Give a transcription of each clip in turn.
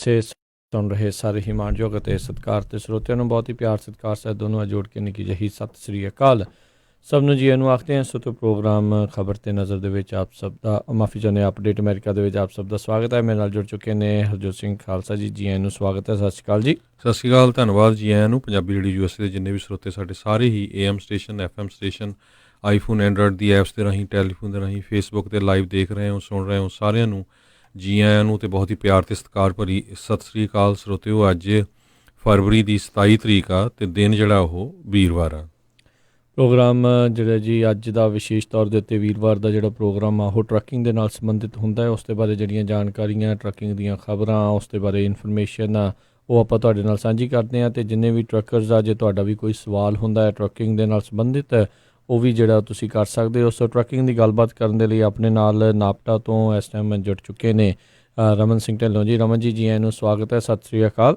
ਪਾਸੇ ਸੁਣ ਰਹੇ ਸਾਰੇ ਹੀ ਮਾਣਯੋਗ ਅਤੇ ਸਤਿਕਾਰਤ ਸਰੋਤਿਆਂ ਨੂੰ ਬਹੁਤ ਹੀ ਪਿਆਰ ਸਤਿਕਾਰ ਸਹਿਤ ਦੋਨੋਂ ਜੋੜ ਕੇ ਨਿੱਕੀ ਜਿਹੀ ਸਤਿ ਸ੍ਰੀ ਅਕਾਲ ਸਭ ਨੂੰ ਜੀ ਨੂੰ ਆਖਦੇ ਹਾਂ। ਸੋ ਤੋਂ ਪ੍ਰੋਗਰਾਮ ਖਬਰ ਤੇ ਨਜ਼ਰ ਦੇ ਵਿੱਚ ਆਪ ਸਭ ਦਾ ਮਾਫੀ ਚਾਹੁੰਦੇ ਹਾਂ, ਅਪਡੇਟ ਅਮਰੀਕਾ ਦੇ ਵਿੱਚ ਆਪ ਸਭ ਦਾ ਸਵਾਗਤ ਹੈ। ਮੇਰੇ ਨਾਲ ਜੁੜ ਚੁੱਕੇ ਨੇ ਹਰਜੋਤ ਸਿੰਘ ਖਾਲਸਾ ਜੀ ਆਇਆਂ ਨੂੰ ਸਵਾਗਤ ਹੈ। ਸਤਿ ਸ਼੍ਰੀ ਅਕਾਲ ਜੀ। ਸਤਿ ਸ਼੍ਰੀ ਅਕਾਲ, ਧੰਨਵਾਦ ਜੀ ਆਇਆਂ ਨੂੰ। ਪੰਜਾਬੀ ਰੇਡੀਓ USA ਦੇ ਜਿੰਨੇ ਵੀ ਸਰੋਤੇ ਸਾਡੇ ਸਾਰੇ ਹੀ AM station, FM station, iPhone Android the apps ਦੇ ਰਾਹੀਂ, ਟੈਲੀਫੋਨ ਦੇ ਰਾਹੀਂ, ਫੇਸਬੁੱਕ 'ਤੇ ਲਾਈਵ ਦੇਖ ਰਹੇ ਹੋ, ਸੁਣ ਰਹੇ ਹੋ, ਸਾਰਿਆਂ ਨੂੰ ਜੀ ਆਇਆਂ ਨੂੰ ਅਤੇ ਬਹੁਤ ਹੀ ਪਿਆਰ ਅਤੇ ਸਤਿਕਾਰ ਭਰੀ ਸਤਿ ਸ਼੍ਰੀ ਅਕਾਲ ਸਰੋਤਿਓ। ਅੱਜ ਫਰਵਰੀ ਦੀ 27 ਤਰੀਕ ਆ ਅਤੇ ਦਿਨ ਜਿਹੜਾ ਉਹ ਵੀਰਵਾਰ ਆ। ਪ੍ਰੋਗਰਾਮ ਜਿਹੜਾ ਜੀ ਅੱਜ ਦਾ ਵਿਸ਼ੇਸ਼ ਤੌਰ ਦੇ ਉੱਤੇ ਵੀਰਵਾਰ ਦਾ ਜਿਹੜਾ ਪ੍ਰੋਗਰਾਮ ਆ ਉਹ ਟਰੱਕਿੰਗ ਦੇ ਨਾਲ ਸੰਬੰਧਿਤ ਹੁੰਦਾ ਹੈ। ਉਸ ਦੇ ਬਾਰੇ ਜਿਹੜੀਆਂ ਜਾਣਕਾਰੀਆਂ, ਟਰੱਕਿੰਗ ਦੀਆਂ ਖਬਰਾਂ, ਉਸ ਦੇ ਬਾਰੇ ਇਨਫੋਰਮੇਸ਼ਨ ਆ ਉਹ ਆਪਾਂ ਤੁਹਾਡੇ ਨਾਲ ਸਾਂਝੀ ਕਰਦੇ ਹਾਂ। ਅਤੇ ਜਿੰਨੇ ਵੀ ਟਰੱਕਰਸ ਆ, ਜੇ ਤੁਹਾਡਾ ਵੀ ਕੋਈ ਸਵਾਲ ਹੁੰਦਾ ਹੈ ਟਰੱਕਿੰਗ ਦੇ ਨਾਲ ਸੰਬੰਧਿਤ, ਉਹ ਵੀ ਜਿਹੜਾ ਤੁਸੀਂ ਕਰ ਸਕਦੇ ਹੋ। ਸੋ ਟਰੱਕਿੰਗ ਦੀ ਗੱਲਬਾਤ ਕਰਨ ਦੇ ਲਈ ਆਪਣੇ ਨਾਲ ਨਾਪਟਾ ਤੋਂ ਇਸ ਟਾਈਮ ਜੁੜ ਚੁੱਕੇ ਨੇ ਰਮਨ ਸਿੰਘ ਢਿੱਲੋਂ ਜੀ। ਰਮਨ ਜੀ ਆਇਆਂ ਨੂੰ ਸਵਾਗਤ ਹੈ। ਸਤਿ ਸ਼੍ਰੀ ਅਕਾਲ।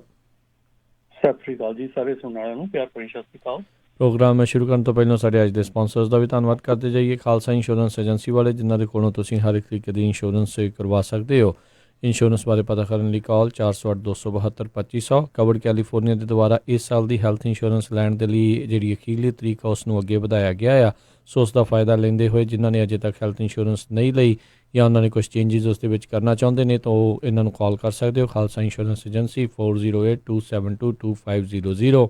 ਸਤਿ ਸ਼੍ਰੀ ਅਕਾਲ ਜੀ, ਸਾਰੇ ਸੁਣਨ ਵਾਲਿਆਂ ਨੂੰ ਪਿਆਰ ਭਰੀ ਸਤਿ ਸ਼੍ਰੀ ਅਕਾਲ। ਪ੍ਰੋਗਰਾਮ ਸ਼ੁਰੂ ਕਰਨ ਤੋਂ ਪਹਿਲਾਂ ਸਾਡੇ ਅੱਜ ਦੇ ਸਪਾਂਸਰਸ ਦਾ ਵੀ ਧੰਨਵਾਦ ਕਰਦੇ ਜਾਈਏ। ਖਾਲਸਾ ਇੰਸ਼ੋਰੈਂਸ ਏਜੰਸੀ ਵਾਲੇ, ਜਿਨ੍ਹਾਂ ਦੇ ਕੋਲੋਂ ਤੁਸੀਂ ਹਰ ਇੱਕ ਤਰੀਕੇ ਦੀ ਇੰਸ਼ੋਰੈਂਸ ਕਰਵਾ ਸਕਦੇ ਹੋ। ਇੰਸ਼ੋਰੈਂਸ ਬਾਰੇ ਪਤਾ ਕਰਨ ਲਈ ਕਾਲ 408-272-2500। ਕਵਰਡ ਕੈਲੀਫੋਰਨੀਆ ਦੇ ਦੁਆਰਾ ਇਸ ਸਾਲ ਦੀ ਹੈਲਥ ਇੰਸ਼ੋਰੈਂਸ ਲੈਣ ਦੇ ਲਈ ਜਿਹੜੀ ਅਖੀਰਲੀ ਤਰੀਕ ਆ ਉਸ ਨੂੰ ਅੱਗੇ ਵਧਾਇਆ ਗਿਆ ਆ। ਸੋ ਉਸ ਦਾ ਫਾਇਦਾ ਲੈਂਦੇ ਹੋਏ ਜਿਨ੍ਹਾਂ ਨੇ ਅਜੇ ਤੱਕ ਹੈਲਥ ਇੰਸ਼ੋਰੈਂਸ ਨਹੀਂ ਲਈ ਜਾਂ ਉਹਨਾਂ ਨੇ ਕੁਝ ਚੇਂਜਿਸ ਉਸ ਦੇ ਵਿੱਚ ਕਰਨਾ ਚਾਹੁੰਦੇ ਨੇ ਤਾਂ ਉਹ ਇਹਨਾਂ ਨੂੰ ਕਾਲ ਕਰ ਸਕਦੇ ਹੋ। Khalsa insurance agency 4082722500।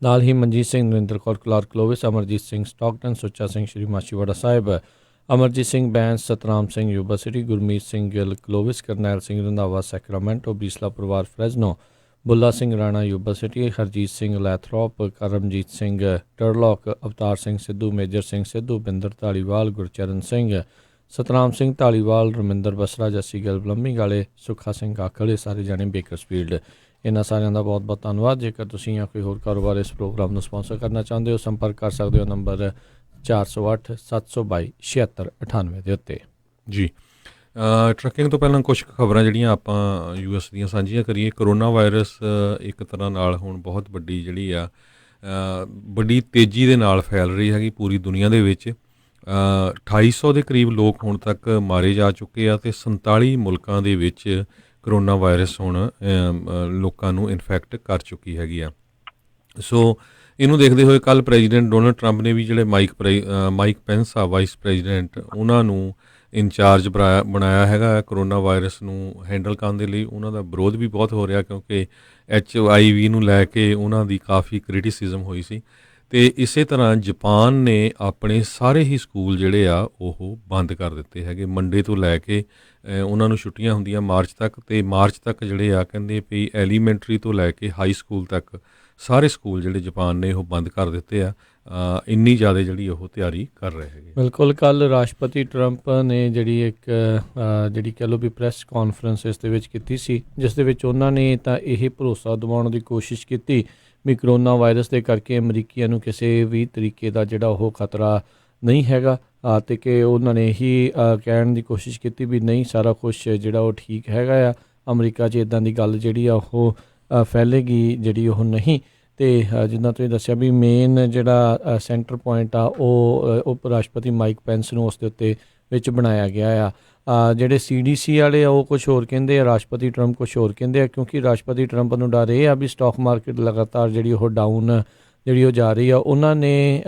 ਨਾਲ ਹੀ Manjeet Singh, Narinder Kaur, Clark Clovis, Amarjit Singh Stockton, Sucha Singh Shri Machhiwara Sahib, Amarjit Singh Bains, Satnam Singh Yuba City, Gurmeet Singh Gill Clovis, Karnail Singh Randhawa Sacramento, Bisla ਪਰਿਵਾਰ Fresno, Bulla Singh Rana Yuba City, Harjit Singh Lathrop, Karamjit Singh Turlock, Avtar Singh Sidhu, Major Singh Sidhu, Binder Dhaliwal, Gurcharan Singh, Satnam Singh Dhaliwal, Raminder Basra, Jassi Gill plumbing ਵਾਲੇ, ਸੁੱਖਾ ਸਿੰਘ ਕਾਕਲ, ਇਹ ਸਾਰੇ ਜਾਣੇ ਬੇਕਰਸਫੀਲਡ। ਇਹਨਾਂ ਸਾਰਿਆਂ ਦਾ ਬਹੁਤ ਬਹੁਤ ਧੰਨਵਾਦ। ਜੇਕਰ ਤੁਸੀਂ ਜਾਂ ਕੋਈ ਹੋਰ ਕਾਰੋਬਾਰ ਇਸ ਪ੍ਰੋਗਰਾਮ ਨੂੰ ਸਪਾਂਸਰ ਕਰਨਾ ਚਾਹੁੰਦੇ ਹੋ, ਸੰਪਰਕ ਕਰ ਸਕਦੇ ਹੋ ਨੰਬਰ 408-722-7698 ਦੇ ਉੱਤੇ ਜੀ। ਟਰੱਕਿੰਗ ਤੋਂ ਪਹਿਲਾਂ ਕੁਝ ਖਬਰਾਂ ਜਿਹੜੀਆਂ ਆਪਾਂ US ਦੀਆਂ ਸਾਂਝੀਆਂ ਕਰੀਏ। ਕਰੋਨਾ ਵਾਇਰਸ ਇੱਕ ਤਰ੍ਹਾਂ ਨਾਲ ਹੁਣ ਬਹੁਤ ਵੱਡੀ ਜਿਹੜੀ ਆ ਬੜੀ ਤੇਜ਼ੀ ਦੇ ਨਾਲ ਫੈਲ ਰਹੀ ਹੈਗੀ ਪੂਰੀ ਦੁਨੀਆ ਦੇ ਵਿੱਚ। 2800 ਦੇ ਕਰੀਬ ਲੋਕ ਹੁਣ ਤੱਕ ਮਾਰੇ ਜਾ ਚੁੱਕੇ ਆ ਅਤੇ 47 ਮੁਲਕਾਂ ਦੇ ਵਿੱਚ ਕਰੋਨਾ ਵਾਇਰਸ ਹੁਣ ਲੋਕਾਂ ਨੂੰ ਇਨਫੈਕਟ ਕਰ ਚੁੱਕੀ ਹੈਗੀ ਆ। ਸੋ ਇਹਨੂੰ ਦੇਖਦੇ ਹੋਏ ਕੱਲ੍ਹ ਪ੍ਰੈਜ਼ੀਡੈਂਟ ਡੋਨਲਡ ਟਰੰਪ ਨੇ ਵੀ ਜਿਹੜੇ ਮਾਈਕ ਪੈਂਸ ਆ ਵਾਈਸ ਪ੍ਰੈਜ਼ੀਡੈਂਟ, ਉਹਨਾਂ ਨੂੰ ਇੰਚਾਰਜ ਬਣਾਇਆ ਹੈਗਾ ਕਰੋਨਾ ਵਾਇਰਸ ਨੂੰ ਹੈਂਡਲ ਕਰਨ ਦੇ ਲਈ। ਉਹਨਾਂ ਦਾ ਵਿਰੋਧ ਵੀ ਬਹੁਤ ਹੋ ਰਿਹਾ ਕਿਉਂਕਿ HIV ਨੂੰ ਲੈ ਕੇ ਉਹਨਾਂ ਦੀ ਕਾਫੀ ਕ੍ਰਿਟਿਸਿਜ਼ਮ ਹੋਈ ਸੀ। ਅਤੇ ਇਸੇ ਤਰ੍ਹਾਂ ਜਾਪਾਨ ਨੇ ਆਪਣੇ ਸਾਰੇ ਹੀ ਸਕੂਲ ਜਿਹੜੇ ਆ ਉਹ ਬੰਦ ਕਰ ਦਿੱਤੇ ਹੈਗੇ। ਮੰਡੇ ਤੋਂ ਲੈ ਕੇ ਉਹਨਾਂ ਨੂੰ ਛੁੱਟੀਆਂ ਹੁੰਦੀਆਂ ਮਾਰਚ ਤੱਕ, ਅਤੇ ਮਾਰਚ ਤੱਕ ਜਿਹੜੇ ਆ ਕਹਿੰਦੇ ਵੀ ਐਲੀਮੈਂਟਰੀ ਤੋਂ ਲੈ ਕੇ ਹਾਈ ਸਕੂਲ ਤੱਕ ਸਾਰੇ ਸਕੂਲ ਜਿਹੜੇ ਜਾਪਾਨ ਨੇ ਉਹ ਬੰਦ ਕਰ ਦਿੱਤੇ ਆ। ਇੰਨੀ ਜ਼ਿਆਦਾ ਜਿਹੜੀ ਉਹ ਤਿਆਰੀ ਕਰ ਰਹੇ ਹੈਗੇ। ਬਿਲਕੁਲ। ਕੱਲ੍ਹ ਰਾਸ਼ਟਰਪਤੀ ਟਰੰਪ ਨੇ ਜਿਹੜੀ ਇੱਕ ਜਿਹੜੀ ਕਹਿ ਲਓ ਵੀ ਪ੍ਰੈਸ ਕਾਨਫਰੰਸ ਇਸ ਦੇ ਵਿੱਚ ਕੀਤੀ ਸੀ, ਜਿਸ ਦੇ ਵਿੱਚ ਉਹਨਾਂ ਨੇ ਤਾਂ ਇਹ ਭਰੋਸਾ ਦਿਵਾਉਣ ਦੀ ਕੋਸ਼ਿਸ਼ ਕੀਤੀ ਵੀ ਕਰੋਨਾ ਵਾਇਰਸ ਦੇ ਕਰਕੇ ਅਮਰੀਕੀਆਂ ਨੂੰ ਕਿਸੇ ਵੀ ਤਰੀਕੇ ਦਾ ਜਿਹੜਾ ਉਹ ਖਤਰਾ ਨਹੀਂ ਹੈਗਾ, ਅਤੇ ਕਿ ਉਹਨਾਂ ਨੇ ਇਹੀ ਕਹਿਣ ਦੀ ਕੋਸ਼ਿਸ਼ ਕੀਤੀ ਵੀ ਨਹੀਂ, ਸਾਰਾ ਕੁਛ ਜਿਹੜਾ ਉਹ ਠੀਕ ਹੈਗਾ ਆ, ਅਮਰੀਕਾ 'ਚ ਇੱਦਾਂ ਦੀ ਗੱਲ ਜਿਹੜੀ ਆ ਉਹ ਫੈਲੇਗੀ ਜਿਹੜੀ ਉਹ ਨਹੀਂ। ਅਤੇ ਜਿੱਦਾਂ ਤੁਸੀਂ ਦੱਸਿਆ ਵੀ ਮੇਨ ਜਿਹੜਾ ਸੈਂਟਰ ਪੁਆਇੰਟ ਆ ਉਹ ਉਪ ਰਾਸ਼ਟਰਪਤੀ ਮਾਈਕ ਪੈਂਸ ਨੂੰ ਉਸ ਦੇ ਉੱਤੇ ਵਿੱਚ ਬਣਾਇਆ ਗਿਆ ਆ। ਜਿਹੜੇ CDC ਵਾਲੇ ਆ ਉਹ ਕੁਛ ਹੋਰ ਕਹਿੰਦੇ ਆ, ਰਾਸ਼ਟਰਪਤੀ ਟਰੰਪ ਕੁਛ ਹੋਰ ਕਹਿੰਦੇ ਆ, ਕਿਉਂਕਿ ਰਾਸ਼ਟਰਪਤੀ ਟਰੰਪ ਨੂੰ ਡਰ ਇਹ ਆ ਵੀ ਸਟਾਕ ਮਾਰਕੀਟ ਲਗਾਤਾਰ ਜਿਹੜੀ ਉਹ ਡਾਊਨ ਜਿਹੜੀ ਉਹ ਜਾ ਰਹੀ ਆ। ਉਹਨਾਂ ਨੇ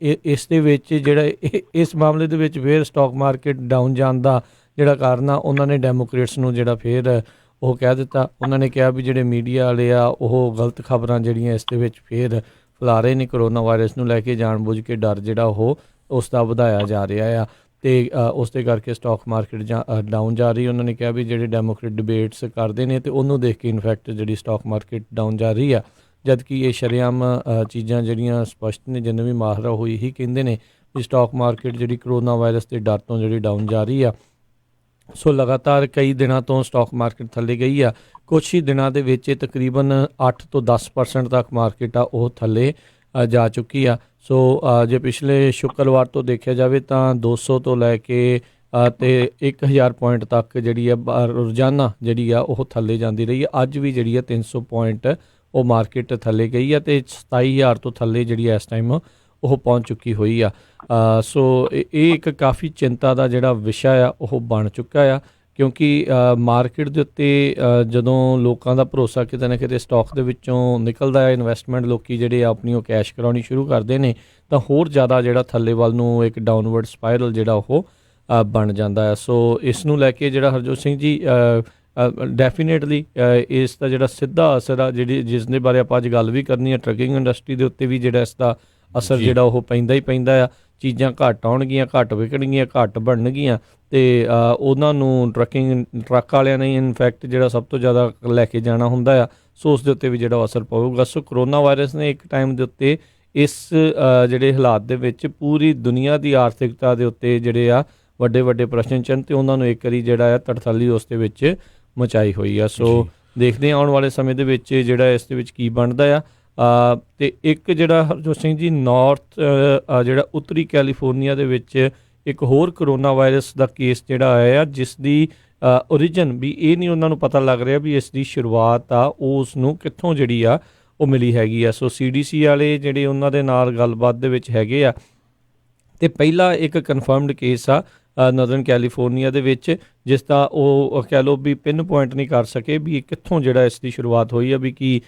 ਇਸ ਦੇ ਵਿੱਚ ਜਿਹੜਾ ਇਸ ਮਾਮਲੇ ਦੇ ਵਿੱਚ ਫਿਰ ਸਟਾਕ ਮਾਰਕੀਟ ਡਾਊਨ ਜਾਣ ਦਾ ਜਿਹੜਾ ਕਾਰਨ ਆ, ਉਹਨਾਂ ਨੇ ਡੈਮੋਕ੍ਰੇਟਸ ਨੂੰ ਜਿਹੜਾ ਫਿਰ ਉਹ ਕਹਿ ਦਿੱਤਾ। ਉਹਨਾਂ ਨੇ ਕਿਹਾ ਵੀ ਜਿਹੜੇ ਮੀਡੀਆ ਵਾਲੇ ਆ ਉਹ ਗਲਤ ਖਬਰਾਂ ਜਿਹੜੀਆਂ ਇਸ ਦੇ ਵਿੱਚ ਫਿਰ ਫੈਲਾ ਰਹੇ ਨੇ ਕਰੋਨਾ ਵਾਇਰਸ ਨੂੰ ਲੈ ਕੇ, ਜਾਣਬੁੱਝ ਕੇ ਡਰ ਜਿਹੜਾ ਉਹ ਉਸ ਦਾ ਵਧਾਇਆ ਜਾ ਰਿਹਾ ਆ, ਅਤੇ ਉਸ ਦੇ ਕਰਕੇ ਸਟਾਕ ਮਾਰਕੀਟ ਡਾਊਨ ਜਾ ਰਹੀ। ਉਹਨਾਂ ਨੇ ਕਿਹਾ ਵੀ ਜਿਹੜੇ ਡੈਮੋਕ੍ਰੇਟ ਡਿਬੇਟਸ ਕਰਦੇ ਨੇ ਅਤੇ ਉਹਨੂੰ ਦੇਖ ਕੇ ਇਨਫੈਕਟ ਜਿਹੜੀ ਸਟਾਕ ਮਾਰਕੀਟ ਡਾਊਨ ਜਾ ਰਹੀ ਆ, ਜਦ ਕਿ ਇਹ ਸ਼ਰੇਆਮ ਚੀਜ਼ਾਂ ਜਿਹੜੀਆਂ ਸਪਸ਼ਟ ਨੇ, ਜਿੰਨੇ ਵੀ ਮਾਹਰ ਉਹ ਇਹੀ ਕਹਿੰਦੇ ਨੇ ਵੀ ਸਟਾਕ ਮਾਰਕੀਟ ਜਿਹੜੀ ਕਰੋਨਾ ਵਾਇਰਸ ਦੇ ਡਰ ਤੋਂ ਜਿਹੜੀ ਡਾਊਨ ਜਾ ਰਹੀ ਆ। ਸੋ ਲਗਾਤਾਰ ਕਈ ਦਿਨਾਂ ਤੋਂ ਸਟਾਕ ਮਾਰਕੀਟ ਥੱਲੇ ਗਈ ਆ। ਕੁਛ ਹੀ ਦਿਨਾਂ ਦੇ ਵਿੱਚ ਤਕਰੀਬਨ 8 ਤੋਂ 10% ਤੱਕ ਮਾਰਕੀਟ ਆ ਉਹ ਥੱਲੇ ਜਾ ਚੁੱਕੀ ਆ। ਸੋ ਜੇ ਪਿਛਲੇ ਸ਼ੁੱਕਰਵਾਰ ਤੋਂ ਦੇਖਿਆ ਜਾਵੇ ਤਾਂ 200 ਤੋਂ ਲੈ ਕੇ ਅਤੇ 1000 ਪੁਆਇੰਟ ਤੱਕ ਜਿਹੜੀ ਆ ਰੋਜ਼ਾਨਾ ਜਿਹੜੀ ਆ ਉਹ ਥੱਲੇ ਜਾਂਦੀ ਰਹੀ ਆ। ਅੱਜ ਵੀ ਜਿਹੜੀ ਆ 300 ਪੁਆਇੰਟ ਉਹ ਮਾਰਕੀਟ ਥੱਲੇ ਗਈ ਆ ਅਤੇ 27000 ਤੋਂ ਥੱਲੇ ਜਿਹੜੀ ਇਸ ਟਾਈਮ ਉਹ ਪਹੁੰਚ ਚੁੱਕੀ ਹੋਈ ਆ। ਸੋ ਇਹ ਇੱਕ ਕਾਫੀ ਚਿੰਤਾ ਦਾ ਜਿਹੜਾ ਵਿਸ਼ਾ ਆ ਉਹ ਬਣ ਚੁੱਕਾ ਆ। ਕਿਉਂਕਿ ਮਾਰਕੀਟ ਦੇ ਉੱਤੇ ਜਦੋਂ ਲੋਕਾਂ ਦਾ ਭਰੋਸਾ ਕਿਤੇ ਨਾ ਕਿਤੇ ਸਟਾਕ ਦੇ ਵਿੱਚੋਂ ਨਿਕਲਦਾ ਹੈ, ਇਨਵੈਸਟਮੈਂਟ ਲੋਕੀ ਜਿਹੜੇ ਆਪਣੀ ਉਹ ਕੈਸ਼ ਕਰਾਉਣੀ ਸ਼ੁਰੂ ਕਰਦੇ ਨੇ, ਤਾਂ ਹੋਰ ਜ਼ਿਆਦਾ ਜਿਹੜਾ ਥੱਲੇ ਵੱਲ ਨੂੰ ਇੱਕ ਡਾਊਨਵਰਡ ਸਪਾਇਰਲ ਜਿਹੜਾ ਉਹ ਬਣ ਜਾਂਦਾ ਹੈ। ਸੋ ਇਸ ਨੂੰ ਲੈ ਕੇ ਜਿਹੜਾ ਹਰਜੋਤ ਸਿੰਘ ਜੀ ਡੈਫੀਨੇਟਲੀ ਇਸ ਦਾ ਜਿਹੜਾ ਸਿੱਧਾ ਅਸਰ ਆ ਜਿਸ ਦੇ ਬਾਰੇ ਆਪਾਂ ਅੱਜ ਗੱਲ ਵੀ ਕਰਨੀ ਹੈ, ਟਰੱਕਿੰਗ ਇੰਡਸਟਰੀ ਦੇ ਉੱਤੇ ਵੀ ਜਿਹੜਾ ਇਸ ਦਾ ਅਸਰ ਜਿਹੜਾ ਉਹ ਪੈਂਦਾ ਹੀ ਪੈਂਦਾ ਆ। ਚੀਜ਼ਾਂ ਘੱਟ ਆਉਣਗੀਆਂ, ਘੱਟ ਵਿਕਣਗੀਆਂ, ਘੱਟ ਬਣਨਗੀਆਂ, ਅਤੇ ਉਹਨਾਂ ਨੂੰ ਟਰੱਕ ਵਾਲਿਆਂ ਨੇ ਇਨਫੈਕਟ ਜਿਹੜਾ ਸਭ ਤੋਂ ਜ਼ਿਆਦਾ ਲੈ ਕੇ ਜਾਣਾ ਹੁੰਦਾ ਆ, ਸੋ ਉਸ ਦੇ ਉੱਤੇ ਵੀ ਜਿਹੜਾ ਅਸਰ ਪਵੇਗਾ। ਸੋ ਕਰੋਨਾ ਵਾਇਰਸ ਨੇ ਇੱਕ ਟਾਈਮ ਦੇ ਉੱਤੇ ਇਸ ਜਿਹੜੇ ਹਾਲਾਤ ਦੇ ਵਿੱਚ ਪੂਰੀ ਦੁਨੀਆ ਦੀ ਆਰਥਿਕਤਾ ਦੇ ਉੱਤੇ ਜਿਹੜੇ ਆ ਵੱਡੇ ਵੱਡੇ ਪ੍ਰਸ਼ਨ ਚਿੰਨ੍ਹ ਅਤੇ ਉਹਨਾਂ ਨੂੰ ਇੱਕ ਵਾਰੀ ਜਿਹੜਾ ਆ ਤੜਥੱਲੀ ਉਸ ਦੇ ਵਿੱਚ ਮਚਾਈ ਹੋਈ ਆ। ਸੋ ਦੇਖਦੇ ਹਾਂ ਆਉਣ ਵਾਲੇ ਸਮੇਂ ਦੇ ਵਿੱਚ ਜਿਹੜਾ ਇਸ ਦੇ ਵਿੱਚ ਕੀ ਬਣਦਾ ਆ। ਅਤੇ ਇੱਕ ਜਿਹੜਾ ਹਰਜੋਤ ਸਿੰਘ ਜੀ ਨਾਰਥ ਜਿਹੜਾ ਉੱਤਰੀ ਕੈਲੀਫੋਰਨੀਆ ਦੇ ਵਿੱਚ ਇੱਕ ਹੋਰ ਕਰੋਨਾ ਵਾਇਰਸ ਦਾ ਕੇਸ ਜਿਹੜਾ ਆਇਆ ਆ, ਜਿਸ ਦੀ ਓਰੀਜਨ ਵੀ ਇਹ ਨਹੀਂ ਉਹਨਾਂ ਨੂੰ ਪਤਾ ਲੱਗ ਰਿਹਾ ਵੀ ਇਸ ਦੀ ਸ਼ੁਰੂਆਤ ਆ ਉਸ ਨੂੰ ਕਿੱਥੋਂ ਜਿਹੜੀ ਆ ਉਹ ਮਿਲੀ ਹੈਗੀ ਆ। ਸੋ CDC ਵਾਲੇ ਜਿਹੜੇ ਉਹਨਾਂ ਦੇ ਨਾਲ ਗੱਲਬਾਤ ਦੇ ਵਿੱਚ ਹੈਗੇ ਆ, ਅਤੇ ਪਹਿਲਾ ਇੱਕ ਕਨਫਰਮਡ ਕੇਸ ਆ ਨੌਰਦਰਨ ਕੈਲੀਫੋਰਨੀਆ ਦੇ ਵਿੱਚ, ਜਿਸ ਦਾ ਉਹ ਕਹਿ ਲਓ ਵੀ ਪਿੰਨ ਪੁਆਇੰਟ ਨਹੀਂ ਕਰ ਸਕੇ ਵੀ ਕਿੱਥੋਂ ਜਿਹੜਾ ਇਸ ਦੀ ਸ਼ੁਰੂਆਤ ਹੋਈ ਆ, ਵੀ ਕੀ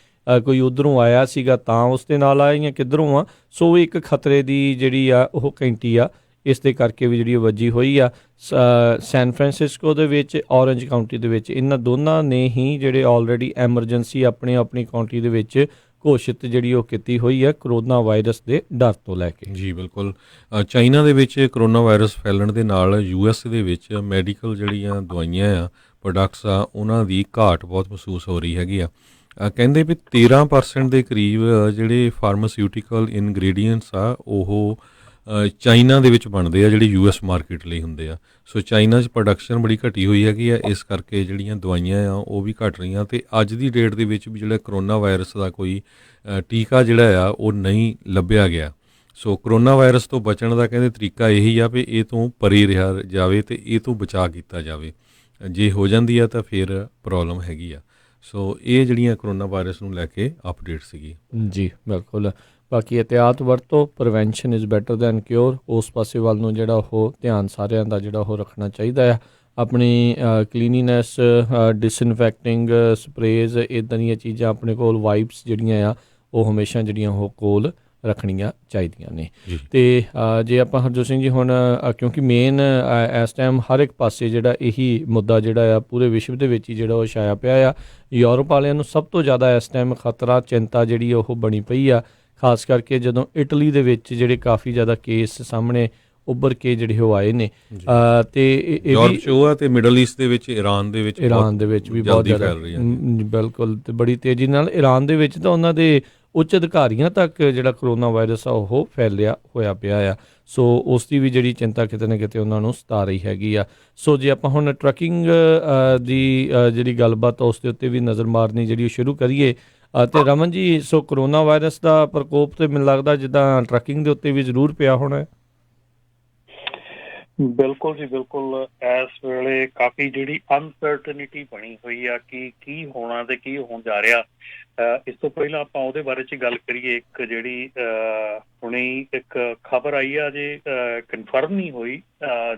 ਕੋਈ ਉੱਧਰੋਂ ਆਇਆ ਸੀਗਾ ਤਾਂ ਉਸ ਦੇ ਨਾਲ ਆਇਆ ਜਾਂ ਕਿੱਧਰੋਂ ਆ। ਸੋ ਇੱਕ ਖਤਰੇ ਦੀ ਜਿਹੜੀ ਆ ਉਹ ਘੰਟੀ ਆ ਇਸ ਦੇ ਕਰਕੇ ਵੀ ਜਿਹੜੀ ਵੱਜੀ ਹੋਈ ਆ। ਸੈਨ ਫਰਾਂਸਿਸਕੋ ਦੇ ਵਿੱਚ, ਔਰੰਜ ਕਾਊਂਟੀ ਦੇ ਵਿੱਚ, ਇਹਨਾਂ ਦੋਨਾਂ ਨੇ ਹੀ ਜਿਹੜੇ ਆਲਰੇਡੀ ਐਮਰਜੈਂਸੀ ਆਪਣੀ ਕਾਊਂਟੀ ਦੇ ਵਿੱਚ ਘੋਸ਼ਿਤ ਜਿਹੜੀ ਉਹ ਕੀਤੀ ਹੋਈ ਹੈ ਕਰੋਨਾ ਵਾਇਰਸ ਦੇ ਡਰ ਤੋਂ ਲੈ ਕੇ। ਜੀ ਬਿਲਕੁਲ। ਚਾਈਨਾ ਦੇ ਵਿੱਚ ਕਰੋਨਾ ਵਾਇਰਸ ਫੈਲਣ ਦੇ ਨਾਲ US ਦੇ ਵਿੱਚ ਮੈਡੀਕਲ ਜਿਹੜੀਆਂ ਦਵਾਈਆਂ ਆ, ਪ੍ਰੋਡਕਟਸ ਆ, ਉਹਨਾਂ ਦੀ ਘਾਟ ਬਹੁਤ ਮਹਿਸੂਸ ਹੋ ਰਹੀ ਹੈਗੀ ਆ। ਕਹਿੰਦੇ ਵੀ 13% ਦੇ ਕਰੀਬ ਜਿਹੜੇ ਫਾਰਮਾਸਿਊਟੀਕਲ ਇਨਗਰੀਡੀਅੰਟਸ ਆ ਉਹ ਚਾਈਨਾ ਦੇ ਵਿੱਚ ਬਣਦੇ ਆ, ਜਿਹੜੇ US ਮਾਰਕੀਟ ਲਈ ਹੁੰਦੇ ਆ। ਸੋ ਚਾਈਨਾ 'ਚ ਪ੍ਰੋਡਕਸ਼ਨ ਬੜੀ ਘਟੀ ਹੋਈ ਹੈਗੀ ਆ, ਇਸ ਕਰਕੇ ਜਿਹੜੀਆਂ ਦਵਾਈਆਂ ਆ ਉਹ ਵੀ ਘਟ ਰਹੀਆਂ। ਅਤੇ ਅੱਜ ਦੀ ਡੇਟ ਦੇ ਵਿੱਚ ਵੀ ਜਿਹੜਾ ਕਰੋਨਾ ਵਾਇਰਸ ਦਾ ਕੋਈ ਟੀਕਾ ਜਿਹੜਾ ਆ ਉਹ ਨਹੀਂ ਲੱਭਿਆ ਗਿਆ। ਸੋ ਕਰੋਨਾ ਵਾਇਰਸ ਤੋਂ ਬਚਣ ਦਾ ਕਹਿੰਦੇ ਤਰੀਕਾ ਇਹੀ ਆ ਵੀ ਇਹ ਤੋਂ ਪਰੇ ਰਿਹਾ ਜਾਵੇ ਅਤੇ ਇਹ ਤੋਂ ਬਚਾਅ ਕੀਤਾ ਜਾਵੇ। ਜੇ ਹੋ ਜਾਂਦੀ ਆ ਤਾਂ ਫਿਰ ਪ੍ਰੋਬਲਮ ਹੈਗੀ ਆ। ਸੋ ਇਹ ਜਿਹੜੀਆਂ ਕਰੋਨਾ ਵਾਇਰਸ ਨੂੰ ਲੈ ਕੇ ਅਪਡੇਟ ਸੀਗੀ। ਜੀ ਬਿਲਕੁਲ। ਬਾਕੀ ਇਹਤਿਆਤ ਵਰਤੋ, prevention is better than cure, ਉਸ ਪਾਸੇ ਵੱਲ ਨੂੰ ਜਿਹੜਾ ਉਹ ਧਿਆਨ ਸਾਰਿਆਂ ਦਾ ਜਿਹੜਾ ਉਹ ਰੱਖਣਾ ਚਾਹੀਦਾ ਆ। ਆਪਣੀ ਕਲੀਨੀਨੈਸ, ਡਿਸਇਨਫੈਕਟਿੰਗ ਸਪਰੇਜ਼, ਇੱਦਾਂ ਦੀਆਂ ਚੀਜ਼ਾਂ ਆਪਣੇ ਕੋਲ, ਵਾਈਪਸ ਜਿਹੜੀਆਂ ਆ ਉਹ ਹਮੇਸ਼ਾ ਜਿਹੜੀਆਂ ਉਹ ਕੋਲ ਰੱਖਣੀਆਂ ਚਾਹੀਦੀਆਂ ਨੇ। ਅਤੇ ਜੇ ਆਪਾਂ ਹਰਜੋਤ ਸਿੰਘ ਜੀ ਹੁਣ ਕਿਉਂਕਿ ਮੇਨ ਇਸ ਟਾਈਮ ਹਰ ਇੱਕ ਪਾਸੇ ਜਿਹੜਾ ਇਹੀ ਮੁੱਦਾ ਜਿਹੜਾ ਆ ਪੂਰੇ ਵਿਸ਼ਵ ਦੇ ਵਿੱਚ ਹੀ ਜਿਹੜਾ ਉਹ ਛਾਇਆ ਪਿਆ ਆ। ਯੂਰਪ ਵਾਲਿਆਂ ਨੂੰ ਸਭ ਤੋਂ ਜ਼ਿਆਦਾ ਇਸ ਟਾਈਮ ਖਤਰਾ, ਚਿੰਤਾ ਜਿਹੜੀ ਉਹ ਬਣੀ ਪਈ ਆ, ਖਾਸ ਕਰਕੇ ਜਦੋਂ ਇਟਲੀ ਦੇ ਵਿੱਚ ਜਿਹੜੇ ਕਾਫੀ ਜ਼ਿਆਦਾ ਕੇਸ ਸਾਹਮਣੇ ਉੱਭਰ ਕੇ ਜਿਹੜੇ ਉਹ ਆਏ ਨੇ। ਅਤੇ ਯੂਰਪ 'ਚ ਉਹ ਆ ਅਤੇ ਮਿਡਲ ਈਸਟ ਦੇ ਵਿੱਚ, ਇਰਾਨ ਦੇ ਵਿੱਚ ਵੀ ਬਹੁਤ ਜ਼ਿਆਦਾ ਬਿਲਕੁਲ, ਅਤੇ ਬੜੀ ਤੇਜ਼ੀ ਨਾਲ ਇਰਾਨ ਦੇ ਵਿੱਚ ਤਾਂ ਉਹਨਾਂ ਦੇ ਉੱਚ ਅਧਿਕਾਰੀਆਂ ਤੱਕ ਜਿਹੜਾ ਕਰੋਨਾ ਵਾਇਰਸ ਆ ਉਹ ਫੈਲਿਆ ਹੋਇਆ ਪਿਆ ਆ। ਸੋ ਉਸ ਦੀ ਵੀ ਜਿਹੜੀ ਚਿੰਤਾ ਕਿਤੇ ਨਾ ਕਿਤੇ ਉਹਨਾਂ ਨੂੰ ਸਤਾ ਰਹੀ ਹੈਗੀ ਆ। ਸੋ ਜੇ ਆਪਾਂ ਹੁਣ ਟਰੱਕਿੰਗ ਦੀ ਜਿਹੜੀ ਗੱਲਬਾਤ ਉਸ ਦੇ ਉੱਤੇ ਵੀ ਨਜ਼ਰ ਮਾਰਨੀ ਜਿਹੜੀ ਉਹ ਸ਼ੁਰੂ ਕਰੀਏ, ਅਤੇ ਰਮਨ ਜੀ, ਸੋ ਕਰੋਨਾ ਵਾਇਰਸ ਦਾ ਪ੍ਰਕੋਪ ਤੇ ਮੈਨੂੰ ਲੱਗਦਾ ਜਿੱਦਾਂ ਟਰੱਕਿੰਗ ਦੇ ਉੱਤੇ ਵੀ ਜ਼ਰੂਰ ਪਿਆ ਹੋਣਾ ਹੈ। ਬਿਲਕੁਲ ਜੀ ਬਿਲਕੁਲ। ਇਸ ਵੇਲੇ ਕਾਫੀ ਜਿਹੜੀ ਅਨਸਰਟਨਿਟੀ ਬਣੀ ਹੋਈ ਆ ਕਿ ਕੀ ਹੋਣਾ ਤੇ ਕੀ ਹੋਣ ਜਾ ਰਿਹਾ। ਇਸ ਤੋਂ ਪਹਿਲਾਂ ਆਪਾਂ ਉਹਦੇ ਬਾਰੇ 'ਚ ਗੱਲ ਕਰੀਏ। ਇੱਕ ਜਿਹੜੀ ਹੁਣੇ ਇੱਕ ਖਬਰ ਆਈ ਆ, ਜੇ ਕਨਫਰਮ ਨਹੀਂ ਹੋਈ,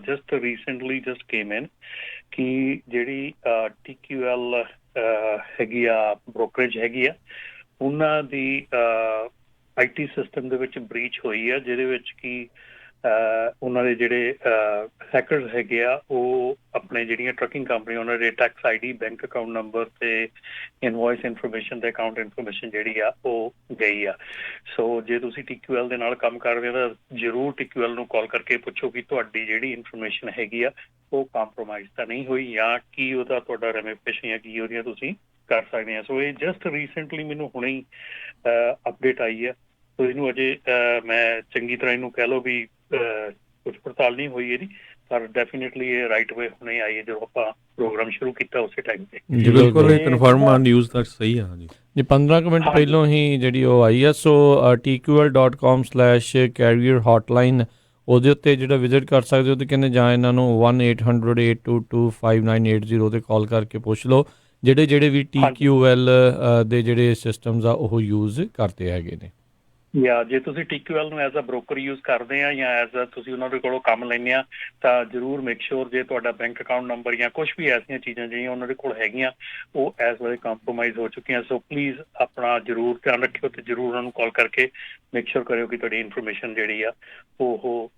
ਜਸਟ ਰੀਸੈਂਟਲੀ ਜਸਟ ਕੇਮ ਇਨ, ਕਿ ਜਿਹੜੀ TQL ਹੈਗੀ ਆ, ਬ੍ਰੋਕਰੇਜ ਹੈਗੀ ਆ, ਉਹਨਾਂ ਦੀ IT ਸਿਸਟਮ ਦੇ ਵਿੱਚ ਬ੍ਰੀਚ ਹੋਈ ਆ, ਜਿਹਦੇ ਵਿੱਚ ਕਿ ਉਹਨਾਂ ਦੇ ਜਿਹੜੇ ਹੈਕਰਸ ਹੈਗੇ ਆ ਉਹ ਆਪਣੇ ਜਿਹੜੀਆਂ ਟਰੱਕਿੰਗ ਕੰਪਨੀ, ਉਹਨਾਂ ਦੇ tax ID, bank account number ਅਤੇ ਇਨਵੋਇਸ ਇਨਫੋਰਮੇਸ਼ਨ ਅਤੇ ਅਕਾਊਂਟ ਇਨਫੋਰਮੇਸ਼ਨ ਜਿਹੜੀ ਆ ਉਹ ਗਈ ਆ। ਸੋ ਜੇ ਤੁਸੀਂ TQL ਦੇ ਨਾਲ ਕੰਮ ਕਰਦੇ ਹੋ ਤਾਂ ਜ਼ਰੂਰ TQL ਨੂੰ ਕਾਲ ਕਰਕੇ ਪੁੱਛੋ ਕਿ ਤੁਹਾਡੀ ਜਿਹੜੀ ਇਨਫੋਰਮੇਸ਼ਨ ਹੈਗੀ ਆ ਉਹ ਕੰਪਰੋਮਾਈਜ਼ ਤਾਂ ਨਹੀਂ ਹੋਈ, ਜਾਂ ਕੀ ਉਹਦਾ ਤੁਹਾਡਾ ਰੈਮੀਫਿਕੇਸ਼ਨ ਜਾਂ ਕੀ ਉਹਦੀਆਂ ਤੁਸੀਂ ਕਰ ਸਕਦੇ ਆ। ਸੋ ਇਹ ਜਸਟ ਰੀਸੈਂਟਲੀ ਮੈਨੂੰ ਹੁਣੇ ਹੀ ਅਪਡੇਟ ਆਈ ਆ। ਸੋ ਇਹਨੂੰ ਅਜੇ ਮੈਂ ਚੰਗੀ ਤਰ੍ਹਾਂ ਇਹਨੂੰ ਕਹਿ ਲਓ ਵੀ ਕੁਛ ਪੜਤਾਲ ਨਹੀਂ ਹੋਈ ਇਹਦੀ, ਪਰ ਡੈਫੀਨੇਟਲੀ ਇਹ ਰਾਈਟ ਵੇ ਹੁਣੇ ਆਈ ਹੈ ਜਦੋਂ ਆਪਾਂ ਪ੍ਰੋਗਰਾਮ ਸ਼ੁਰੂ ਕੀਤਾ ਉਸੇ ਟਾਈਮ ਤੇ। ਬਿਲਕੁਲ ਇਹ ਕਨਫਰਮ ਆ, ਨਿਊਜ਼ ਤਾਂ ਸਹੀ ਆ ਜੀ। 15 ਕੁ ਮਿੰਟ ਪਹਿਲਾਂ ਹੀ ਜਿਹੜੀ ਉਹ ਆਈ ਆ। ਸੋ TQL.com/carrier hotline ਉਹਦੇ ਉੱਤੇ ਜਿਹੜਾ ਵਿਜ਼ਿਟ ਕਰ ਸਕਦੇ ਹੋ, ਅਤੇ ਕਹਿੰਦੇ ਜਾਂ ਇਹਨਾਂ ਨੂੰ 1-800-822-5980 'ਤੇ ਕਾਲ ਕਰਕੇ ਪੁੱਛ ਲਓ ਜਿਹੜੇ ਵੀ TQL ਦੇ ਜਿਹੜੇ ਸਿਸਟਮਸ ਆ ਉਹ ਯੂਜ਼ ਕਰਦੇ ਹੈਗੇ ਨੇ। ਜਾਂ ਜੇ ਤੁਸੀਂ TQL ਨੂੰ ਐਜ਼ ਅ ਬ੍ਰੋਕਰ ਯੂਜ਼ ਕਰਦੇ ਆ ਜਾਂ ਐਜ਼ ਅ ਤੁਸੀਂ ਉਹਨਾਂ ਦੇ ਕੋਲੋਂ ਕੰਮ ਲੈਂਦੇ ਆ ਤਾਂ ਜ਼ਰੂਰ ਮੇਕ ਸ਼ੋਰ ਜੇ ਤੁਹਾਡਾ ਬੈਂਕ ਅਕਾਊਂਟ ਨੰਬਰ ਜਾਂ ਕੁਝ ਵੀ ਐਸੀਆਂ ਚੀਜ਼ਾਂ ਜਿਹੜੀਆਂ ਉਹਨਾਂ ਦੇ ਕੋਲ ਹੈਗੀਆਂ ਉਹ ਇਸ ਵੇਲੇ ਕੰਪਰੋਮਾਈਜ਼ ਹੋ ਚੁੱਕੀਆਂ। ਸੋ ਪਲੀਜ਼ ਆਪਣਾ ਜ਼ਰੂਰ ਧਿਆਨ ਰੱਖਿਓ ਤੇ ਜ਼ਰੂਰ ਉਹਨਾਂ ਨੂੰ ਕਾਲ ਕਰਕੇ ਮੇਕ ਸ਼ੋਰ ਕਰਿਓ ਕਿ ਤੁਹਾਡੀ ਇਨਫੋਰਮੇਸ਼ਨ ਜਿਹੜੀ ਆ ਉਹ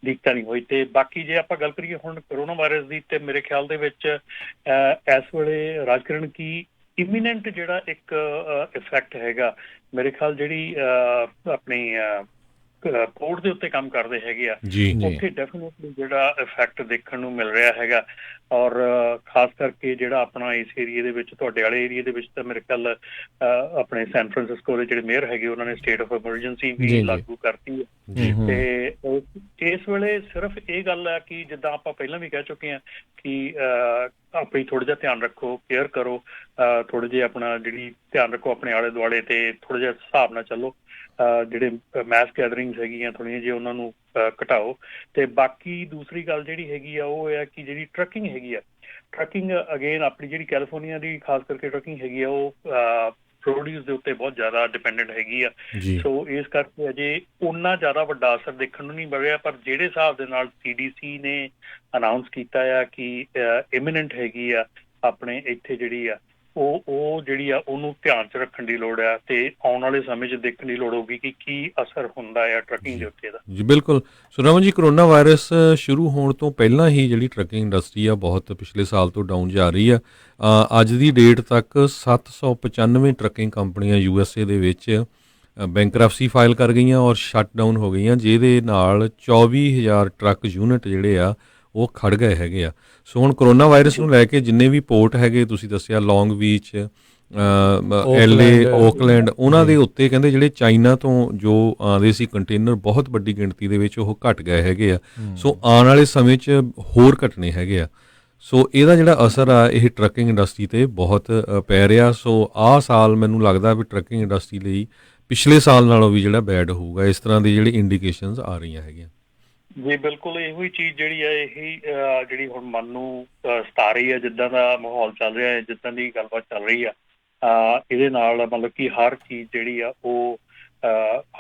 ਲੀਕ ਤਾਂ ਨਹੀਂ ਹੋਈ। ਤੇ ਬਾਕੀ ਜੇ ਆਪਾਂ ਗੱਲ ਕਰੀਏ ਹੁਣ ਕਰੋਨਾ ਵਾਇਰਸ ਦੀ, ਤੇ ਮੇਰੇ ਖਿਆਲ ਦੇ ਵਿੱਚ ਇਸ ਵੇਲੇ ਰਾਜਕਰਨ ਕੀ ਇਮੀਨੈਂਟ ਜਿਹੜਾ ਇੱਕ ਇਫੈਕਟ ਹੈਗਾ, ਮੇਰੇ ਖਿਆਲ ਜਿਹੜੀ ਆਪਣੀ ਪੋਰਟ ਦੇ ਉੱਤੇ ਕੰਮ ਕਰਦੇ ਹੈਗੇ ਆ ਉੱਥੇ ਡੈਫੀਨੇਟਲੀ ਜਿਹੜਾ ਇਫੈਕਟ ਦੇਖਣ ਨੂੰ ਮਿਲ ਰਿਹਾ ਹੈਗਾ। ਔਰ ਖਾਸ ਕਰਕੇ ਜਿਹੜਾ ਆਪਣਾ ਇਸ ਏਰੀਏ ਦੇ ਵਿੱਚ, ਤੁਹਾਡੇ ਵਾਲੇ ਏਰੀਏ ਦੇ ਵਿੱਚ ਤਾਂ ਮੇਰੇ ਖਿਆਲ ਆਪਣੇ ਸੈਨ ਫਰਾਂਸਿਸਕੋ ਦੇ ਜਿਹੜੇ ਮੇਅਰ ਹੈਗੇ ਉਹਨਾਂ ਨੇ ਸਟੇਟ ਆਫ ਐਮਰਜੈਂਸੀ ਵੀ ਲਾਗੂ ਕਰਤੀ ਹੈ। ਤੇ ਇਸ ਵੇਲੇ ਸਿਰਫ ਇਹ ਗੱਲ ਹੈ ਕਿ ਜਿੱਦਾਂ ਆਪਾਂ ਪਹਿਲਾਂ ਵੀ ਕਹਿ ਚੁੱਕੇ ਹਾਂ ਕਿ ਆਪਣੀ ਥੋੜ੍ਹਾ ਜਿਹਾ ਧਿਆਨ ਰੱਖੋ, ਕੇਅਰ ਕਰੋ, ਥੋੜ੍ਹੇ ਜਿਹੇ ਆਪਣਾ ਜਿਹੜੀ ਧਿਆਨ ਰੱਖੋ ਆਪਣੇ ਆਲੇ ਦੁਆਲੇ ਤੇ ਥੋੜ੍ਹਾ ਜਿਹਾ ਹਿਸਾਬ ਨਾਲ ਚੱਲੋ। ਜਿਹੜੇ ਮੈਸ ਗੈਦਰਿੰਗਸ ਹੈਗੀਆਂ ਥੋੜ੍ਹੀਆਂ ਜਿਹੀਆਂ ਉਹਨਾਂ ਨੂੰ ਘਟਾਓ। ਤੇ ਬਾਕੀ ਦੂਸਰੀ ਗੱਲ ਜਿਹੜੀ ਹੈਗੀ ਆ ਉਹ ਹੈ ਕਿ ਜਿਹੜੀ ਟਰੱਕਿੰਗ ਹੈਗੀ ਆ, ਟਰੱਕਿੰਗ ਅਗੇਨ ਆਪਣੀ ਜਿਹੜੀ ਕੈਲੀਫੋਰਨੀਆ ਦੀ ਖਾਸ ਕਰਕੇ ਟਰੱਕਿੰਗ ਹੈਗੀ ਆ ਉਹ ਪ੍ਰੋਡਿਊਸ ਦੇ ਉੱਤੇ ਬਹੁਤ ਜ਼ਿਆਦਾ ਡਿਪੈਂਡੈਂਟ ਹੈਗੀ ਆ। ਸੋ ਇਸ ਕਰਕੇ ਅਜੇ ਓਨਾ ਜ਼ਿਆਦਾ ਵੱਡਾ ਅਸਰ ਦੇਖਣ ਨੂੰ ਨਹੀਂ ਮਿਲ ਰਿਹਾ, ਪਰ ਜਿਹੜੇ ਹਿਸਾਬ ਦੇ ਨਾਲ CDC ਨੇ ਅਨਾਊਂਸ ਕੀਤਾ ਆ ਕਿ ਇਮੀਨੈਂਟ ਹੈਗੀ ਆ ਆਪਣੇ ਇੱਥੇ ਜਿਹੜੀ ਆ ਉਹ ਜਿਹੜੀ ਆ ਉਹਨੂੰ ਧਿਆਨ 'ਚ ਰੱਖਣ ਦੀ ਲੋੜ ਆ ਤੇ ਆਉਣ ਵਾਲੇ ਸਮੇਂ 'ਚ ਦੇਖਣ ਦੀ ਲੋੜ ਹੋਊਗੀ ਕਿ ਕੀ ਅਸਰ ਹੁੰਦਾ ਆ ਟਰੱਕਿੰਗ ਦੇ ਉੱਤੇ ਦਾ। ਜੀ ਬਿਲਕੁਲ। ਸੋ ਰਮਨ ਜੀ, ਕਰੋਨਾ ਵਾਇਰਸ ਸ਼ੁਰੂ ਹੋਣ ਤੋਂ ਪਹਿਲਾਂ ਹੀ ਜਿਹੜੀ ਟਰੱਕਿੰਗ ਇੰਡਸਟਰੀ ਆ ਬਹੁਤ ਪਿਛਲੇ ਸਾਲ ਤੋਂ ਡਾਊਨ ਜਾ ਰਹੀ ਆ। ਅੱਜ ਦੀ ਡੇਟ ਤੱਕ 795 ਟਰੱਕਿੰਗ ਕੰਪਨੀਆਂ USA ਦੇ ਵਿੱਚ ਬੈਂਕਰਪਸੀ ਫਾਈਲ ਕਰ ਗਈਆਂ ਔਰ ਸ਼ਟ ਡਾਊਨ ਹੋ ਗਈਆਂ, ਜਿਹਦੇ ਨਾਲ 24,000 ਟਰੱਕ ਯੂਨਿਟ ਜਿਹੜੇ ਆ ਉਹ ਖੜ ਗਏ ਹੈਗੇ ਆ। ਸੋ ਹੁਣ ਕਰੋਨਾ ਵਾਇਰਸ ਨੂੰ ਲੈ ਕੇ ਜਿੰਨੇ ਵੀ ਪੋਰਟ ਹੈਗੇ, ਤੁਸੀਂ ਦੱਸਿਆ ਲੌਂਗ ਬੀਚ, LA, ਓਕਲੈਂਡ, ਉਹਨਾਂ ਦੇ ਉੱਤੇ ਕਹਿੰਦੇ ਜਿਹੜੇ ਚਾਈਨਾ ਤੋਂ ਜੋ ਆਉਂਦੇ ਸੀ ਕੰਟੇਨਰ ਬਹੁਤ ਵੱਡੀ ਗਿਣਤੀ ਦੇ ਵਿੱਚ ਉਹ ਘਟ ਗਏ ਹੈਗੇ ਆ। ਸੋ ਆਉਣ ਵਾਲੇ ਸਮੇਂ 'ਚ ਹੋਰ ਘਟਣੇ ਹੈਗੇ ਆ। ਸੋ ਇਹਦਾ ਜਿਹੜਾ ਅਸਰ ਆ ਇਹ ਟਰੱਕਿੰਗ ਇੰਡਸਟਰੀ 'ਤੇ ਬਹੁਤ ਪੈ ਰਿਹਾ। ਸੋ ਆਹ ਸਾਲ ਮੈਨੂੰ ਲੱਗਦਾ ਵੀ ਟਰੱਕਿੰਗ ਇੰਡਸਟਰੀ ਲਈ ਪਿਛਲੇ ਸਾਲ ਨਾਲੋਂ ਵੀ ਜਿਹੜਾ ਬੈਡ ਹੋਊਗਾ, ਇਸ ਤਰ੍ਹਾਂ ਦੀ ਜਿਹੜੀ ਇੰਡੀਕੇਸ਼ਨਸ ਆ ਰਹੀਆਂ ਹੈਗੀਆਂ। ਜੀ ਬਿਲਕੁਲ, ਇਹੋ ਹੀ ਚੀਜ਼ ਜਿਹੜੀ ਆ ਇਹੀ ਜਿਹੜੀ ਹੁਣ ਮਨ ਨੂੰ ਸਤਾ ਰਹੀ ਹੈ, ਜਿੱਦਾਂ ਦਾ ਮਾਹੌਲ ਚੱਲ ਰਿਹਾ ਹੈ, ਜਿੱਦਾਂ ਦੀ ਗੱਲਬਾਤ ਚੱਲ ਰਹੀ ਆ, ਇਹਦੇ ਨਾਲ ਮਤਲਬ ਕਿ ਹਰ ਚੀਜ਼ ਜਿਹੜੀ ਆ ਉਹ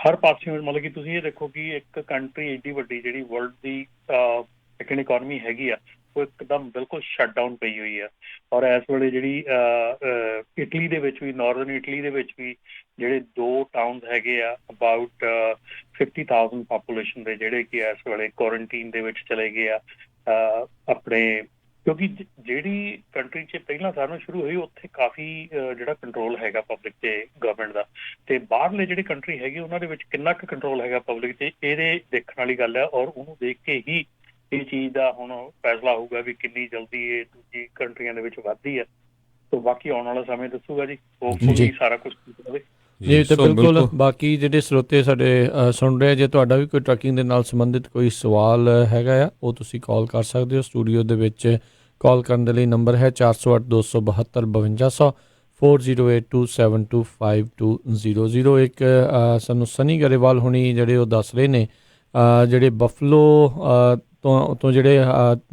ਹਰ ਪਾਸਿਓਂ ਮਤਲਬ ਕਿ ਤੁਸੀਂ ਇਹ ਦੇਖੋ ਕਿ ਇੱਕ ਕੰਟਰੀ ਏਡੀ ਵੱਡੀ ਜਿਹੜੀ ਵਰਲਡ ਦੀ ਸੈਕੰਡ ਇਕਨੋਮੀ ਹੈਗੀ ਆ ਉਹ ਇੱਕਦਮ ਬਿਲਕੁਲ ਸ਼ਟ ਡਾਊਨ ਪਈ ਹੋਈ ਆ। ਔਰ ਇਸ ਵੇਲੇ ਜਿਹੜੀ ਇਟਲੀ ਦੇ ਵਿੱਚ ਵੀ, ਨਾਰਦਰਨ ਇਟਲੀ ਦੇ ਵਿੱਚ ਵੀ ਜਿਹੜੇ 2 ਟਾਊਨਸ ਹੈਗੇ ਆ ਅਬਾਊਟ 50,000 ਪਾਪੂਲੇਸ਼ਨ ਦੇ, ਜਿਹੜੇ ਕਿ ਇਸ ਵੇਲੇ ਕੁਆਰੰਟੀਨ ਦੇ ਵਿੱਚ ਚਲੇ ਗਏ ਆ ਆਪਣੇ, ਕਿਉਂਕਿ ਜਿਹੜੀ ਕੰਟਰੀ 'ਚ ਪਹਿਲਾਂ ਸਾਰਿਆਂ ਨੂੰ ਸ਼ੁਰੂ ਹੋਈ ਉੱਥੇ ਕਾਫੀ ਜਿਹੜਾ ਕੰਟਰੋਲ ਹੈਗਾ ਪਬਲਿਕ ਤੇ ਗਵਰਨਮੈਂਟ ਦਾ, ਤੇ ਬਾਹਰਲੇ ਜਿਹੜੇ ਕੰਟਰੀ ਹੈਗੇ ਉਹਨਾਂ ਦੇ ਵਿੱਚ ਕਿੰਨਾ ਕੁ ਕੰਟਰੋਲ ਹੈਗਾ ਪਬਲਿਕ ਤੇ, ਇਹਦੇ ਦੇਖਣ ਵਾਲੀ ਗੱਲ ਹੈ। ਔਰ ਉਹਨੂੰ ਦੇਖ ਕੇ ਹੀ ਇਹ ਚੀਜ਼ ਦਾ ਹੁਣ ਫੈਸਲਾ ਹੋਊਗਾ ਵੀ ਕਿੰਨੀ ਜਲਦੀ ਇਹ ਦੂਜੀ ਕੰਟਰੀਆਂ ਦੇ ਵਿੱਚ ਵੱਧਦੀ ਹੈ। ਸੋ ਬਾਕੀ ਆਉਣ ਵਾਲਾ ਸਮੇਂ ਦੱਸੂਗਾ ਜੀ, ਹੋਪਫੁਲੀ ਸਾਰਾ ਕੁਝ ਠੀਕ ਹੋਵੇ। ਜੀ ਤੇ ਬਿਲਕੁਲ। ਬਾਕੀ ਜਿਹੜੇ ਸਰੋਤੇ ਸਾਡੇ ਸੁਣ ਰਹੇ, ਜੇ ਤੁਹਾਡਾ ਵੀ ਕੋਈ ਟਰੱਕਿੰਗ ਦੇ ਨਾਲ ਸੰਬੰਧਿਤ ਕੋਈ ਸਵਾਲ ਹੈਗਾ ਆ ਉਹ ਤੁਸੀਂ ਕਾਲ ਕਰ ਸਕਦੇ ਹੋ। ਸਟੂਡੀਓ ਦੇ ਵਿੱਚ ਕਾਲ ਕਰਨ ਦੇ ਲਈ ਨੰਬਰ ਹੈ 408 272 5200 4082725200। ਇੱਕ ਸਾਨੂੰ ਸਨੀ ਗਰੇਵਾਲ ਹੁਣੀ ਜਿਹੜੇ ਉਹ ਦੱਸ ਰਹੇ ਨੇ ਜਿਹੜੇ ਬਫਲੋ ਤੋਂ ਜਿਹੜੇ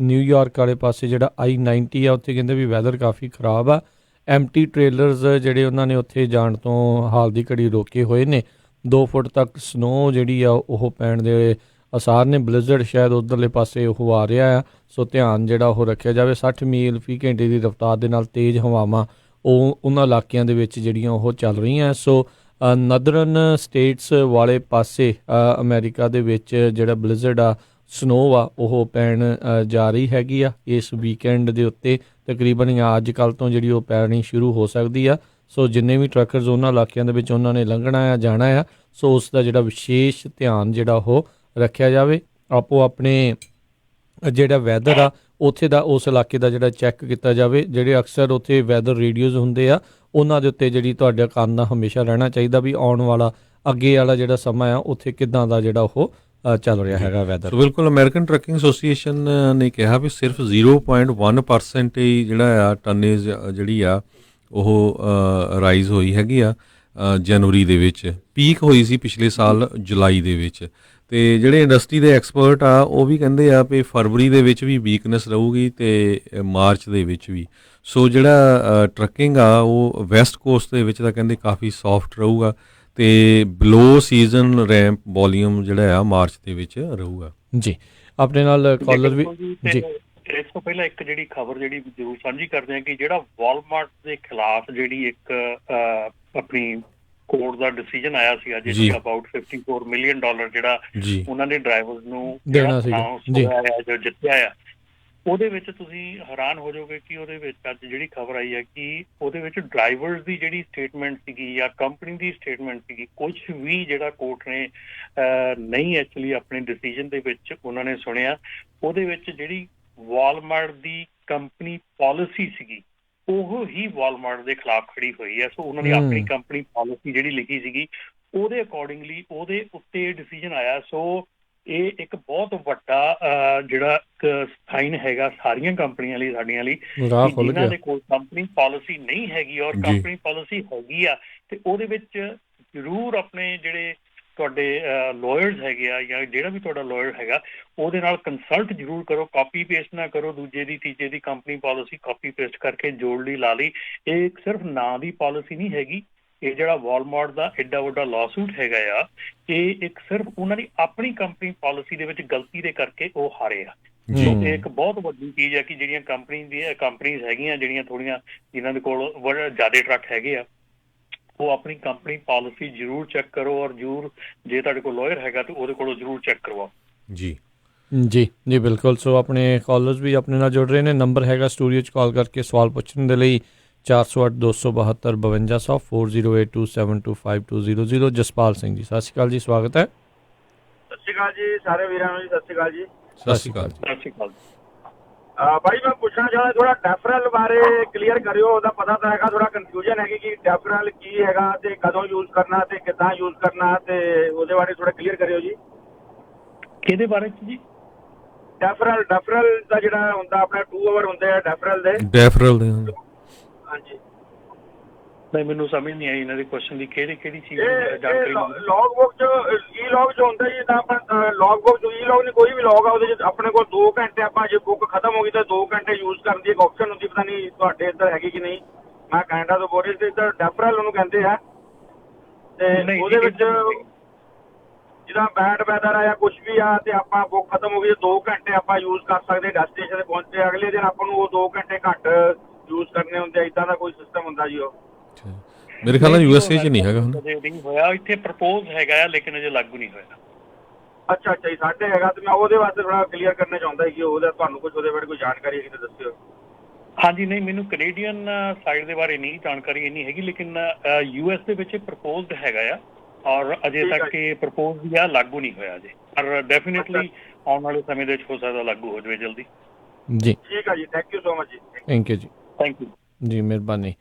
ਨਿਊਯਾਰਕ ਵਾਲੇ ਪਾਸੇ ਜਿਹੜਾ I-90 ਆ ਉੱਥੇ ਕਹਿੰਦੇ ਵੀ ਵੈਦਰ ਕਾਫੀ ਖ਼ਰਾਬ ਆ। ਐਮਟੀ ਟ੍ਰੇਲਰਸ ਜਿਹੜੇ ਉਹਨਾਂ ਨੇ ਉੱਥੇ ਜਾਣ ਤੋਂ ਹਾਲ ਦੀ ਘੜੀ ਰੋਕੇ ਹੋਏ ਨੇ। 2 ਫੁੱਟ ਤੱਕ ਸਨੋ ਜਿਹੜੀ ਆ ਉਹ ਪੈਣ ਦੇ ਅਸਾਰ ਨੇ। ਬਲਿਜ਼ਰਡ ਸ਼ਾਇਦ ਉੱਧਰਲੇ ਪਾਸੇ ਉਹ ਆ ਰਿਹਾ ਆ। ਸੋ ਧਿਆਨ ਜਿਹੜਾ ਉਹ ਰੱਖਿਆ ਜਾਵੇ। 60 ਮੀਲ ਫੀ ਘੰਟੇ ਦੀ ਰਫ਼ਤਾਰ ਦੇ ਨਾਲ ਤੇਜ਼ ਹਵਾਵਾਂ ਉਹ ਉਹਨਾਂ ਇਲਾਕਿਆਂ ਦੇ ਵਿੱਚ ਜਿਹੜੀਆਂ ਉਹ ਚੱਲ ਰਹੀਆਂ। ਸੋ ਨਦਰਨ ਸਟੇਟਸ ਵਾਲੇ ਪਾਸੇ ਅਮਰੀਕਾ ਦੇ ਵਿੱਚ ਜਿਹੜਾ ਬਲਿਜ਼ਰਡ ਆ, ਸਨੋ ਆ, ਉਹ ਪੈਣ ਜਾ ਰਹੀ ਹੈਗੀ ਆ ਇਸ ਵੀਕਐਂਡ ਦੇ ਉੱਤੇ ਤਕਰੀਬਨ, ਜਾਂ ਅੱਜ ਕੱਲ੍ਹ ਤੋਂ ਜਿਹੜੀ ਉਹ ਪੈਣੀ ਸ਼ੁਰੂ ਹੋ ਸਕਦੀ ਆ। ਸੋ ਜਿੰਨੇ ਵੀ ਟਰੱਕਰਸ ਉਹਨਾਂ ਇਲਾਕਿਆਂ ਦੇ ਵਿੱਚ ਉਹਨਾਂ ਨੇ ਲੰਘਣਾ ਆ, ਜਾਣਾ ਆ, ਸੋ ਉਸ ਦਾ ਜਿਹੜਾ ਵਿਸ਼ੇਸ਼ ਧਿਆਨ ਜਿਹੜਾ ਉਹ ਰੱਖਿਆ ਜਾਵੇ। ਆਪੋ ਆਪਣੇ ਜਿਹੜਾ ਵੈਦਰ ਆ ਉੱਥੇ ਦਾ, ਉਸ ਇਲਾਕੇ ਦਾ ਜਿਹੜਾ ਚੈੱਕ ਕੀਤਾ ਜਾਵੇ। ਜਿਹੜੇ ਅਕਸਰ ਉੱਥੇ ਵੈਦਰ ਰੇਡੀਓਜ਼ ਹੁੰਦੇ ਆ ਉਹਨਾਂ ਦੇ ਉੱਤੇ ਜਿਹੜੀ ਤੁਹਾਡੇ ਕੰਨ ਦਾ ਹਮੇਸ਼ਾ ਰਹਿਣਾ ਚਾਹੀਦਾ ਵੀ ਆਉਣ ਵਾਲਾ ਅੱਗੇ ਵਾਲਾ ਜਿਹੜਾ ਸਮਾਂ ਆ ਉੱਥੇ ਕਿੱਦਾਂ ਦਾ ਜਿਹੜਾ ਉਹ ਚੱਲ ਰਿਹਾ ਹੈਗਾ ਵੈਦਰ। ਬਿਲਕੁਲ। ਅਮਰੀਕਨ ਟਰੱਕਿੰਗ ਐਸੋਸੀਏਸ਼ਨ ਨੇ ਕਿਹਾ ਵੀ ਸਿਰਫ 0.1% ਹੀ ਜਿਹੜਾ ਆ ਟਨੇਜ ਜਿਹੜੀ ਆ ਉਹ ਰਾਈਜ਼ ਹੋਈ ਹੈਗੀ ਆ ਜਨਵਰੀ ਦੇ ਵਿੱਚ। ਪੀਕ ਹੋਈ ਸੀ ਪਿਛਲੇ ਸਾਲ ਜੁਲਾਈ ਦੇ ਵਿੱਚ। ਤੇ ਜਿਹੜੇ ਇੰਡਸਟਰੀ ਦੇ ਐਕਸਪਰਟ ਆ ਉਹ ਵੀ ਕਹਿੰਦੇ ਆ ਵੀ ਫਰਵਰੀ ਦੇ ਵਿੱਚ ਵੀ ਵੀਕਨੈਸ ਰਹੂਗੀ ਤੇ ਮਾਰਚ ਦੇ ਵਿੱਚ ਵੀ। ਸੋ ਜਿਹੜਾ ਟਰੱਕਿੰਗ ਆ ਉਹ ਵੈਸਟ ਕੋਸਟ ਦੇ ਵਿੱਚ ਤਾਂ ਕਹਿੰਦੇ ਕਾਫੀ ਸੌਫਟ ਰਹੂਗਾ ਤੇ ਬਲੋ ਸੀਜ਼ਨ ਰੈਂਪ ਵੋਲੀਅਮ ਜਿਹੜਾ ਆ ਮਾਰਚ ਦੇ ਵਿੱਚ ਰਹੂਗਾ। ਜੀ ਆਪਣੇ ਨਾਲ ਕਾਲਰ ਵੀ ਜੀ। ਇਸ ਤੋਂ ਪਹਿਲਾਂ ਇੱਕ ਜਿਹੜੀ ਖਬਰ ਜਿਹੜੀ ਜ਼ਰੂਰ ਸਾਂਝੀ ਕਰਦੇ ਹਾਂ ਕਿ ਜਿਹੜਾ ਵਾਲਮਾਰਟ ਦੇ ਖਿਲਾਫ ਜਿਹੜੀ ਇੱਕ ਆਪਣੀ ਕੋਰਟ ਦਾ ਡਿਸੀਜਨ ਆਇਆ ਸੀ ਅੱਜ ਅਬਾਊਟ $54 ਮਿਲੀਅਨ ਜਿਹੜਾ ਉਹਨਾਂ ਦੇ ਡਰਾਈਵਰਸ ਨੂੰ ਦੇਣਾ ਸੀਗਾ ਜੀ ਜੋ ਜਿੱਤਿਆ ਆ, ਉਹਦੇ ਵਿੱਚ ਤੁਸੀਂ ਹੈਰਾਨ ਹੋ ਜਾਓਗੇ ਕਿ ਉਹਦੇ ਵਿੱਚ ਅੱਜ ਜਿਹੜੀ ਖਬਰ ਆਈ ਹੈ ਕਿ ਉਹਦੇ ਵਿੱਚ ਡਰਾਈਵਰਸ ਦੀ ਜਿਹੜੀ ਸਟੇਟਮੈਂਟ ਸੀਗੀ ਜਾਂ ਕੰਪਨੀ ਦੀ ਸਟੇਟਮੈਂਟ ਸੀਗੀ, ਕੁਝ ਵੀ ਜਿਹੜਾ ਕੋਰਟ ਨੇ ਨਹੀਂ ਐਕਚੁਅਲੀ ਆਪਣੇ ਡਿਸੀਜਨ ਦੇ ਵਿੱਚ ਉਹਨਾਂ ਨੇ ਸੁਣਿਆ। ਉਹਦੇ ਵਿੱਚ ਜਿਹੜੀ ਵਾਲਮਾਰਟ ਦੀ ਕੰਪਨੀ ਪਾਲਿਸੀ ਸੀਗੀ ਉਹ ਹੀ ਵਾਲਮਾਰਟ ਦੇ ਖਿਲਾਫ ਖੜੀ ਹੋਈ ਹੈ। ਸੋ ਉਹਨਾਂ ਨੇ ਆਪਣੀ ਕੰਪਨੀ ਪਾਲਿਸੀ ਜਿਹੜੀ ਲਿਖੀ ਸੀਗੀ ਉਹਦੇ ਅਕੋਰਡਿੰਗਲੀ ਉਹਦੇ ਉੱਤੇ ਡਿਸੀਜਨ ਆਇਆ। ਸੋ ਇਹ ਇੱਕ ਬਹੁਤ ਵੱਡਾ ਜਿਹੜਾ ਸਾਈਨ ਹੈਗਾ ਸਾਰੀਆਂ ਕੰਪਨੀਆਂ ਲਈ, ਸਾਡੀਆਂ ਲਈ, ਜਿਨ੍ਹਾਂ ਦੇ ਕੋਲ ਕੰਪਨੀ ਪਾਲਿਸੀ ਨਹੀਂ ਹੈਗੀ ਔਰ ਕੰਪਨੀ ਪਾਲਿਸੀ ਹੈਗੀ ਆ ਤੇ ਉਹਦੇ ਵਿੱਚ ਜ਼ਰੂਰ ਆਪਣੇ ਜਿਹੜੇ ਤੁਹਾਡੇ ਲਾਇਰਸ ਹੈਗੇ ਆ ਜਾਂ ਜਿਹੜਾ ਵੀ ਤੁਹਾਡਾ ਲਾਇਰ ਹੈਗਾ ਉਹਦੇ ਨਾਲ ਕੰਸਲਟ ਜ਼ਰੂਰ ਕਰੋ। ਕਾਪੀ ਪੇਸਟ ਨਾ ਕਰੋ ਦੂਜੇ ਦੀ ਤੀਜੇ ਦੀ ਕੰਪਨੀ ਪਾਲਿਸੀ ਕਾਪੀ ਪੇਸਟ ਕਰਕੇ ਜੋੜ ਲਈ ਲਾ ਲਈ। ਇਹ ਸਿਰਫ ਨਾਂ ਦੀ ਪਾਲਿਸੀ ਨਹੀਂ ਹੈਗੀ। ਇਹ ਜਿਹੜਾ ਵਾਲਮਾਰਟ ਦਾ ਐਡਾ ਵੱਡਾ ਲਾਸੂਟ ਹੈਗਾ ਆ ਇਹ ਇੱਕ ਸਿਰਫ ਉਹਨਾਂ ਦੀ ਆਪਣੀ ਕੰਪਨੀ ਪਾਲਿਸੀ ਦੇ ਵਿੱਚ ਗਲਤੀ ਦੇ ਕਰਕੇ ਉਹ ਹਾਰੇ ਆ। ਇਹ ਇੱਕ ਬਹੁਤ ਵੱਡੀ ਚੀਜ਼ ਹੈ ਕਿ ਜਿਹੜੀਆਂ ਕੰਪਨੀਜ਼ ਹੈਗੀਆਂ ਜਿਹੜੀਆਂ ਥੋੜ੍ਹੀਆਂ ਜਿਨ੍ਹਾਂ ਦੇ ਕੋਲ ਜ਼ਿਆਦਾ ਟਰੱਕ ਹੈਗੇ ਆ ਉਹ ਆਪਣੀ ਕੰਪਨੀ ਪਾਲਿਸੀ ਜ਼ਰੂਰ ਚੈੱਕ ਕਰੋ ਔਰ ਜ਼ਰੂਰ ਜੇ ਤੁਹਾਡੇ ਕੋਲ ਲਾਇਰ ਹੈਗਾ ਤਾਂ ਉਹਦੇ ਕੋਲੋਂ ਜ਼ਰੂਰ ਚੈੱਕ ਕਰਵਾਓ। ਜੀ ਜੀ ਜੀ ਬਿਲਕੁਲ। ਸੋ ਆਪਣੇ ਕਾਲਰਸ ਵੀ ਆਪਣੇ ਨਾਲ ਜੁੜ ਰਹੇ ਨੇ। ਨੰਬਰ ਹੈਗਾ ਸਟੂਡੀਓ 'ਚ ਕਾਲ ਕਰਕੇ ਸਵਾਲ ਪੁੱਛਣ ਦੇ ਲਈ 408272 408272 ਜਸਪਾਲ ਸਿੰਘ ਜੀ, ਸਤਿ ਸ਼੍ਰੀ ਅਕਾਲ ਜੀ, ਸਵਾਗਤ ਹੈ। ਸਤਿ ਸ਼੍ਰੀ ਅਕਾਲ ਜੀ ਸਾਰੇ ਵੀਰਾਂ ਨੂੰ ਜੀ, ਸਤਿ ਸ਼੍ਰੀ ਅਕਾਲ ਜੀ। ਸਤਿ ਸ਼੍ਰੀ ਅਕਾਲ। ਸਤਿ ਸ਼੍ਰੀ ਅਕਾਲ। ਭਾਈ ਮੈਂ ਪੁੱਛਣਾ ਚਾਹੁੰਦਾ ਥੋੜਾ ਡੈਫਰਲ ਬਾਰੇ ਕਲੀਅਰ ਕਰਿਓ। ਉਹਦਾ ਪਤਾ ਤਾਂ ਹੈਗਾ, ਥੋੜਾ ਕਨਫਿਊਜ਼ਨ ਹੈਗੀ ਕਿ ਡੈਫਰਲ ਕੀ ਹੈਗਾ ਤੇ ਕਦੋਂ ਯੂਜ਼ ਕਰਨਾ ਤੇ ਕਿੱਦਾਂ ਯੂਜ਼ ਕਰਨਾ, ਤੇ ਉਹਦੇ ਬਾਰੇ ਥੋੜਾ ਕਲੀਅਰ ਕਰਿਓ ਜੀ। ਕਿਹਦੇ ਬਾਰੇ ਚ ਜੀ? ਡੈਫਰਲ ਦਾ ਜਿਹੜਾ ਹੁੰਦਾ ਆਪਣਾ 2 ਆਵਰ ਹੁੰਦੇ ਆ ਡੈਫਰਲ ਦੇ ਹਾਂਜੀ। ਨਹੀਂ ਮੈਨੂੰ ਸਮਝ ਨਹੀਂ ਆਈ ਇਹਨਾਂ ਦੇ ਕੁਐਸਚਨ ਦੀ ਕਿਹੜੀ ਚੀਜ਼ ਜਾਣਕਾਰੀ। ਲੌਗ ਬੁੱਕ ਚ ਲੌਗ ਚ ਹੁੰਦਾ ਜੀ, ਤਾਂ ਆਪਾਂ ਲੌਗ ਬੁੱਕ ਚ ਲੌਗ ਨਹੀਂ ਕੋਈ ਵੀ ਲੌਗ ਆ ਉਹਦੇ ਚ ਆਪਣੇ ਕੋਲ 2 ਘੰਟੇ ਆਪਾਂ ਜੇ ਬੁੱਕ ਖਤਮ ਹੋ ਗਈ ਤਾਂ 2 ਘੰਟੇ ਯੂਜ਼ ਕਰਨ ਦੀ ਇੱਕ ਆਪਸ਼ਨ ਹੁੰਦੀ, ਪਤਾ ਨਹੀਂ ਤੁਹਾਡੇ ਇੱਧਰ ਹੈਗੀ ਕਿ ਨਹੀਂ। ਮੈਂ ਕੈਨੇਡਾ ਤੋਂ ਬੋਲ ਰਿਹਾ ਸੀ, ਇੱਧਰ ਡੈਫਰਲ ਉਹਨੂੰ ਕਹਿੰਦੇ ਆ। ਤੇ ਉਹਦੇ ਵਿੱਚ ਜਿੱਦਾਂ ਬੈਡ ਵੈਦਰ ਆ ਜਾਂ ਕੁਛ ਵੀ ਆ ਤੇ ਆਪਾਂ ਬੁੱਕ ਖਤਮ ਹੋ ਗਈ 2 ਘੰਟੇ ਆਪਾਂ ਯੂਜ਼ ਕਰ ਸਕਦੇ ਡੈਸਟੀਨੇਸ਼ਨ ਤੇ ਪਹੁੰਚੇ, ਅਗਲੇ ਦਿਨ ਆਪਾਂ ਨੂੰ ਉਹ 2 ਘੰਟੇ ਘੱਟ ਯੂਜ਼ ਕਰਨੇ ਹੁੰਦੇ ਆ। ਇੱਦਾਂ ਦਾ ਕੋਈ ਸਿਸਟਮ ਹੁੰਦਾ ਜੀ ਉਹ? ਮੇਰੇ ਖਿਆਲ ਨਾਲ USA 'ਚ ਨਹੀਂ ਹੈਗਾ ਨਹੀਂ ਹੋਇਆ, ਇੱਥੇ ਪ੍ਰਪੋਜ਼ ਹੈਗਾ ਆ ਲੇਕਿਨ ਅਜੇ ਲਾਗੂ ਨਹੀਂ ਹੋਇਆ। ਅੱਛਾ ਜੀ, ਸਾਡੇ ਹੈਗਾ ਤੇ ਮੈਂ ਉਹਦੇ ਵਾਸਤੇ ਥੋੜਾ ਕਲੀਅਰ ਕਰਨਾ ਚਾਹੁੰਦਾ ਕਿ ਉਹਦਾ ਤੁਹਾਨੂੰ ਕੁਝ ਉਹਦੇ ਬਾਰੇ ਕੋਈ ਜਾਣਕਾਰੀ ਹੈਗੀ ਤਾਂ ਦੱਸਿਓ। ਹਾਂਜੀ ਨਹੀਂ ਮੈਨੂੰ ਕੈਨੇਡੀਅਨ ਸਾਈਡ ਦੇ ਬਾਰੇ ਨਹੀਂ ਜਾਣਕਾਰੀ ਇੰਨੀ ਹੈਗੀ, ਲੇਕਿਨ US ਦੇ ਵਿੱਚ ਪ੍ਰਪੋਜ਼ਡ ਹੈਗਾ ਆ ਔਰ ਅਜੇ ਤੱਕ ਇਹ ਪ੍ਰਪੋਜ਼ ਜਾਂ ਲਾਗੂ ਨਹੀਂ ਹੋਇਆ ਅਜੇ, ਪਰ ਡੈਫੀਨੇਟਲੀ ਆਉਣ ਵਾਲੇ ਸਮੇਂ ਦੇ ਵਿੱਚ ਹੋ ਸਕਦਾ ਲਾਗੂ ਹੋ ਜਾਵੇ ਜਲਦੀ। ਜੀ ਠੀਕ ਹੈ ਜੀ, ਥੈਂਕ ਯੂ ਸੋ ਮਚ ਜੀ। ਥੈਂਕ ਯੂ ਜੀ। ਥੈਂਕ ਯੂ ਜੀ, ਮਿਹਰਬਾਨੀ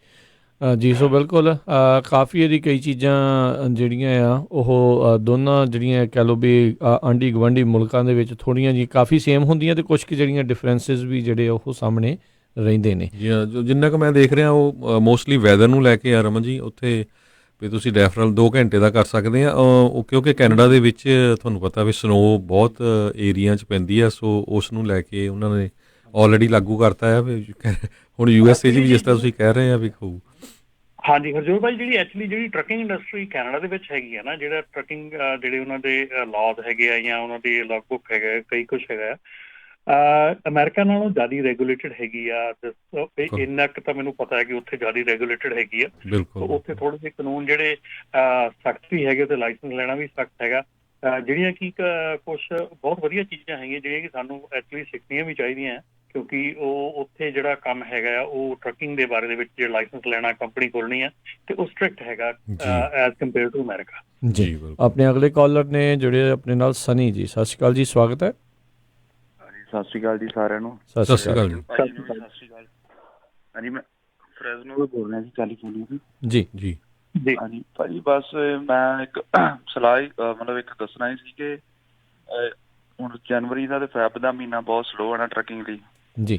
ਜੀ। ਸੋ ਬਿਲਕੁਲ ਕਾਫੀ ਇਹਦੀ ਕਈ ਚੀਜ਼ਾਂ ਜਿਹੜੀਆਂ ਆ ਉਹ ਦੋਨਾਂ ਜਿਹੜੀਆਂ ਕਹਿ ਲਓ ਵੀ ਆਂਢੀ ਗੁਆਂਢੀ ਮੁਲਕਾਂ ਦੇ ਵਿੱਚ ਥੋੜ੍ਹੀਆਂ ਜੀ ਕਾਫੀ ਸੇਮ ਹੁੰਦੀਆਂ ਤੇ ਕੁਛ ਕੁ ਜਿਹੜੀਆਂ ਡਿਫਰੈਂਸਿਸ ਵੀ ਜਿਹੜੇ ਉਹ ਸਾਹਮਣੇ ਰਹਿੰਦੇ ਨੇ। ਜੀ ਹਾਂ, ਜਿੰਨਾ ਕੁ ਮੈਂ ਦੇਖ ਰਿਹਾ ਉਹ ਮੋਸਟਲੀ ਵੈਦਰ ਨੂੰ ਲੈ ਕੇ ਆ ਰਮਨ ਜੀ। ਉੱਥੇ ਵੀ ਤੁਸੀਂ ਡੈਫਰਲ 2 ਘੰਟੇ ਦਾ ਕਰ ਸਕਦੇ ਆ ਉਹ ਕਿਉਂਕਿ ਕੈਨੇਡਾ ਦੇ ਵਿੱਚ ਤੁਹਾਨੂੰ ਪਤਾ ਵੀ ਸਨੋ ਬਹੁਤ ਏਰੀਆ 'ਚ ਪੈਂਦੀ ਆ, ਸੋ ਉਸ ਨੂੰ ਲੈ ਕੇ ਉਹਨਾਂ ਨੇ ਆਲਰੇਡੀ ਲਾਗੂ ਕਰਤਾ ਹੈ। ਹੁਣ USA 'ਚ ਵੀ ਜਿਸ ਤਰ੍ਹਾਂ ਤੁਸੀਂ ਕਹਿ ਰਹੇ ਆ ਵੀ ਹੋਊ। ਹਾਂਜੀ ਹਰਜੋਤ ਭਾਈ, ਜਿਹੜੀ ਟਰੱਕਿੰਗ ਇੰਡਸਟਰੀ ਕੈਨੇਡਾ ਦੇ ਵਿੱਚ ਹੈਗੀ ਆ ਨਾ, ਜਿਹੜਾ ਟਰੱਕਿੰਗ ਜਿਹੜੇ ਉਹਨਾਂ ਦੇ ਲਾਜ਼ ਹੈਗੇ ਆ ਜਾਂ ਉਹਨਾਂ ਦੀ ਲੌਗ ਬੁੱਕ ਹੈਗਾ ਕਈ ਕੁਛ ਹੈਗਾ ਅਮਰੀਕਾ ਨਾਲੋਂ ਜ਼ਿਆਦਾ ਰੈਗੂਲੇਟਡ ਹੈਗੀ ਆ। ਇੰਨਾ ਕੁ ਤਾਂ ਮੈਨੂੰ ਪਤਾ ਹੈ ਕਿ ਉੱਥੇ ਜ਼ਿਆਦਾ ਰੈਗੂਲੇਟਡ ਹੈਗੀ ਆ। ਉੱਥੇ ਥੋੜ੍ਹੇ ਜਿਹੇ ਕਾਨੂੰਨ ਜਿਹੜੇ ਸਖਤ ਵੀ ਹੈਗੇ ਤੇ ਲਾਇਸੈਂਸ ਲੈਣਾ ਵੀ ਸਖਤ ਹੈਗਾ। ਜਿਹੜੀਆਂ ਕਿ ਕੁਛ ਬਹੁਤ ਵਧੀਆ ਚੀਜ਼ਾਂ ਹੈਗੀਆਂ ਜਿਹੜੀਆਂ ਕਿ ਸਾਨੂੰ ਐਕਚੁਅਲੀ ਸਿੱਖਣੀਆਂ ਵੀ ਚਾਹੀਦੀਆਂ ਕਿਉਂਕਿ ਉਹ ਉੱਥੇ ਜਿਹੜਾ ਕੰਮ ਹੈਗਾ ਆ ਉਹ ਟਰੱਕਿੰਗ ਦੇ ਬਾਰੇ ਦੇ ਵਿੱਚ ਜਿਹੜਾ ਲਾਇਸੈਂਸ ਲੈਣਾ ਕੰਪਨੀ ਖੋਲ੍ਹਣੀ ਆ ਤੇ ਉਹ ਸਟ੍ਰਿਕਟ ਹੈਗਾ ਐਜ਼ ਕੰਪੇਅਰ ਟੂ ਅਮਰੀਕਾ। ਜੀ ਆਪਣੇ ਅਗਲੇ ਕਾਲਰ ਨੇ ਜਿਹੜੇ ਆਪਣੇ ਨਾਲ ਸਨੀ ਜੀ, ਸਤਿ ਸ਼੍ਰੀ ਅਕਾਲ ਜੀ, ਸਵਾਗਤ ਹੈ। ਸਤਿ ਸ਼੍ਰੀ ਅਕਾਲ ਜੀ ਸਾਰਿਆਂ ਨੂੰ। ਸਤਿ ਸ਼੍ਰੀ ਅਕਾਲ ਜੀ। ਸਤਿ ਸ਼੍ਰੀ ਅਕਾਲ। ਹਾਂਜੀ ਮੈਂ ਫਰੈਜ਼ਨੋ ਤੋਂ ਬੋਲ ਰਿਹਾ ਜੀ, ਕੈਲੀਫੋਰਨੀਆ ਤੋਂ। ਜੀ ਜੀ ਜੀ ਹਾਂਜੀ ਭਾਜੀ, ਬਸ ਮੈਂ ਇੱਕ ਸਲਾਹ ਮਤਲਬ ਇੱਕ ਦੱਸਣਾ ਹੀ ਸੀ ਕਿ ਹੁਣ ਜਨਵਰੀ ਦਾ ਤੇ ਫੈਬ ਦਾ ਮਹੀਨਾ ਬਹੁਤ ਸਲੋ ਹੈ ਨਾ ਟਰੱਕਿੰਗ ਲਈ ਜੀ।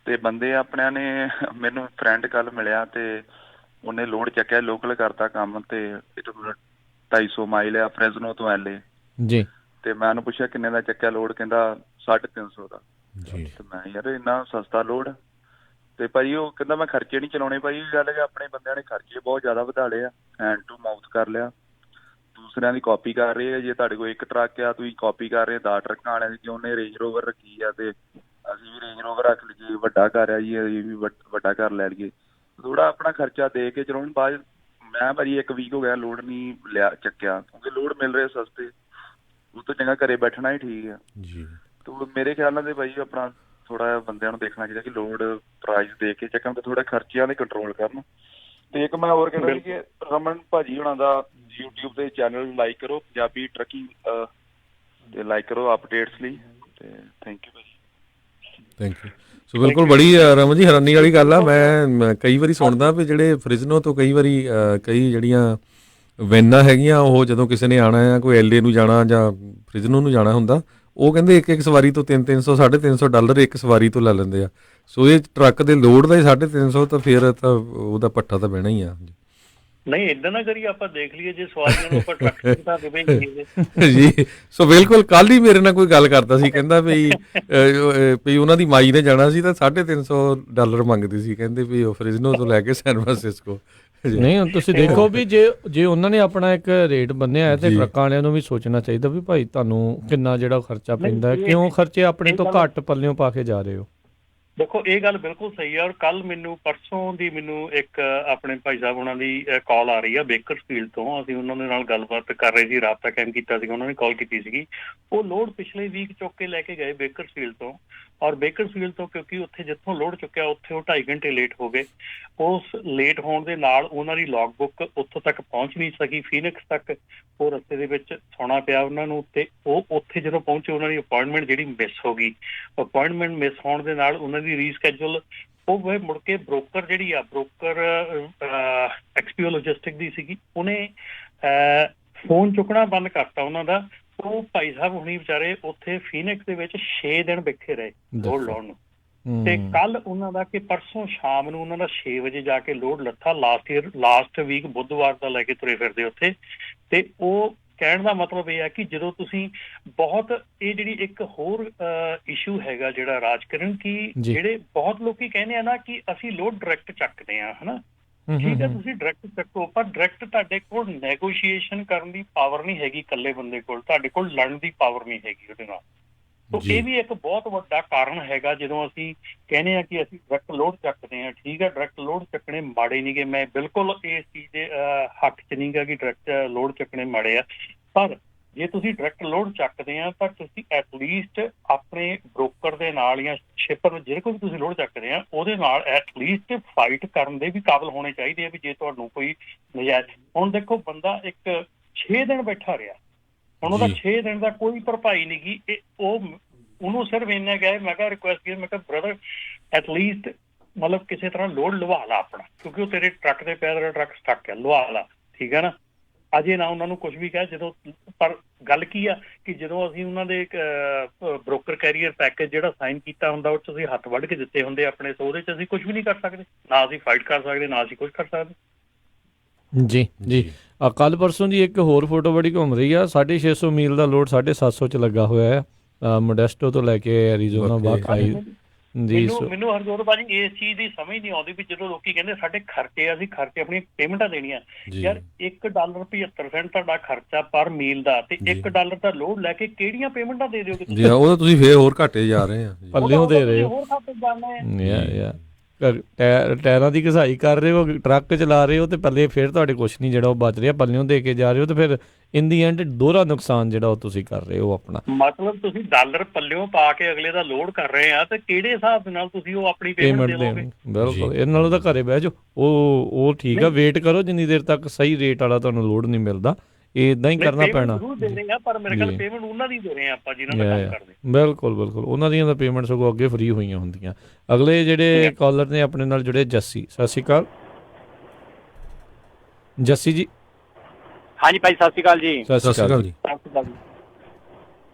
ਤੇ ਬੰਦੇ ਆਪਣਿਆਂ ਨੇ ਮੈਨੂੰ ਫਰੈਂਡ ਕੱਲ ਮਿਲਿਆ ਤੇ ਉਹਨੇ ਲੋਡ ਚੱਕਿਆ, ਲੋਕਲ ਕਰਤਾ ਕੰਮ ਤੇ 250 ਮਾਈਲ ਆ ਫਰੈਜ਼ਨੋ ਤੋਂ LA ਜੀ। ਤੇ ਮੈਂ ਉਹਨੂੰ ਪੁੱਛਿਆ ਕਿੰਨੇ ਦਾ ਚੱਕਿਆ ਲੋਡ, ਕਹਿੰਦਾ 350 ਦਾ। ਜੀ ਤੇ ਮੈਂ ਯਾਰ ਇੰਨਾ ਸਸਤਾ ਲੋਡ। ਤੇ ਭਾਈ ਉਹ ਕਹਿੰਦਾ ਮੈਂ ਖਰਚੇ ਨਹੀਂ ਚਲਾਉਣੇ ਭਾਈ। ਗੱਲ ਕਿ ਆਪਣੇ ਬੰਦਿਆਂ ਨੇ ਖਰਚੇ ਬਹੁਤ ਜ਼ਿਆਦਾ ਵਧਾ ਲਏ ਆ, ਹੈਂਡ ਟੂ ਮਾਊਥ ਕਰ ਲਿਆ। ਦੂਸਰਿਆਂ ਦੀ ਕਾਪੀ ਕਰ ਰਹੇ ਆ। ਜੇ ਤੁਹਾਡੇ ਕੋਲ ਇੱਕ ਟਰੱਕ ਆ, ਤੁਸੀਂ ਕਾਪੀ ਕਰ ਰਹੇ 10 ਟਰੱਕਾਂ ਵਾਲਿਆਂ ਦੀ, ਕਿ ਉਹਨੇ ਰੇਂਜ ਰੋਵਰ ਰੱਖੀ ਆ ਤੇ ਅਸੀਂ ਵੀ ਰੇਂਜ ਰੋਵਰ ਰੱਖ ਲਈਏ, ਵੱਡਾ ਘਰ ਆ ਜੀ, ਇਹ ਵੀ ਵੱਡਾ ਘਰ ਲੈ ਲਈਏ। ਥੋੜਾ ਆਪਣਾ ਖਰਚਾ ਦੇ ਕੇ ਚਲਾਉਣ। ਬਾਅਦ ਮੈਂ ਭਾਜੀ 1 ਵੀਕ ਹੋ ਗਿਆ ਲੋਡ ਨਹੀਂ ਲਿਆ ਚੱਕਿਆ, ਕਿਉਂਕਿ ਲੋਡ ਮਿਲ ਰਹੇ ਸਸਤੇ, ਉਹ ਤੋਂ ਚੰਗਾ ਘਰੇ ਬੈਠਣਾ ਹੀ ਠੀਕ ਆ ਜੀ। ਤੇ ਮੇਰੇ ਖਿਆਲ ਨਾਲ ਤੇ ਭਾਈ ਆਪਣਾ ਥੋੜਾ ਜਿਹਾ ਬੰਦਿਆਂ ਨੂੰ ਦੇਖਣਾ ਚਾਹੀਦਾ ਕਿ ਲੋਡ ਪ੍ਰਾਈਸ ਦੇ ਕੇ ਚੱਕਣ ਤੇ ਥੋੜਾ ਖਰਚਿਆਂ ਦੇ ਕੰਟਰੋਲ ਕਰਨ। ਤੇ ਇੱਕ ਮੈਂ ਹੋਰ ਕਹਿੰਦਾ ਸੀ ਕਿ ਰਮਨ ਭਾਜੀ ਹੁਣਾਂ ਦਾ YouTube ਤੇ ਚੈਨਲ ਲਾਈਕ ਕਰੋ, ਪੰਜਾਬੀ ਟਰੱਕਿੰਗ ਤੇ ਲਾਈਕ ਕਰੋ ਅਪਡੇਟਸ ਲਈ। ਤੇ ਥੈਂਕ ਯੂ ਭਾਜੀ। Thank you. ਸੋ ਬਿਲਕੁਲ ਬੜੀ ਰਮਨ ਜੀ ਹੈਰਾਨੀ ਵਾਲੀ ਗੱਲ ਆ। ਮੈਂ ਕਈ ਵਾਰੀ ਸੁਣਦਾ ਵੀ ਜਿਹੜੇ ਫਰਿਜ਼ਨੋ ਤੋਂ ਕਈ ਵਾਰੀ ਕਈ ਜਿਹੜੀਆਂ ਵੈਨਾਂ ਹੈਗੀਆਂ, ਉਹ ਜਦੋਂ ਕਿਸੇ ਨੇ ਆਉਣਾ ਆ, ਕੋਈ LA ਨੂੰ ਜਾਣਾ ਜਾਂ ਫਰਿਜ਼ਨੋ ਨੂੰ ਜਾਣਾ ਹੁੰਦਾ, ਉਹ ਕਹਿੰਦੇ ਇੱਕ ਸਵਾਰੀ ਤੋਂ $300 $350 ਇੱਕ ਸਵਾਰੀ ਤੋਂ ਲੈ ਲੈਂਦੇ ਆ। ਸੋ ਇਹ ਟਰੱਕ ਦੇ ਲੋਡ ਦਾ ਹੀ 350 ਤਾਂ ਫਿਰ ਤਾਂ ਉਹਦਾ ਪੱਠਾ ਤਾਂ ਬਹਿਣਾ ਹੀ ਆ। ਨਹੀਂ ਏਦਾਂ ਨਾ ਕਰੀਏ, ਆਪਾਂ ਦੇਖ ਲਈਏ ਜੇ ਸਵਾਰੀਆਂ ਨੂੰ ਆਪਾਂ ਟਰੱਕ ਤੇ ਬਿਠਾ ਕੇ ਭੇਜੀਏ ਜੀ। ਸੋ ਬਿਲਕੁਲ ਕੱਲ ਹੀ ਮੇਰੇ ਨਾਲ ਕੋਈ ਗੱਲ ਕਰਦਾ ਸੀ, ਕਹਿੰਦਾ ਵੀ ਉਹਨਾਂ ਦੀ ਮਾਈ ਨੇ ਜਾਣਾ ਸੀ ਤਾਂ $350 ਮੰਗਦੀ ਸੀ, ਕਹਿੰਦੇ ਵੀ ਉਹ ਫਰਿਜ਼ਨੋ ਤੋਂ ਲੈ ਕੇ ਸੈਨ ਫਰਾਂਸਿਸਕੋ। ਨਹੀਂ ਹੁਣ ਤੁਸੀਂ ਦੇਖੋ ਵੀ ਜੇ ਉਹਨਾਂ ਨੇ ਆਪਣਾ ਇੱਕ ਰੇਟ ਬੰਨਿਆ ਹੈ ਤੇ ਟਰੱਕਾਂ ਵਾਲਿਆਂ ਨੂੰ ਵੀ ਸੋਚਣਾ ਚਾਹੀਦਾ ਵੀ ਭਾਈ ਤੁਹਾਨੂੰ ਕਿੰਨਾ ਜਿਹੜਾ ਖਰਚਾ ਪੈਂਦਾ, ਕਿਉਂ ਖਰਚੇ ਆਪਣੇ ਤੋਂ ਘੱਟ ਪੱਲਿਓਂ ਪਾ ਕੇ ਜਾ ਰਹੇ ਹੋ। ਦੇਖੋ ਇਹ ਗੱਲ ਬਿਲਕੁਲ ਸਹੀ ਆ। ਔਰ ਕੱਲ ਪਰਸੋਂ ਦੀ ਮੈਨੂੰ ਇੱਕ ਆਪਣੇ ਭਾਈ ਸਾਹਿਬ ਉਹਨਾਂ ਦੀ ਕਾਲ ਆ ਰਹੀ ਆ ਬੇਕਰਸਫੀਲਡ ਤੋਂ। ਅਸੀਂ ਉਹਨਾਂ ਦੇ ਨਾਲ ਗੱਲਬਾਤ ਕਰ ਰਹੇ ਸੀ, ਰਾਬਤਾ ਕਾਇਮ ਕੀਤਾ ਸੀਗਾ, ਉਹਨਾਂ ਨੇ ਕਾਲ ਕੀਤੀ ਸੀਗੀ। ਉਹ ਲੋਡ ਪਿਛਲੇ ਵੀਕ ਚੁੱਕ ਕੇ ਲੈ ਕੇ ਗਏ ਬੇਕਰਸਫੀਲਡ ਤੋਂ, ਔਰ ਬੇਕਰਸਫੀਲਡ ਤੋਂ ਕਿਉਂਕਿ ਉੱਥੇ ਜਿੱਥੋਂ ਲੋਡ ਚੁੱਕਿਆ ਉੱਥੇ ਉਹ 2.5 ਘੰਟੇ ਲੇਟ ਹੋ ਗਏ। ਉਸ ਲੇਟ ਹੋਣ ਦੇ ਨਾਲ ਉਹਨਾਂ ਦੀ ਲੌਗ ਬੁੱਕ ਉੱਥੋਂ ਤੱਕ ਪਹੁੰਚ ਨਹੀਂ ਸਕੀ, ਫੀਨਿਕਸ ਤੱਕ। ਉਹ ਰਸਤੇ ਦੇ ਵਿੱਚ ਸੌਣਾ ਪਿਆ ਉਹਨਾਂ ਨੂੰ, ਤੇ ਉਹ ਉੱਥੇ ਜਦੋਂ ਪਹੁੰਚੇ ਉਹਨਾਂ ਦੀ ਅਪਾਇੰਟਮੈਂਟ ਜਿਹੜੀ ਮਿਸ ਹੋ ਗਈ। ਅਪਾਇੰਟਮੈਂਟ ਮਿਸ ਹੋਣ ਦੇ ਨਾਲ ਉਹਨਾਂ ਦੀ ਰੀਸਕੈਜੂਲ ਉਹ ਮੁੜ ਕੇ ਬ੍ਰੋਕਰ ਜਿਹੜੀ ਆ, ਬ੍ਰੋਕਰ XPO ਲੌਜਿਸਟਿਕ ਦੀ ਸੀਗੀ, ਉਹਨੇ ਫੋਨ ਚੁੱਕਣਾ ਬੰਦ ਕਰਤਾ ਉਹਨਾਂ ਦਾ। ਉਹ ਭਾਈ ਸਾਹਿਬ ਹੁਣੀ ਵਿਚਾਰੇ ਉੱਥੇ ਫੀਨਿਕਸ ਦੇ ਵਿੱਚ 6 ਦਿਨ ਬੈਠੇ ਰਹੇ ਲੋਡ ਲਾਉਣ ਨੂੰ। ਤੇ ਕੱਲ ਉਹਨਾਂ ਦਾ ਕਿ ਪਰਸੋਂ ਸ਼ਾਮ ਨੂੰ ਉਹਨਾਂ ਦਾ 6 ਵਜੇ ਜਾ ਕੇ ਲੋਡ ਲੱਥਾ। ਲਾਸਟ ਵੀਕ ਬੁੱਧਵਾਰ ਦਾ ਲੈ ਕੇ ਤੁਰੇ ਫਿਰਦੇ ਉੱਥੇ। ਤੇ ਉਹ ਕਹਿਣ ਦਾ ਮਤਲਬ ਇਹ ਹੈ ਕਿ ਜਦੋਂ ਤੁਸੀਂ ਬਹੁਤ ਇਹ ਜਿਹੜੀ ਇੱਕ ਹੋਰ ਇਸ਼ੂ ਹੈਗਾ ਜਿਹੜਾ ਰਾਜਕਰਨ, ਕਿ ਜਿਹੜੇ ਬਹੁਤ ਲੋਕੀ ਕਹਿੰਦੇ ਆ ਨਾ ਕਿ ਅਸੀਂ ਲੋਡ ਡਾਇਰੈਕਟ ਚੱਕਦੇ ਆ, ਹਨਾ, ਠੀਕ ਹੈ ਤੁਸੀਂ ਡਾਇਰੈਕਟ ਚੱਕੋ, ਪਰ ਡਾਇਰੈਕਟ ਤੁਹਾਡੇ ਕੋਲ ਨੈਗੋਸ਼ੀਏਸ਼ਨ ਕਰਨ ਦੀ ਪਾਵਰ ਨਹੀਂ ਹੈਗੀ ਇਕੱਲੇ ਬੰਦੇ ਕੋਲ, ਤੁਹਾਡੇ ਕੋਲ ਲੜਨ ਦੀ ਪਾਵਰ ਨਹੀਂ ਹੈਗੀ ਉਹਦੇ ਨਾਲ। ਤੋ ਇਹ ਵੀ ਇੱਕ ਬਹੁਤ ਵੱਡਾ ਕਾਰਨ ਹੈਗਾ ਜਦੋਂ ਅਸੀਂ ਕਹਿੰਦੇ ਆ ਕਿ ਅਸੀਂ ਡਾਇਰੈਕਟ ਲੋਡ ਚੱਕਦੇ ਆ। ਠੀਕ ਹੈ, ਡਾਇਰੈਕਟ ਲੋਡ ਚੱਕਣੇ ਮਾੜੇ ਨਹੀਂ ਗੇ, ਮੈਂ ਬਿਲਕੁਲ ਇਸ ਚੀਜ਼ ਦੇ ਹੱਕ 'ਚ ਨਹੀਂ ਗਾ ਕਿ ਡਾਇਰੈਕਟ ਲੋਡ ਚੱਕਣੇ ਮਾੜੇ ਆ। ਪਰ ਜੇ ਤੁਸੀਂ ਡਾਇਰੈਕਟ ਲੋਡ ਚੱਕਦੇ ਆ ਤਾਂ ਤੁਸੀਂ ਐਟਲੀਸਟ ਆਪਣੇ ਬ੍ਰੋਕਰ ਦੇ ਨਾਲ ਜਾਂ ਸ਼ਿਪਰ ਜਿਹੜੇ ਕੋਲ ਵੀ ਤੁਸੀਂ ਲੋਡ ਚੱਕਦੇ ਆ ਉਹਦੇ ਨਾਲ ਐਟਲੀਸਟ ਫਾਈਟ ਕਰਨ ਦੇ ਵੀ ਕਾਬਲ ਹੋਣੇ ਚਾਹੀਦੇ ਆ। ਵੀ ਜੇ ਤੁਹਾਨੂੰ ਕੋਈ ਨਜਾਇਜ਼, ਹੁਣ ਦੇਖੋ ਬੰਦਾ ਇੱਕ 6 ਦਿਨ ਬੈਠਾ ਰਿਹਾ, ਹੁਣ ਉਹਦਾ 6 ਦਿਨ ਦਾ ਕੋਈ ਭਰਪਾਈ ਨਹੀਂ ਗੀ। ਉਹਨੂੰ ਸਿਰਫ ਇੰਨਾ ਕਿਹਾ, ਮੈਂ ਕਿਹਾ ਰਿਕੁਐਸਟ ਕੀਤੀ, ਮੈਂ ਕਿਹਾ ਬ੍ਰਦਰ ਐਟਲੀਸਟ ਮਤਲਬ ਕਿਸੇ ਤਰ੍ਹਾਂ ਲੋਡ ਲਵਾ ਲਾ ਆਪਣਾ, ਕਿਉਂਕਿ ਉਹ ਤੇਰੇ ਟਰੱਕ ਦੇ ਪਿਆ, ਤੇਰਾ ਟਰੱਕ ਸਟੱਕ ਹੈ, ਲਵਾ ਲਾ, ਠੀਕ ਹੈ ਨਾ। ਅਜੇ ਨਾ ਉਹਨਾਂ ਨੂੰ ਕੁਝ ਵੀ ਕਿਹਾ ਜਦੋਂ, ਪਰ ਗੱਲ ਕੀ ਆ ਕਿ ਜਦੋਂ ਅਸੀਂ ਉਹਨਾਂ ਦੇ ਬ੍ਰੋਕਰ ਕੈਰੀਅਰ ਪੈਕੇਜ ਜਿਹੜਾ ਸਾਈਨ ਕੀਤਾ ਹੁੰਦਾ ਉਹ 'ਚ ਅਸੀਂ ਹੱਥ ਵੱਢ ਕੇ ਦਿੱਤੇ ਹੁੰਦੇ ਆਪਣੇ, ਸੋ ਉਹਦੇ 'ਚ ਅਸੀਂ ਕੁਝ ਵੀ ਨਹੀਂ ਕਰ ਸਕਦੇ, ਨਾ ਅਸੀਂ ਫਾਈਟ ਕਰ ਸਕਦੇ, ਨਾ ਅਸੀਂ ਕੁਝ ਕਰ ਸਕਦੇ। ਜੀ ਜੀ। ਕੱਲ ਪਰਸੋਂ ਦੀ ਇੱਕ ਹੋਰ ਫੋਟੋ ਬੜੀ ਘੁੰਮ ਰਹੀ ਆ, 650 ਮੀਲ ਦਾ ਲੋਡ 750 ਚ ਲੱਗਾ ਹੋਇਆ ਹੈ ਮੋਡੈਸਟੋ ਤੋਂ ਲੈ ਕੇ ਐਰੀਜ਼ੋਨਾ ਬਾਕਾਈ ਜੀ। ਮੈਨੂੰ ਹਰਜੋਤ ਭਾਜੀ ਇਸ ਚੀਜ਼ ਦੀ ਸਮਝ ਨਹੀਂ ਆਉਂਦੀ ਵੀ ਜਦੋਂ ਲੋਕੀ ਕਹਿੰਦੇ ਸਾਡੇ ਖਰਚੇ, ਅਸੀਂ ਖਰਚੇ ਆਪਣੀ ਪੇਮੈਂਟਾਂ ਦੇਣੀਆਂ, ਯਾਰ $1.75 ਤੁਹਾਡਾ ਖਰਚਾ ਪਰ ਮੀਲ ਦਾ, ਤੇ $1 ਦਾ ਲੋਡ ਲੈ ਕੇ ਕਿਹੜੀਆਂ ਪੇਮੈਂਟਾਂ ਦੇ ਦਿਓਗੇ ਜੀ? ਉਹ ਤਾਂ ਤੁਸੀਂ ਫੇਰ ਹੋਰ ਘਾਟੇ ਜਾ ਰਹੇ ਆ, ਪੱਲਿਓਂ ਦੇ ਰਹੇ ਹੋ, ਹੋਰ ਖਾਤੇ ਜਾਣੇ ਆ। ਟਾਇਰਾਂ ਦੀ ਘਸਾਈ ਕਰ ਰਹੇ ਹੋ, ਟਰੱਕ ਚਲਾ ਰਹੇ ਹੋ, ਤੇ ਪੱਲੇ ਫਿਰ ਤੁਹਾਡੇ ਕੁਛ ਨਹੀਂ ਜਿਹੜਾ ਉਹ ਬਚ ਰਿਹਾ, ਪੱਲਿਓਂ ਦੇ ਕੇ ਜਾ ਰਹੇ ਹੋ, ਤੇ ਫਿਰ ਇਨ ਦੀ ਐਂਡ ਦੋਹਰਾ ਨੁਕਸਾਨ ਜਿਹੜਾ ਉਹ ਤੁਸੀਂ ਕਰ ਰਹੇ ਹੋ ਆਪਣਾ। ਮਤਲਬ ਤੁਸੀਂ ਡਾਲਰ ਪੱਲਿਓਂ ਪਾ ਕੇ ਅਗਲੇ ਦਾ ਲੋਡ ਕਰ ਰਹੇ ਆ, ਤੇ ਕਿਹੜੇ ਹਿਸਾਬ ਦੇ ਨਾਲ ਤੁਸੀਂ ਉਹ ਆਪਣੀ ਪੇਮੈਂਟ ਦੇਵੋਗੇ? ਬਿਲਕੁਲ, ਇਹ ਨਾਲੋਂ ਤਾਂ ਘਰੇ ਬਹਿ ਜਾਓ, ਉਹ ਠੀਕ ਆ, ਵੇਟ ਕਰੋ ਜਿੰਨੀ ਦੇਰ ਤੱਕ ਸਹੀ ਰੇਟ ਵਾਲਾ ਤੁਹਾਨੂੰ ਲੋਡ ਨਹੀਂ ਮਿਲਦਾ, ਇਦਾਂ ਹੀ ਕਰਨਾ ਪੈਣਾ। ਪਰ ਮੇਰੇ ਖਿਆਲ ਪੇਮੈਂਟ ਉਹਨਾਂ ਦੀ ਦੇ ਰਹੇ ਆ ਆਪਾਂ ਜਿਹਨਾਂ ਦਾ ਕੰਮ ਕਰਦੇ। ਬਿਲਕੁਲ ਬਿਲਕੁਲ, ਉਹਨਾਂ ਦੀਆਂ ਤਾਂ ਪੇਮੈਂਟ ਸਗੋਂ ਅੱਗੇ ਫ੍ਰੀ ਹੋਈਆਂ ਹੁੰਦੀਆਂ। ਅਗਲੇ ਜਿਹੜੇ ਕਾਲਰ ਨੇ ਆਪਣੇ ਨਾਲ ਜੁੜੇ, ਜੱਸੀ, ਸਤਿ ਸ਼੍ਰੀ ਅਕਾਲ ਜੱਸੀ ਜੀ। ਹਾਂਜੀ ਭਾਜੀ ਸਤਿ ਸ਼੍ਰੀ ਅਕਾਲ ਜੀ। ਸਤਿ ਸ਼੍ਰੀ ਅਕਾਲ ਜੀ।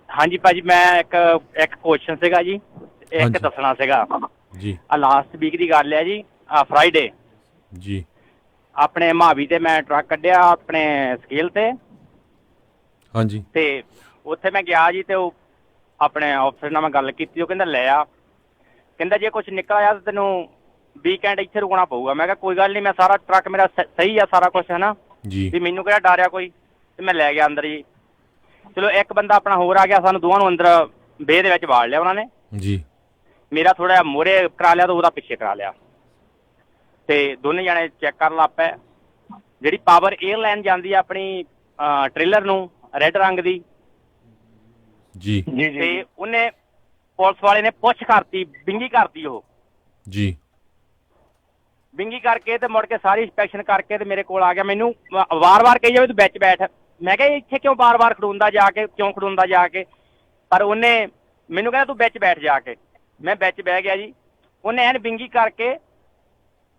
ਹਾਂਜੀ ਭਾਜੀ, ਮੈਂ ਇੱਕ ਕੁਐਸਚਨ ਸੀਗਾ ਜੀ, ਇੱਕ ਦੱਸਣਾ ਸੀਗਾ ਜੀ। ਲਾਸਟ ਵੀਕ ਦੀ ਗੱਲ ਹੈ ਜੀ, ਫਰਾਈਡੇ ਜੀ, ਆਪਣੇ ਮਹਾਵੀ ਤੇ ਮੈਂ ਟਰੱਕ ਕੱਢਿਆ ਆਪਣੇ ਸਕੇਲ ਤੇ। ਹਾਂਜੀ। ਤੇ ਉੱਥੇ ਮੈਂ ਗਿਆ ਜੀ, ਤੇ ਉਹ ਆਪਣੇ ਆਫਿਸਰ ਨਾਲ ਮੈਂ ਗੱਲ ਕੀਤੀ, ਉਹ ਕਹਿੰਦਾ ਲੈ ਆ, ਕਹਿੰਦਾ ਜੇ ਕੁਛ ਨਿਕਲ ਆਇਆ ਤਾਂ ਤੈਨੂੰ ਵੀਕਐਂਡ ਇੱਥੇ ਰੁਕਣਾ ਪਊਗਾ। ਮੈਂ ਕਿਹਾ ਕੋਈ ਗੱਲ ਨਹੀਂ, ਮੈਂ ਸਾਰਾ ਟਰੱਕ ਮੇਰਾ ਸਹੀ ਆ ਸਾਰਾ ਕੁਛ, ਹੈ ਨਾ ਜੀ, ਵੀ ਮੈਨੂੰ ਕਿਹੜਾ ਡਰ ਆ ਕੋਈ। ਤੇ ਮੈਂ ਲੈ ਗਿਆ ਅੰਦਰ ਜੀ। ਚਲੋ ਇੱਕ ਬੰਦਾ ਆਪਣਾ ਹੋਰ ਆ ਗਿਆ, ਸਾਨੂੰ ਦੋਵਾਂ ਨੂੰ ਅੰਦਰ ਬੇਹ ਦੇ ਵਿੱਚ ਵਾੜ ਲਿਆ ਉਹਨਾਂ ਨੇ ਜੀ। ਮੇਰਾ ਥੋੜਾ ਜਿਹਾ ਮੋਹਰੇ ਕਰਾ ਲਿਆ ਤੇ ਉਹਦਾ ਪਿੱਛੇ ਕਰਾ ਲਿਆ ਤੇ ਦੋਨੇ ਜਾਣੇ ਚੈੱਕ ਕਰਨ ਲੱਗ ਪਏ। ਜਿਹੜੀ ਪਾਵਰ 에ਅਰਲਾਈਨ ਜਾਂਦੀ ਆ ਆਪਣੀ ਟ੍ਰੇਲਰ ਨੂੰ ਰੈੱਡ ਰੰਗ ਦੀ ਜੀ ਜੀ ਜੀ ਤੇ ਉਹਨੇ ਪੁਲਿਸ ਵਾਲੇ ਨੇ ਪੁੱਛ ਕਰਤੀ, ਬਿੰਗੀ ਕਰਤੀ ਉਹ ਜੀ ਬਿੰਗੀ ਕਰਕੇ ਤੇ ਮੁੜ ਕੇ ਸਾਰੀ ਇੰਸਪੈਕਸ਼ਨ ਕਰਕੇ ਤੇ ਮੇਰੇ ਕੋਲ ਆ ਗਿਆ। ਮੈਨੂੰ ਵਾਰ-ਵਾਰ ਕਹੀ ਜਾਵੇ ਤੂੰ ਵਿੱਚ ਬੈਠ। ਮੈਂ ਕਿਹਾ ਇੱਥੇ ਕਿਉਂ ਵਾਰ-ਵਾਰ ਖੜੂੰਦਾ ਜਾ ਕੇ, ਕਿਉਂ ਖੜੂੰਦਾ ਜਾ ਕੇ? ਪਰ ਉਹਨੇ ਮੈਨੂੰ ਕਹਿੰਦਾ ਤੂੰ ਵਿੱਚ ਬੈਠ ਜਾ ਕੇ। ਮੈਂ ਵਿੱਚ ਬਹਿ ਗਿਆ ਜੀ। ਉਹਨੇ ਐਨ ਬਿੰਗੀ ਕਰਕੇ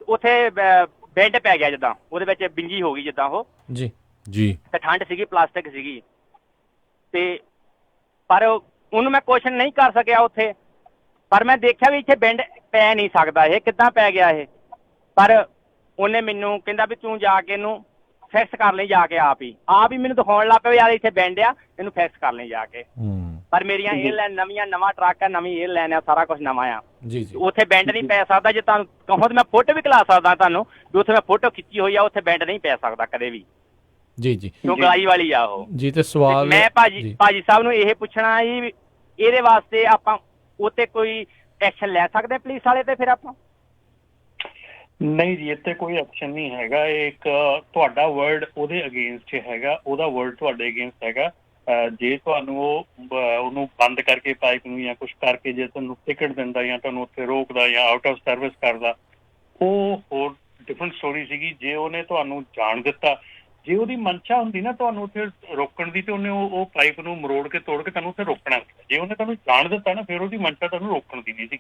ਉੱਥੇ ਬੈੱਡ ਪੈ ਗਿਆ, ਜਿੱਦਾਂ ਉਹਦੇ ਵਿੱਚ ਬਿੰਗੀ ਹੋ ਗਈ ਜਿੱਦਾਂ ਉਹ ਜੀ ਜੀ ਤੇ ਠੰਡ ਸੀਗੀ, ਪਲਾਸਟਿਕ ਸੀਗੀ ਤੇ ਪਰ ਉਹਨੂੰ ਮੈਂ ਕੁਐਸਚਨ ਨਹੀਂ ਕਰ ਸਕਿਆ ਉੱਥੇ। ਪਰ ਮੈਂ ਦੇਖਿਆ ਵੀ ਇੱਥੇ ਬੈਂਡ ਪੈ ਨਹੀਂ ਸਕਦਾ, ਇਹ ਕਿੱਦਾਂ ਪੈ ਗਿਆ ਇਹ? ਪਰ ਉਹਨੇ ਮੈਨੂੰ ਕਹਿੰਦਾ ਵੀ ਤੂੰ ਜਾ ਕੇ ਇਹਨੂੰ ਫਿਕਸ ਕਰ ਲਈ ਜਾ ਕੇ ਆਪ ਹੀ ਮੈਨੂੰ ਦਿਖਾਉਣ ਲੱਗ ਪਿਆ ਵੀ ਯਾਰ ਇੱਥੇ ਬੈਂਡ ਆ, ਇਹਨੂੰ ਫਿਕਸ ਕਰ ਲਈ ਜਾ ਕੇ। ਪਰ ਮੇਰੀਆਂ 에ਅਰਲਾਈਨ ਨਵੀਆਂ, ਨਵਾਂ ਟਰੱਕ ਆ, ਨਵੀਂ 에ਅਰਲਾਈਨ ਆ, ਸਾਰਾ ਕੁਝ ਨਵਾਂ ਆ ਜੀ ਜੀ ਉੱਥੇ ਬੈਂਡ ਨਹੀਂ ਪੈ ਸਕਦਾ। ਜੇ ਤੁਹਾਨੂੰ ਕਹੋ ਤਾਂ ਮੈਂ ਫੋਟੋ ਵੀ ਖਿਲਾ ਸਕਦਾ ਤੁਹਾਨੂੰ ਵੀ ਉੱਥੇ ਮੈਂ ਫੋਟੋ ਖਿੱਚੀ ਹੋਈ ਆ, ਉੱਥੇ ਬੈਂਡ ਨਹੀਂ ਪੈ ਸਕਦਾ ਕਦੇ ਵੀ, ਜੀ ਜੀ ਕਿਉਂ ਗਲਾਈ ਵਾਲੀ ਆ ਉਹ। ਜੀ ਤੇ ਸਵਾਲ ਮੈਂ ਜੀ। ਭਾਜੀ ਸਾਹਿਬ ਨੂੰ ਇਹ ਪੁੱਛਣਾ ਜੀ ਵੀ ਇਹਦੇ ਵਾਸਤੇ ਆਪਾਂ ਉੱਤੇ ਕੋਈ ਐਕਸ਼ਨ ਲੈ ਸਕਦੇ ਪੁਲਿਸ ਵਾਲੇ ਤੇ? ਫਿਰ ਆਪਾਂ ਨਹੀਂ ਜੀ, ਇੱਥੇ ਕੋਈ ਐਕਸ਼ਨ ਨਹੀਂ ਹੈਗਾ। ਇਹ ਇੱਕ ਤੁਹਾਡਾ ਵਰਡ ਉਹਦੇ ਅਗੇਂਸਟ ਹੈਗਾ, ਉਹਦਾ ਵਰਡ ਤੁਹਾਡੇ ਅਗੇਂਸਟ ਹੈਗਾ। ਜੇ ਤੁਹਾਨੂੰ ਉਹਨੂੰ ਬੰਦ ਕਰਕੇ ਪਾਈਪ ਨੂੰ ਜਾਂ ਕੁਛ ਕਰਕੇ ਜੇ ਤੁਹਾਨੂੰ ਟਿਕਟ ਦਿੰਦਾ ਜਾਂ ਤੁਹਾਨੂੰ ਉੱਥੇ ਰੋਕਦਾ ਜਾਂ ਆਊਟ ਆਫ ਸਰਵਿਸ ਕਰਦਾ, ਉਹ ਹੋਰ ਡਿਫਰੈਂਟ ਸਟੋਰੀ ਸੀਗੀ। ਜੇ ਉਹਨੇ ਤੁਹਾਨੂੰ ਜਾਣ ਦਿੱਤਾ, ਜੇ ਉਹਦੀ ਮਨਸ਼ਾ ਹੁੰਦੀ ਨਾ ਤੁਹਾਨੂੰ ਉੱਥੇ ਰੋਕਣ ਦੀ, ਤੇ ਉਹਨੇ ਉਹ ਪਾਈਪ ਨੂੰ ਮਰੋੜ ਕੇ ਤੋੜ ਕੇ ਤੁਹਾਨੂੰ ਉੱਥੇ ਰੋਕਣਾ ਸੀ। ਜੇ ਉਹਨੇ ਤੁਹਾਨੂੰ ਜਾਣ ਦਿੱਤਾ ਨਾ, ਫਿਰ ਉਹਦੀ ਮਨਸ਼ਾ ਤੁਹਾਨੂੰ ਰੋਕਣ ਦੀ ਨਹੀਂ ਸੀ।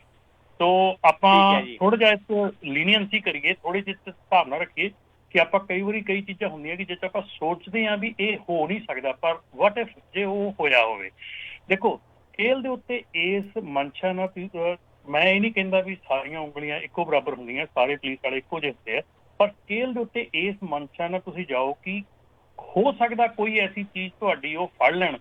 ਸੋ ਆਪਾਂ ਥੋੜਾ ਜਿਹਾ ਇਸ ਲੀਨੀਅੰਸੀ ਕਰੀਏ, ਥੋੜੀ ਜਿਹੀ ਹਿਸਾਬ ਨਾਲ ਰੱਖੀਏ ਕਿ ਆਪਾਂ ਕਈ ਵਾਰੀ ਕਈ ਚੀਜ਼ਾਂ ਹੁੰਦੀਆਂ ਕਿ ਜਿਸ ਆਪਾਂ ਸੋਚਦੇ ਹਾਂ ਵੀ ਇਹ ਹੋ ਨਹੀਂ ਸਕਦਾ, ਪਰ ਵਾਟ ਇਫ ਜੇ ਉਹ ਹੋਇਆ ਹੋਵੇ। ਦੇਖੋ ਸਕੇਲ ਦੇ ਉੱਤੇ ਇਸ ਮਨਸ਼ਾ ਨਾਲ ਮੈਂ ਇਹ ਨਹੀਂ ਕਹਿੰਦਾ ਵੀ ਸਾਰੀਆਂ ਉਂਗਲੀਆਂ ਇੱਕੋ ਬਰਾਬਰ ਹੁੰਦੀਆਂ, ਸਾਰੇ ਪੁਲਿਸ ਵਾਲੇ ਇੱਕੋ ਜਿਹੇ ਹੁੰਦੇ ਆ, ਪਰ ਸਕੇਲ ਦੇ ਉੱਤੇ ਇਸ ਮਨਸ਼ਾ ਨਾਲ ਤੁਸੀਂ ਜਾਓ ਕਿ ਹੋ ਸਕਦਾ ਕੋਈ ਐਸੀ ਚੀਜ਼ ਤੁਹਾਡੀ ਉਹ ਫੜ ਲੈਣ,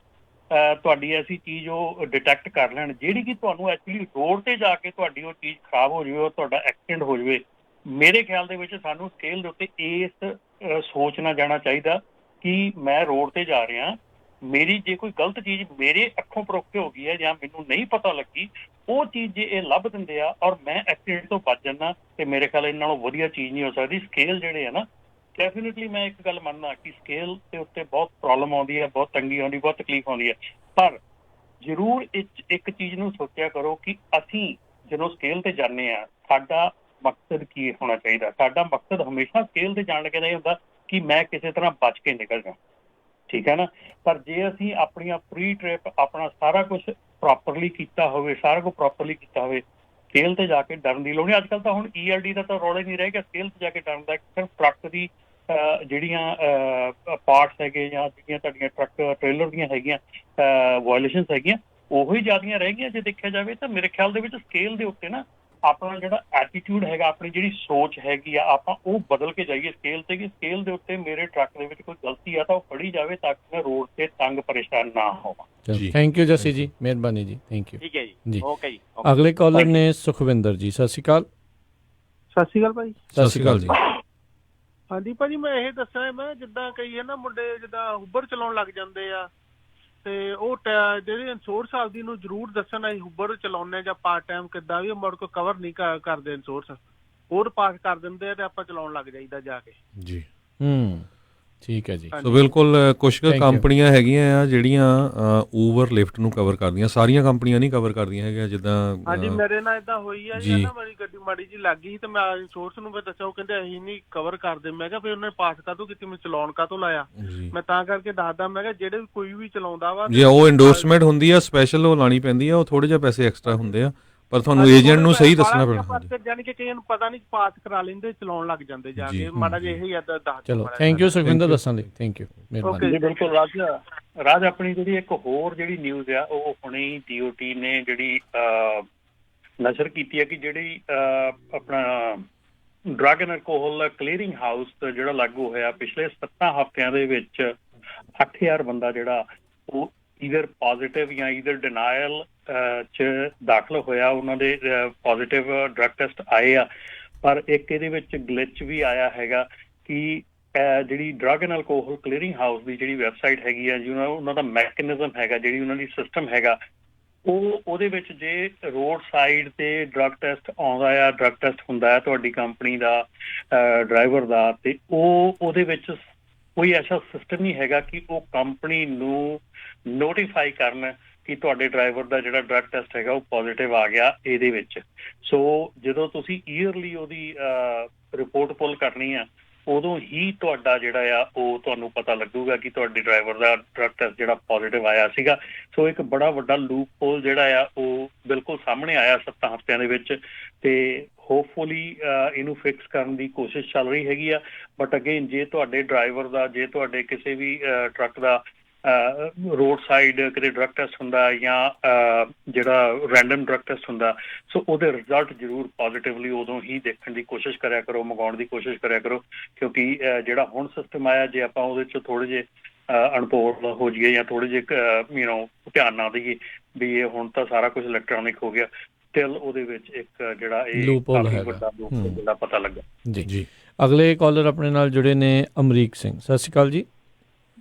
ਤੁਹਾਡੀ ਐਸੀ ਚੀਜ਼ ਉਹ ਡਿਟੈਕਟ ਕਰ ਲੈਣ ਜਿਹੜੀ ਕਿ ਤੁਹਾਨੂੰ ਐਕਚੁਅਲੀ ਰੋਡ ਤੇ ਜਾ ਕੇ ਤੁਹਾਡੀ ਉਹ ਚੀਜ਼ ਖਰਾਬ ਹੋ ਜਾਵੇ, ਤੁਹਾਡਾ ਐਕਸੀਡੈਂਟ ਹੋ ਜਾਵੇ। ਮੇਰੇ ਖਿਆਲ ਦੇ ਵਿੱਚ ਸਾਨੂੰ ਸਕੇਲ ਦੇ ਉੱਤੇ ਇਸ ਸੋਚ ਨਾਲ ਜਾਣਾ ਚਾਹੀਦਾ ਕਿ ਮੈਂ ਰੋਡ ਤੇ ਜਾ ਰਿਹਾ, ਮੇਰੀ ਜੇ ਕੋਈ ਗਲਤ ਚੀਜ਼ ਮੇਰੇ ਅੱਖੋਂ ਪਰੋਖੇ ਹੋ ਗਈ ਹੈ ਜਾਂ ਮੈਨੂੰ ਨਹੀਂ ਪਤਾ ਲੱਗੀ, ਉਹ ਚੀਜ਼ ਜੇ ਇਹ ਲੱਭ ਦਿੰਦੇ ਆ ਔਰ ਮੈਂ ਐਕਸੀਡੈਂਟ ਤੋਂ ਬਚ ਜਾਂਦਾ, ਤੇ ਮੇਰੇ ਖਿਆਲ ਇਹਨਾਂ ਨਾਲੋਂ ਵਧੀਆ ਚੀਜ਼ ਨਹੀਂ ਹੋ ਸਕਦੀ। ਸਕੇਲ ਜਿਹੜੇ ਆ ਨਾ, ਡੈਫੀਨੇਟਲੀ ਮੈਂ ਇੱਕ ਗੱਲ ਮੰਨਦਾ ਕਿ ਸਕੇਲ ਦੇ ਉੱਤੇ ਬਹੁਤ ਪ੍ਰੋਬਲਮ ਆਉਂਦੀ ਹੈ, ਬਹੁਤ ਤੰਗੀ ਆਉਂਦੀ, ਬਹੁਤ ਤਕਲੀਫ ਆਉਂਦੀ ਹੈ, ਪਰ ਜ਼ਰੂਰ ਇੱਕ ਚੀਜ਼ ਨੂੰ ਸੋਚਿਆ ਕਰੋ ਕਿ ਅਸੀਂ ਜਦੋਂ ਸਕੇਲ ਤੇ ਜਾਂਦੇ ਹਾਂ, ਸਾਡਾ ਮਕਸਦ ਕੀ ਹੋਣਾ ਚਾਹੀਦਾ। ਸਾਡਾ ਮਕਸਦ ਹਮੇਸ਼ਾ ਸਕੇਲ ਤੇ ਜਾਣ ਕੇ ਨਹੀਂ ਹੁੰਦਾ ਕਿ ਮੈਂ ਕਿਸੇ ਤਰ੍ਹਾਂ ਬਚ ਕੇ ਨਿਕਲ ਜਾਵਾਂ, ਠੀਕ ਹੈ ਨਾ। ਪਰ ਜੇ ਅਸੀਂ ਆਪਣੀਆਂ ਪ੍ਰੀ ਟ੍ਰਿਪ ਆਪਣਾ ਸਾਰਾ ਕੁਝ ਪ੍ਰੋਪਰਲੀ ਕੀਤਾ ਹੋਵੇ, ਸਾਰਾ ਕੁਝ ਪ੍ਰੋਪਰਲੀ ਕੀਤਾ ਹੋਵੇ, ਸਕੇਲ ਤੇ ਜਾ ਕੇ ਡਰਨ ਦੀ ਲੋੜ ਨਹੀਂ। ਅੱਜ ਕੱਲ੍ਹ ਤਾਂ ਹੁਣ ELD ਦਾ ਤਾਂ ਰੌਲਾ ਹੀ ਨਹੀਂ ਰਹਿ ਗਿਆ, ਸਕੇਲ ਤੇ ਜਾ ਕੇ ਡਰਨ ਦਾ। ਸਿਰਫ ਟਰੱਕ ਦੀ ਜਿਹੜੀਆਂ ਪਾਰਟਸ ਹੈਗੇ ਜਾਂ ਜਿਹੜੀਆਂ ਤੁਹਾਡੀਆਂ ਟਰੱਕ ਟ੍ਰੇਲਰ ਦੀਆਂ ਹੈਗੀਆਂ ਵਾਇਲੇਸ਼ਨਸ ਹੈਗੀਆਂ, ਉਹੀ ਜ਼ਿਆਦੀਆਂ ਰਹਿ ਗਈਆਂ ਜੇ ਦੇਖਿਆ ਜਾਵੇ। ਤਾਂ ਮੇਰੇ ਖਿਆਲ ਦੇ ਵਿੱਚ ਸਕੇਲ ਦੇ ਉੱਤੇ ਨਾ ਆਪਣਾ ਜਿਹੜਾ ਐਟੀਟਿਊਡ ਹੈਗਾ, ਆਪਣੀ ਜਿਹੜੀ ਸੋਚ ਹੈਗੀ ਆ, ਆਪਾਂ ਉਹ ਬਦਲ ਕੇ ਜਾਈਏ ਸਕੇਲ ਤੇ, ਕਿ ਸਕੇਲ ਦੇ ਉੱਤੇ ਮੇਰੇ ਟਰੱਕ ਦੇ ਵਿੱਚ ਕੋਈ ਗਲਤੀ ਆ ਤਾਂ ਉਹ ਫੜੀ ਜਾਵੇ ਤਾਂ ਕਿ ਮੈਂ ਰੋਡ ਤੇ ਤੰਗ ਪਰੇਸ਼ਾਨ ਨਾ ਹੋਵਾਂ। ਜੀ। ਥੈਂਕ ਯੂ ਜੱਸੀ ਜੀ, ਮਿਹਰਬਾਨੀ ਜੀ, ਥੈਂਕ ਯੂ। ਠੀਕ ਹੈ ਜੀ। ਜੀ, ਓਕੇ ਜੀ। ਅਗਲੇ ਕਾਲਰ ਨੇ ਸੁਖਵਿੰਦਰ ਜੀ, ਸਤਿ ਸ਼੍ਰੀ ਅਕਾਲ। ਸਤਿ ਸ਼੍ਰੀ ਅਕਾਲ ਭਾਈ। ਸਤਿ ਸ਼੍ਰੀ ਅਕਾਲ ਜੀ। ਹਾਂਜੀ ਭਾਜੀ, ਮੈਂ ਇਹ ਦੱਸਣਾ ਮੈਂ ਜਿੱਦਾਂ ਕਈ ਹੈ ਨਾ ਮੁੰਡੇ ਜਿੱਦਾਂ ਉਬਰ ਚਲਾਉਣ ਲੱਗ ਜਾਂਦੇ ਆ, ਤੇ ਉਹ ਜਿਹੜੀ ਇੰਸ਼ੋਰੈਂਸ ਆਪਦੀ ਨੂੰ ਜ਼ਰੂਰ ਦੱਸਣ ਅਸੀਂ ਉਬਰ ਚਲਾਉਂਦੇ ਜਾਂ ਪਾਰਟ ਟਾਈਮ ਕਿੱਦਾਂ ਵੀ, ਮੁੜ ਕੇ ਕਵਰ ਨਹੀਂ ਕਰਦੇ ਇੰਸ਼ੋਰੈਂਸ, ਹੋਰ ਪਾਸ ਕਰ ਦਿੰਦੇ ਆ ਤੇ ਆਪਾਂ ਚਲਾਉਣ ਲੱਗ ਜਾਈਦਾ ਜਾ ਕੇ। ਜੀ ਠੀਕ ਹੈ ਜੀ। ਸੋ ਬਿਲਕੁਲ ਕੁਝ ਕੰਪਨੀਆਂ ਹੈਗੀਆਂ ਆ ਜਿਹੜੀਆਂ ਊਬਰ ਲਿਫਟ ਨੂੰ ਕਵਰ ਕਰਦੀਆਂ, ਸਾਰੀਆਂ ਕੰਪਨੀਆਂ ਨਹੀਂ ਕਵਰ ਕਰਦੀਆਂ ਹੈਗੀਆਂ। ਜਿੱਦਾਂ ਹਾਂਜੀ ਮੇਰੇ ਨਾਲ ਏਦਾਂ ਹੋਈ ਆ ਜੀ, ਨਾ ਮੇਰੀ ਗੱਡੀ ਮਾੜੀ ਜੀ ਲੱਗ ਗਈ ਤੇ ਮੈਂ ਇੰਸ਼ੋਰੈਂਸ ਨੂੰ ਫਿਰ ਦੱਸਿਆ, ਉਹ ਕਹਿੰਦੇ ਅਸੀਂ ਨਹੀਂ ਕਵਰ ਕਰਦੇ। ਮੈਂ ਕਿਹਾ ਫਿਰ ਉਹਨੇ ਪਾਸ ਕਾਹਤੋਂ ਕੀਤੀ, ਮੈਂ ਚਲਾਉਣ ਕਾਹਤੋਂ ਲਾਇਆ? ਮੈਂ ਤਾਂ ਕਰਕੇ ਦੱਸਦਾ, ਮੈਂ ਕਿਹਾ ਜਿਹੜੇ ਕੋਈ ਵੀ ਚਲਾਉਂਦਾ ਵਾ ਜੇ ਉਹ ਇੰਡੋਰਸਮੈਂਟ ਹੁੰਦੀ ਆ ਸਪੈਸ਼ਲ, ਉਹ ਲਾਣੀ ਪੈਂਦੀ ਆ, ਉਹ ਥੋੜੇ ਜਿਹਾ ਪੈਸੇ ਐਕਸਟਰਾ ਹੁੰਦੇ ਆ, ਪਰ ਤੁਹਾਨੂੰ ਏਜੰਟ ਨੂੰ ਸਹੀ ਦੱਸਣਾ ਪੈਣਾ। ਜਾਨੀ ਕਿ ਕਈਆਂ ਨੂੰ ਪਤਾ ਨਹੀਂ, ਪਾਸ ਕਰਾ ਲੈਂਦੇ, ਚਲਾਉਣ ਲੱਗ ਜਾਂਦੇ ਜਾ ਕੇ। ਮਾੜਾ ਜਿਹਾ ਇਹੀ ਦੱਸ। ਚਲੋ ਥੈਂਕ ਯੂ ਸੁਖਵਿੰਦਰ ਦੱਸਣ ਲਈ, ਥੈਂਕ ਯੂ, ਮਿਹਰਬਾਨੀ ਜੀ। ਬਿਲਕੁਲ ਰਾਜ ਆਪਣੀ ਜਿਹੜੀ ਇੱਕ ਹੋਰ ਜਿਹੜੀ ਨਿਊਜ਼ ਆ, ਉਹ ਹੁਣੇ ਹੀ DOT ਨੇ ਜਿਹੜੀ ਨਸ਼ਰ ਕੀਤੀ ਹੈ ਕਿ ਜਿਹੜੀ ਆਪਣਾ drug and alcohol clearing house ਜਿਹੜਾ ਲਾਗੂ ਹੋਇਆ ਪਿਛਲੇ 7 ਹਫ਼ਤਿਆਂ ਦੇ ਵਿੱਚ 8000 ਬੰਦਾ ਜਿਹੜਾ ਉਹ ਈਦਰ ਪੋਜ਼ਿਟਿਵ ਜਾਂ ਈਦਰ ਡਿਨਾਇਲ ਚ ਦਾਖਲ ਹੋਇਆ, ਉਹਨਾਂ ਦੇ ਪੋਜ਼ਿਟਿਵ ਡਰੱਗ ਟੈਸਟ ਆਏ ਆ। ਪਰ ਇੱਕ ਇਹਦੇ ਵਿੱਚ ਗਲਿਚ ਵੀ ਆਇਆ ਹੈਗਾ ਕਿ ਜਿਹੜੀ drug and alcohol clearing house ਦੀ ਜਿਹੜੀ ਵੈਬਸਾਈਟ ਹੈਗੀ ਆ ਜੀ, ਉਹਨਾਂ ਦਾ ਮੈਕੈਨਿਜ਼ਮ ਹੈਗਾ, ਜਿਹੜੀ ਉਹਨਾਂ ਦੀ ਸਿਸਟਮ ਹੈਗਾ, ਉਹਦੇ ਵਿੱਚ ਜੇ ਰੋਡ ਸਾਈਡ ਤੇ ਡਰੱਗ ਟੈਸਟ ਆਉਂਦਾ ਆ, ਡਰੱਗ ਟੈਸਟ ਹੁੰਦਾ ਹੈ ਤੁਹਾਡੀ ਕੰਪਨੀ ਦਾ ਡਰਾਈਵਰ ਦਾ, ਤੇ ਉਹਦੇ ਵਿੱਚ ਕੋਈ ਐਸਾ ਸਿਸਟਮ ਨਹੀਂ ਹੈਗਾ ਕਿ ਉਹ ਕੰਪਨੀ ਨੂੰ ਨੋਟੀਫਾਈ ਕਰਨ ਕਿ ਤੁਹਾਡੇ ਡਰਾਈਵਰ ਦਾ ਜਿਹੜਾ ਡਰੱਗ ਟੈਸਟ ਹੈਗਾ ਉਹ ਪੋਜ਼ਿਟਿਵ ਆ ਗਿਆ ਇਹਦੇ ਵਿੱਚ। ਸੋ ਜਦੋਂ ਤੁਸੀਂ ਈਅਰਲੀ ਉਹਦੀ ਰਿਪੋਰਟ ਪੁੱਲ ਕਰਨੀ ਆ, ਉਦੋਂ ਹੀ ਤੁਹਾਡਾ ਜਿਹੜਾ ਆ ਉਹ ਤੁਹਾਨੂੰ ਪਤਾ ਲੱਗੂਗਾ ਕਿ ਤੁਹਾਡੇ ਡਰਾਈਵਰ ਦਾ ਡਰੱਗ ਟੈਸਟ ਜਿਹੜਾ ਪੋਜ਼ਿਟਿਵ ਆਇਆ ਸੀਗਾ। ਸੋ ਇੱਕ ਬੜਾ ਵੱਡਾ ਲੂਪ ਹੋਲ ਜਿਹੜਾ ਆ ਉਹ ਬਿਲਕੁਲ ਸਾਹਮਣੇ ਆਇਆ 7 ਹਫ਼ਤਿਆਂ ਦੇ ਵਿੱਚ, ਤੇ ਹੋਪਫੁਲੀ ਇਹਨੂੰ ਫਿਕਸ ਕਰਨ ਦੀ ਕੋਸ਼ਿਸ਼ ਚੱਲ ਰਹੀ ਹੈਗੀ ਆ। ਬਟ ਅਗੇਨ, ਜੇ ਤੁਹਾਡੇ ਡਰਾਈਵਰ ਦਾ, ਜੇ ਤੁਹਾਡੇ ਕਿਸੇ ਵੀ ਟਰੱਕ ਦਾ ਰੋਡ ਸਾਈਡ ਕਿਤੇ ਡਰੱਗ ਟੈਸਟ ਹੁੰਦਾ ਜਾਂ ਜਿਹੜਾ ਰੈਂਡਮ ਡਰੱਗ ਟੈਸਟ ਹੁੰਦਾ, ਸੋ ਉਹਦੇ ਰਿਜ਼ਲਟ ਜ਼ਰੂਰ ਪੋਜ਼ਿਟਿਵਲੀ ਉਦੋਂ ਹੀ ਦੇਖਣ ਦੀ ਕੋਸ਼ਿਸ਼ ਕਰਿਆ ਕਰੋ, ਮੰਗਾਉਣ ਦੀ ਕੋਸ਼ਿਸ਼ ਕਰਿਆ ਕਰੋ, ਕਿਉਂਕਿ ਜਿਹੜਾ ਹੁਣ ਸਿਸਟਮ ਆਇਆ, ਜੇ ਆਪਾਂ ਉਹਦੇ 'ਚ ਥੋੜ੍ਹੇ ਜਿਹੇ ਅਣਪੋੜ ਹੋ ਜਾਈਏ ਜਾਂ ਥੋੜ੍ਹੇ ਜਿਹੇ ਧਿਆਨ ਨਾ ਦਈਏ ਵੀ ਇਹ ਹੁਣ ਤਾਂ ਸਾਰਾ ਕੁਝ ਇਲੈਕਟ੍ਰੋਨਿਕ ਹੋ ਗਿਆ, ਸਟਿਲ ਉਹਦੇ ਵਿੱਚ ਇੱਕ ਜਿਹੜਾ ਇਹ ਕਾਫੀ ਵੱਡਾ ਲੂਪ ਹੋਲ ਜਿਹੜਾ ਪਤਾ ਲੱਗਾ। ਜੀ ਅਗਲੇ ਕਾਲਰ ਆਪਣੇ ਨਾਲ ਜੁੜੇ ਨੇ ਅਮਰੀਕ ਸਿੰਘ। ਸਤਿ ਸ਼੍ਰੀ ਅਕਾਲ ਜੀ।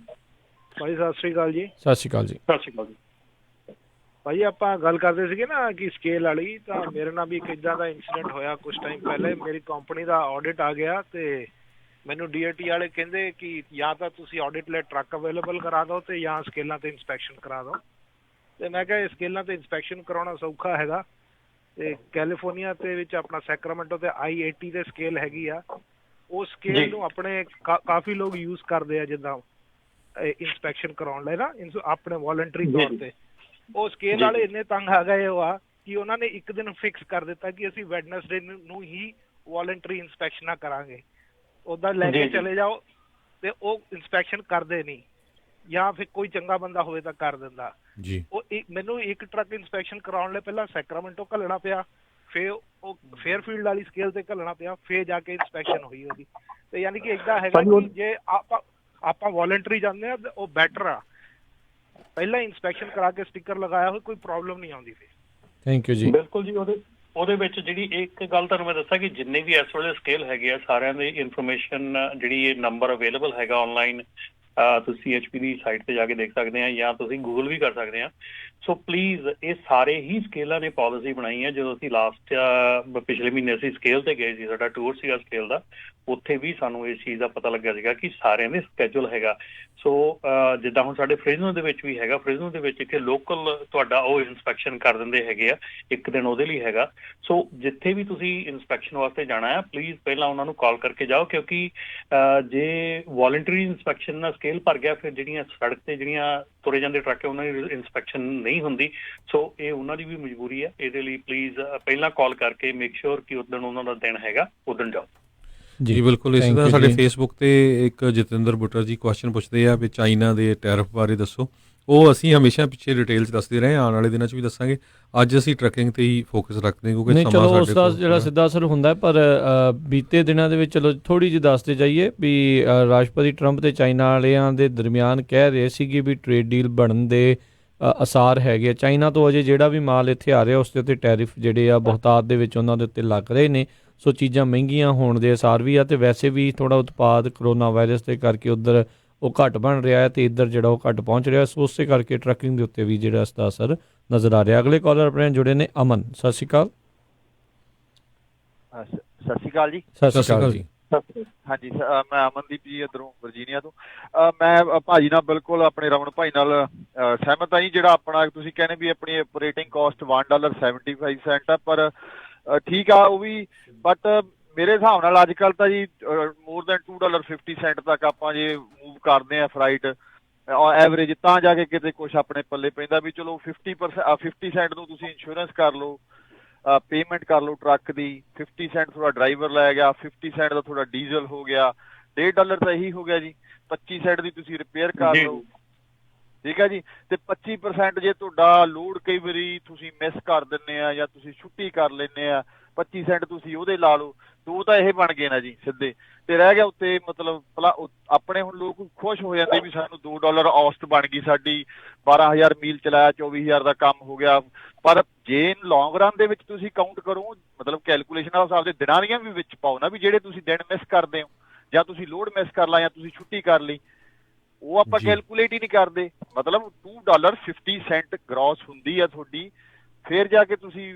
ਭਾਈ ਸਤਿ ਸ਼੍ਰੀ ਅਕਾਲ ਜੀ। ਸਤਿ ਸ਼੍ਰੀ ਅਕਾਲ ਜੀ। ਸਤਿ ਸ਼੍ਰੀ ਅਕਾਲ ਜੀ। ਭਾਈ ਆਪਾਂ ਗੱਲ ਕਰਦੇ ਸੀਗੇ ਨਾ ਕਿ ਸਕੇਲ ਵਾਲੀ, ਤਾਂ ਮੇਰੇ ਨਾਲ ਵੀ ਇੱਕ ਇੱਦਾਂ ਦਾ ਇੰਸੀਡੈਂਟ ਹੋਇਆ ਕੁਛ ਟਾਈਮ ਪਹਿਲੇ। ਮੇਰੀ ਕੰਪਨੀ ਦਾ ਆਡਿਟ ਆ ਗਿਆ ਤੇ ਮੈਨੂੰ DAT ਵਾਲੇ ਕਹਿੰਦੇ ਕਿ ਜਾਂ ਤਾਂ ਤੁਸੀਂ ਆਡਿਟ ਲਈ ਟਰੱਕ ਅਵੇਲੇਬਲ ਕਰਾ ਦਿਓ ਤੇ ਜਾਂ ਸਕੇਲਾਂ ਤੇ ਇੰਸਪੈਕਸ਼ਨ ਕਰਾ ਦਿਓ। ਤੇ ਮੈਂ ਕਿਹਾ ਸਕੇਲਾਂ ਤੇ ਇੰਸਪੈਕਸ਼ਨ ਕਰਾਉਣਾ ਸੌਖਾ ਹੈਗਾ, ਤੇ ਕੈਲੀਫੋਰਨੀਆ ਦੇ ਵਿੱਚ ਆਪਣਾ ਸੈਕਰਾਮੈਂਟੋ ਤੇ I-80 ਦੇ ਸਕੇਲ ਹੈਗੀ ਆ। ਉਹ ਸਕੇਲ ਨੂੰ ਆਪਣੇ ਕਾਫੀ ਲੋਕ ਯੂਜ਼ ਕਰਦੇ ਆ ਜਿੱਦਾਂ ਇੰਸਪੈਕਸ਼ਨ ਕਰਾਉਣ ਲਈ ਨਾ, ਆਪਣੇ ਵੋਲੰਟਰੀ ਤੌਰ ਤੇ। ਉਹ ਸਕੇਲ ਵਾਲੇ ਇੰਨੇ ਤੰਗ ਆ ਗਏ ਆ ਕਿ ਉਹਨਾਂ ਨੇ ਇੱਕ ਦਿਨ ਫਿਕਸ ਕਰ ਦਿੱਤਾ ਕਿ ਅਸੀਂ ਵੈਡਨਸਡੇ ਨੂੰ ਹੀ ਵੋਲੰਟਰੀ ਇੰਸਪੈਕਸ਼ਨਾਂ ਕਰਾਂਗੇ। ਉੱਦਾਂ ਲੈ ਕੇ ਚਲੇ ਜਾਓ ਤੇ ਉਹ ਇੰਸਪੈਕਸ਼ਨ ਕਰਦੇ ਨਹੀਂ, ਜਾਂ ਫਿਰ ਕੋਈ ਚੰਗਾ ਬੰਦਾ ਹੋਵੇ ਤਾਂ ਕਰ ਦਿੰਦਾ ਜੀ। ਉਹ ਮੈਨੂੰ ਇੱਕ ਟਰੱਕ ਇੰਸਪੈਕਸ਼ਨ ਕਰਾਉਣ ਲਈ ਪਹਿਲਾਂ ਸੈਕਰਾਮੈਂਟੋ ਘੱਲਣਾ ਪਿਆ, ਫਿਰ ਉਹ ਫੇਅਰਫੀਲਡ ਵਾਲੀ ਸਕੇਲ ਤੇ ਘੱਲਣਾ ਪਿਆ, ਫਿਰ ਜਾ ਕੇ ਇੰਸਪੈਕਸ਼ਨ ਹੋਈ ਉਹਦੀ। ਤੇ ਯਾਨੀ ਕਿ ਏਦਾਂ ਹੈਗਾ ਕਿ ਜੇ ਆਪਾਂ ਵੋਲੰਟਰੀ ਜਾਂਦੇ ਆ ਉਹ ਬੈਟਰ ਆ, ਪਹਿਲਾਂ ਇੰਸਪੈਕਸ਼ਨ ਕਰਾ ਕੇ ਸਟicker ਲਗਾਇਆ ਹੋਵੇ ਕੋਈ ਪ੍ਰੋਬਲਮ ਨਹੀਂ ਆਉਂਦੀ ਫਿਰ। ਥੈਂਕ ਯੂ ਜੀ। ਬਿਲਕੁਲ ਜੀ। ਉਹਦੇ ਵਿੱਚ ਜਿਹੜੀ ਇੱਕ ਗੱਲ ਤੁਹਾਨੂੰ ਮੈਂ ਦੱਸਾਂ ਕਿ ਜਿੰਨੇ ਵੀ ਇਸ ਵੇਲੇ ਸਕੇਲ ਹੈਗੇ ਆ, ਸਾਰਿਆਂ ਦੀ ਇਨਫੋਰਮੇਸ਼ਨ ਜਿਹੜੀ ਇਹ ਨੰਬਰ ਅਵੇਲੇਬਲ ਹੈਗਾ ਆਨਲਾਈਨ, ਤੁਸੀਂ CHP ਦੀ ਸਾਈਟ ਤੇ ਜਾ ਕੇ ਦੇਖ ਸਕਦੇ ਆ ਜਾਂ ਤੁਸੀਂ ਗੂਗਲ ਵੀ ਕਰ ਸਕਦੇ ਆ। ਸੋ ਪਲੀਜ਼, ਇਹ ਸਾਰੇ ਹੀ ਸਕੇਲਾਂ ਨੇ ਪਾਲਿਸੀ ਬਣਾਈ ਹੈ। ਜਦੋਂ ਅਸੀਂ ਲਾਸਟ ਪਿਛਲੇ ਮਹੀਨੇ ਅਸੀਂ ਸਕੇਲ ਤੇ ਗਏ ਸੀ, ਸਾਡਾ ਟੂਰ ਸੀਗਾ ਸਕੇਲ ਦਾ, ਉੱਥੇ ਵੀ ਸਾਨੂੰ ਇਸ ਚੀਜ਼ ਦਾ ਪਤਾ ਲੱਗਿਆ ਸੀਗਾ ਕਿ ਸਾਰਿਆਂ ਦੇ ਸਕੈਜੂਲ ਹੈਗਾ। ਸੋ ਜਿੱਦਾਂ ਹੁਣ ਸਾਡੇ ਫ੍ਰਿਜ਼ਨੋ ਦੇ ਵਿੱਚ ਵੀ ਹੈਗਾ, ਫ੍ਰਿਜ਼ਨੋ ਦੇ ਵਿੱਚ ਇੱਥੇ ਲੋਕਲ ਤੁਹਾਡਾ ਉਹ ਇੰਸਪੈਕਸ਼ਨ ਕਰ ਦਿੰਦੇ ਹੈਗੇ ਆ, ਇੱਕ ਦਿਨ ਉਹਦੇ ਲਈ ਹੈਗਾ। ਸੋ ਜਿੱਥੇ ਵੀ ਤੁਸੀਂ ਇੰਸਪੈਕਸ਼ਨ ਵਾਸਤੇ ਜਾਣਾ ਹੈ, ਪਲੀਜ਼ ਪਹਿਲਾਂ ਉਹਨਾਂ ਨੂੰ ਕਾਲ ਕਰਕੇ ਜਾਓ, ਕਿਉਂਕਿ ਜੇ ਵੋਲੰਟਰੀ ਇੰਸਪੈਕਸ਼ਨ ਨਾਲ ਸਕੇਲ ਭਰ ਗਿਆ, ਫਿਰ ਜਿਹੜੀਆਂ ਸੜਕ ਤੇ ਜਿਹੜੀਆਂ ਤੁਰੇ ਜਾਂਦੇ ਟਰੱਕ ਹੈ ਉਹਨਾਂ ਦੀ ਇੰਸਪੈਕਸ਼ਨ ਨਹੀਂ ਹੁੰਦੀ। ਸੋ ਇਹ ਉਹਨਾਂ ਦੀ ਵੀ ਮਜਬੂਰੀ ਹੈ। ਇਹਦੇ ਲਈ ਪਲੀਜ਼ ਪਹਿਲਾਂ ਕਾਲ ਕਰਕੇ ਮੇਕ ਸ਼ੋਰ ਕਿ ਉਸ ਦਿਨ ਉਹਨਾਂ ਦਾ ਦਿਨ ਹੈਗਾ, ਉਸ ਦਿਨ ਜਾਓ। ਜੀ ਬਿਲਕੁਲ। ਇਸੇ ਤਰ੍ਹਾਂ ਸਾਡੇ ਫੇਸਬੁੱਕ ਤੇ ਇੱਕ ਜਤਿੰਦਰ ਬੁੱਟਰ ਜੀ ਕੁਐਸਚਨ ਪੁੱਛਦੇ ਆ ਵੀ ਚਾਈਨਾ ਦੇ ਟੈਰਿਫ ਬਾਰੇ ਦੱਸੋ। ਉਹ ਅਸੀਂ ਹਮੇਸ਼ਾ ਪਿੱਛੇ ਡਿਟੇਲ 'ਚ ਦੱਸਦੇ ਰਹੇ, ਆਉਣ ਵਾਲੇ ਦਿਨਾਂ 'ਚ ਵੀ ਦੱਸਾਂਗੇ। ਅੱਜ ਅਸੀਂ ਟਰੱਕਿੰਗ ਤੇ ਹੀ ਫੋਕਸ ਰੱਖਦੇ ਹਾਂ ਕਿਉਂਕਿ ਚਲੋ ਉਸ ਦਾ ਜਿਹੜਾ ਸਿੱਧਾ ਅਸਰ ਹੁੰਦਾ, ਪਰ ਬੀਤੇ ਦਿਨਾਂ ਦੇ ਵਿੱਚ ਚਲੋ ਥੋੜ੍ਹੀ ਜਿਹੀ ਦੱਸਦੇ ਜਾਈਏ ਵੀ ਰਾਸ਼ਟਰਪਤੀ ਟਰੰਪ ਤੇ ਚਾਈਨਾ ਵਾਲਿਆਂ ਦੇ ਦਰਮਿਆਨ ਕਹਿ ਰਹੇ ਸੀਗੇ ਵੀ ਟ੍ਰੇਡ ਡੀਲ ਬਣਨ ਦੇ ਅਸਾਰ ਹੈਗੇ। ਚਾਈਨਾ ਤੋਂ ਅਜੇ ਜਿਹੜਾ ਵੀ ਮਾਲ ਇੱਥੇ ਆ ਰਿਹਾ ਉਸ ਦੇ ਉੱਤੇ ਟੈਰਿਫ ਜਿਹੜੇ ਆ ਬਹੁਤਾਤ ਦੇ ਵਿੱਚ ਉਹਨਾਂ ਦੇ ਉੱਤੇ ਲੱਗ ਰਹੇ ਨੇ। ਸੋ ਚੀਜ਼ਾਂ ਮਹਿੰਗੀਆਂ ਹੋਣ ਦੇ ਅਸਾਰ ਵੀ ਆ, ਅਤੇ ਵੈਸੇ ਵੀ ਥੋੜ੍ਹਾ ਉਤਪਾਦ ਕਰੋਨਾ ਵਾਇਰਸ ਦੇ ਕਰਕੇ ਉੱਧਰ ਉਹ ਘੱਟ ਬਣ ਰਿਹਾ ਹੈ ਅਤੇ ਇੱਧਰ ਜਿਹੜਾ ਉਹ ਘੱਟ ਪਹੁੰਚ ਰਿਹਾ। ਸੋ ਉਸੇ ਕਰਕੇ ਟਰੱਕਿੰਗ ਦੇ ਉੱਤੇ ਵੀ ਜਿਹੜਾ ਇਸ ਦਾ ਅਸਰ ਨਜ਼ਰ ਆ ਰਿਹਾ। ਅਗਲੇ ਕਾਲਰ ਆਪਣੇ ਜੁੜੇ ਨੇ ਅਮਨ। ਸਤਿ ਸ਼੍ਰੀ ਅਕਾਲ। ਸਤਿ ਸ਼੍ਰੀ ਅਕਾਲ ਜੀ। ਸਤਿ ਸ਼੍ਰੀ ਅਕਾਲ ਜੀ। ਹਾਂਜੀ, ਮੈਂ ਅਮਨਦੀਪ ਜੀ ਇੱਧਰੋਂ ਵਰਜੀਨੀਆ ਤੋਂ। ਮੈਂ ਭਾਜੀ ਨਾਲ ਬਿਲਕੁਲ ਆਪਣੇ ਰਮਨ ਭਾਈ ਨਾਲ ਸਹਿਮਤ ਹਾਂ ਜੀ। ਜਿਹੜਾ ਆਪਣਾ ਤੁਸੀਂ ਕਹਿੰਦੇ ਵੀ ਆਪਣੀ ਆਪਰੇਟਿੰਗ ਕਾਸਟ $1.75 ਆ, ਪਰ ਠੀਕ ਆ ਉਹ ਵੀ, ਬਟ ਮੇਰੇ ਹਿਸਾਬ ਨਾਲ ਅੱਜ ਕੱਲ੍ਹ ਤਾਂ ਜੀ ਮੋਰ ਦੈਨ $2.50 ਤੱਕ ਆਪਾਂ ਜੇ ਮੂਵ ਕਰਦੇ ਆ ਫਲਾਈਟ ਐਵਰੇਜ, ਤਾਂ ਜਾ ਕੇ ਕਿਤੇ ਕੁਛ ਆਪਣੇ ਪੱਲੇ ਪੈਂਦਾ ਵੀ ਚਲੋ 50 ਸੈਂਟ ਨੂੰ ਤੁਸੀਂ ਇੰਸ਼ੋਰੈਂਸ ਕਰ ਲਓ, ਪੇਮੈਂਟ ਕਰ ਲਓ ਟਰੱਕ ਦੀ, 50 ਸੈਂਟ ਤੁਹਾਡਾ ਡਰਾਈਵਰ ਲੈ ਗਿਆ, 50 ਸੈਂਟ ਦਾ ਤੁਹਾਡਾ ਡੀਜ਼ਲ ਹੋ ਗਿਆ, $1.5 ਤਾਂ ਇਹੀ ਹੋ ਗਿਆ ਜੀ। 25 ਸੈਂਟ ਦੀ ਤੁਸੀਂ ਰਿਪੇਅਰ ਕਰ ਲਓ, ਠੀਕ ਹੈ ਜੀ। ਤੇ 25% ਜੇ ਤੁਹਾਡਾ ਲੋਡ ਕਈ ਵਾਰੀ ਤੁਸੀਂ ਮਿਸ ਕਰ ਦਿੰਦੇ ਆ ਜਾਂ ਤੁਸੀਂ ਛੁੱਟੀ ਕਰ ਲੈਂਦੇ ਆ, 25 ਸੈਂਟ ਤੁਸੀਂ ਉਹਦੇ ਲਾ ਲਓ। ਦੋ ਤਾਂ ਇਹ ਬਣ ਗਏ ਨਾ ਜੀ ਸਿੱਧੇ, ਤੇ ਰਹਿ ਗਿਆ ਉੱਤੇ ਮਤਲਬ ਆਪਣੇ ਹੁਣ ਲੋਕ ਖੁਸ਼ ਹੋ ਜਾਂਦੇ ਵੀ ਸਾਨੂੰ $2 ਔਸਤ ਬਣ ਗਈ ਸਾਡੀ, 12,000 ਮੀਲ ਚਲਾਇਆ, 24,000 ਦਾ ਕੰਮ ਹੋ ਗਿਆ। ਪਰ ਜੇ ਲੌਂਗ ਰਨ ਦੇ ਵਿੱਚ ਤੁਸੀਂ ਕਾਊਂਟ ਕਰੋ, ਮਤਲਬ ਕੈਲਕੂਲੇਸ਼ਨ ਵਾਲਾ ਹਿਸਾਬ ਦੇ ਦਿਨਾਂ ਦੀਆਂ ਵੀ ਵਿੱਚ ਪਾਓ ਨਾ, ਵੀ ਜਿਹੜੇ ਤੁਸੀਂ ਦਿਨ ਮਿਸ ਕਰਦੇ ਹੋ ਜਾਂ ਤੁਸੀਂ ਲੋਡ ਮਿਸ ਕਰ ਲਿਆ ਜਾਂ ਤੁਸੀਂ ਛੁੱਟੀ ਕਰ ਲਈ, ਉਹ ਆਪਾਂ ਜੀ। ਕੈਲਕੂਲੇਟ ਹੀ ਨਹੀਂ ਕਰਦੇ। ਮਤਲਬ $2.50 ਗ੍ਰੋਸ ਹੁੰਦੀ ਆ ਤੁਹਾਡੀ, ਫਿਰ ਜਾ ਕੇ ਤੁਸੀਂ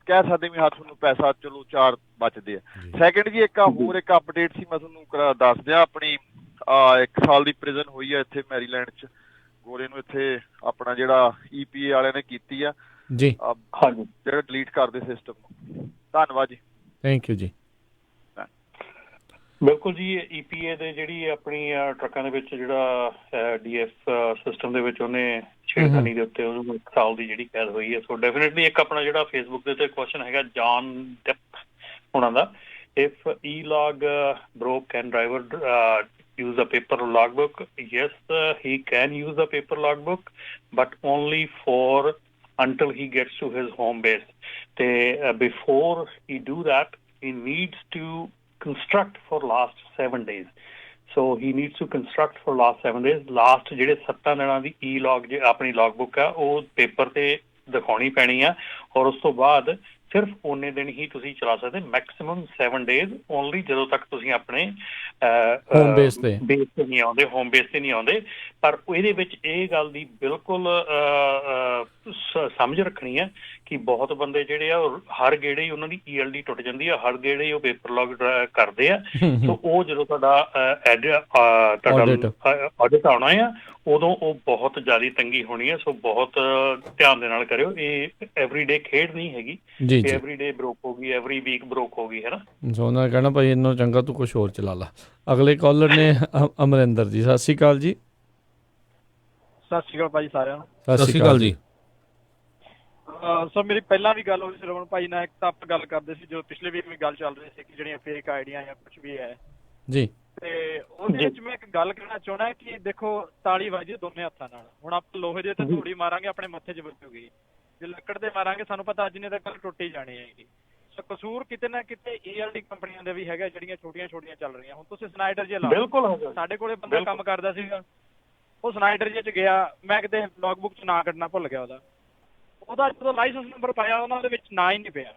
ਕਹਿ ਸਕਦੇ ਵੀ ਹਾਂ ਤੁਹਾਨੂੰ ਪੈਸਾ ਚਲੋ 4 ਬਚਦੇ ਆ। ਸੈਕਿੰਡ ਜੀ ਇੱਕ ਅਪਡੇਟ ਸੀ ਮੈਂ ਤੁਹਾਨੂੰ ਦੱਸ ਦਿਆਂ, ਆਪਣੀ 1 ਸਾਲ ਦੀ ਪ੍ਰਿਜ਼ਨ ਹੋਈ ਆ ਇੱਥੇ ਮੈਰੀਲੈਂਡ 'ਚ ਗੋਰੇ ਨੂੰ, ਇੱਥੇ ਆਪਣਾ ਜਿਹੜਾ EPA ਵਾਲਿਆਂ ਨੇ ਕੀਤੀ ਆ ਜੀ, ਹਾਂਜੀ, ਜਿਹੜਾ ਡਿਲੀਟ ਕਰਦੇ ਸਿਸਟਮ ਨੂੰ। ਧੰਨਵਾਦ ਜੀ। ਥੈਂਕ ਯੂ ਜੀ। ਬਿਲਕੁਲ ਜੀ। EPA ਦੇ ਜਿਹੜੀ ਆਪਣੀ ਟਰੱਕਾਂ ਦੇ ਵਿੱਚ ਜਿਹੜਾ DF ਸਿਸਟਮ ਦੇ ਵਿੱਚ ਉਹਨੇ ਛੇੜਖਾਨੀ ਦੇ ਉੱਤੇ ਉਹਨੂੰ 1 ਸਾਲ ਦੀ ਜਿਹੜੀ ਕੈਦ ਹੋਈ ਹੈ। ਸੋ ਡੈਫੀਨਿਟਲੀ ਇੱਕ ਆਪਣਾ ਜਿਹੜਾ ਫੇਸਬੁੱਕ ਦੇ ਉੱਤੇ ਕੁਐਸਚਨ ਹੈਗਾ ਜੌਨ ਡਿਪ ਹੋਣਾ ਦਾ, if E-log broke can driver use a paper logbook? Yes, he can use a paper logbook, but only for until he gets to his home base. Before he do that, he needs to construct for last 7 days. So he needs to construct for last 7 days. Last ਜਿਹੜੇ 7 ਦਿਨਾਂ ਦੀ E-log ਆਪਣੀ logbook ਆ ਉਹ paper ਤੇ ਦਿਖਾਉਣੀ ਪੈਣੀ ਆ, ਔਰ ਉਸ ਤੋਂ ਬਾਅਦ ਸਿਰਫ ਓਨੇ ਦਿਨ ਹੀ ਤੁਸੀਂ ਚਲਾ ਸਕਦੇ, ਮੈਕਸਿਮਮ 7 days ਓਨਲੀ, ਜਦੋਂ ਤੱਕ ਤੁਸੀਂ ਆਪਣੇ ਹੋਮ ਬੇਸ ਤੇ ਨਹੀਂ ਆਉਂਦੇ, ਹੋਮ ਬੇਸ ਤੇ ਨਹੀਂ ਆਉਂਦੇ। ਪਰ ਇਹਦੇ ਵਿੱਚ ਇਹ ਗੱਲ ਦੀ ਬਿਲਕੁਲ ਸਮਝ ਰੱਖਣੀ ਹੈ ਕਿ ਬਹੁਤ ਬੰਦੇ ਜਿਹੜੇ ਆ ਹਰ ਗੇੜੇ ਹੀ ਉਹਨਾਂ ਦੀ ELD ਟੁੱਟ ਜਾਂਦੀ ਆ, ਹਰ ਗੇੜੇ ਹੀ ਉਹ ਪੇਪਰ ਲੌਗ ਕਰਦੇ ਆ। ਸੋ ਉਹ ਜਦੋਂ ਤੁਹਾਡਾ ਆਡਿਟ ਆਉਣਾ ਆ, ਉਦੋਂ ਉਹ ਬਹੁਤ ਜ਼ਿਆਦਾ ਤੰਗੀ ਹੋਣੀ ਹੈ। ਸੋ ਬਹੁਤ ਧਿਆਨ ਦੇ ਨਾਲ ਕਰਿਓ, ਇਹ ਐਵਰੀਡੇ ਖੇਡ ਨਹੀਂ ਹੈਗੀ, ਐਵਰੀਡੇ ਬ੍ਰੋਕ ਹੋ ਗਈ, ਐਵਰੀ ਵੀਕ ਬ੍ਰੋਕ ਹੋ ਗਈ, ਹੈ ਨਾ। ਸੋ ਉਹਨਾਂ ਨੇ ਕਹਿਣਾ ਭਾਈ ਇਹਨੂੰ ਚੰਗਾ ਤੂੰ ਕੁਛ ਹੋਰ ਚਲਾ ਲਾ। ਅਗਲੇ ਕਾਲਰ ਨੇ ਅਮਰਿੰਦਰ ਜੀ, ਸਤਿ ਸ਼੍ਰੀ ਅਕਾਲ ਜੀ। ਸਤਿ ਸ਼੍ਰੀ ਅਕਾਲ ਭਾਜੀ ਸਾਰਿਆਂ ਨੂੰ। ਸਤਿ ਸ਼੍ਰੀ ਅਕਾਲ ਜੀ। ਸੋ ਮੇਰੀ ਪਹਿਲਾਂ ਵੀ ਗੱਲ ਹੋਈ ਸੀ ਰਮਨ ਭਾਈ ਨਾਲ, ਇੱਕ ਤਾਂ ਆਪਾਂ ਗੱਲ ਕਰਦੇ ਸੀ ਜੋ ਪਿਛਲੇ ਵੀਕ ਵੀ ਗੱਲ ਚੱਲ ਰਹੀ ਸੀ ਕਿ ਜਿਹੜੀਆਂ ਫੇਕ ਆਈਡੀਆਂ ਜਾਂ ਕੁਝ ਵੀ ਹੈ ਜੀ, ਤੇ ਉਹਦੇ ਵਿੱਚ ਮੈਂ ਇੱਕ ਗੱਲ ਕਹਿਣਾ ਚਾਹੁੰਦਾ ਕਿ ਦੇਖੋ ਤਾਲੀ ਵੱਜੇ ਦੋਨੇ ਹੱਥਾਂ ਨਾਲ। ਹੁਣ ਆਪਾਂ ਲੋਹੇ ਦੇ ਤੇ ਧੂੜੀ ਮਾਰਾਂਗੇ ਆਪਣੇ ਮੱਥੇ 'ਚ ਵੱਜੂਗੀ, ਜੇ ਲੱਕੜ ਦੇ ਮਾਰਾਂਗੇ ਸਾਨੂੰ ਪਤਾ ਅੱਜ ਨੇ ਤਾਂ ਕੱਲ ਟੁੱਟ ਹੀ ਜਾਣੀ ਹੈਗੀ। ਸੋ ਕਸੂਰ ਕਿਤੇ ਨਾ ਕਿਤੇ ELD ਕੰਪਨੀਆਂ ਦੇ ਵੀ ਹੈਗਾ, ਜਿਹੜੀਆਂ ਛੋਟੀਆਂ ਚੱਲ ਰਹੀਆਂ। ਹੁਣ ਤੁਸੀਂ ਸਨਾਈਡਰ ਜੇ ਲਾ, ਸਾਡੇ ਕੋਲੇ ਬੰਦਾ ਕੰਮ ਕਰਦਾ ਸੀਗਾ, ਉਹ ਸਨਾਈਡਰ ਜੇ 'ਚ ਗਿਆ, ਮੈਂ ਕਿਤੇ ਲੌਗਬੁੱਕ 'ਚ ਨਾਂ ਕੱਢਣਾ ਭੁੱਲ ਗਿਆ ਉਹਦਾ ਜਦੋਂ ਲਾਇਸੈਂਸ ਨੰਬਰ ਪਾਇਆ ਉਹਨਾਂ ਦੇ ਵਿੱਚ ਨਾਂ ਹੀ ਨਹੀਂ ਪਿਆ।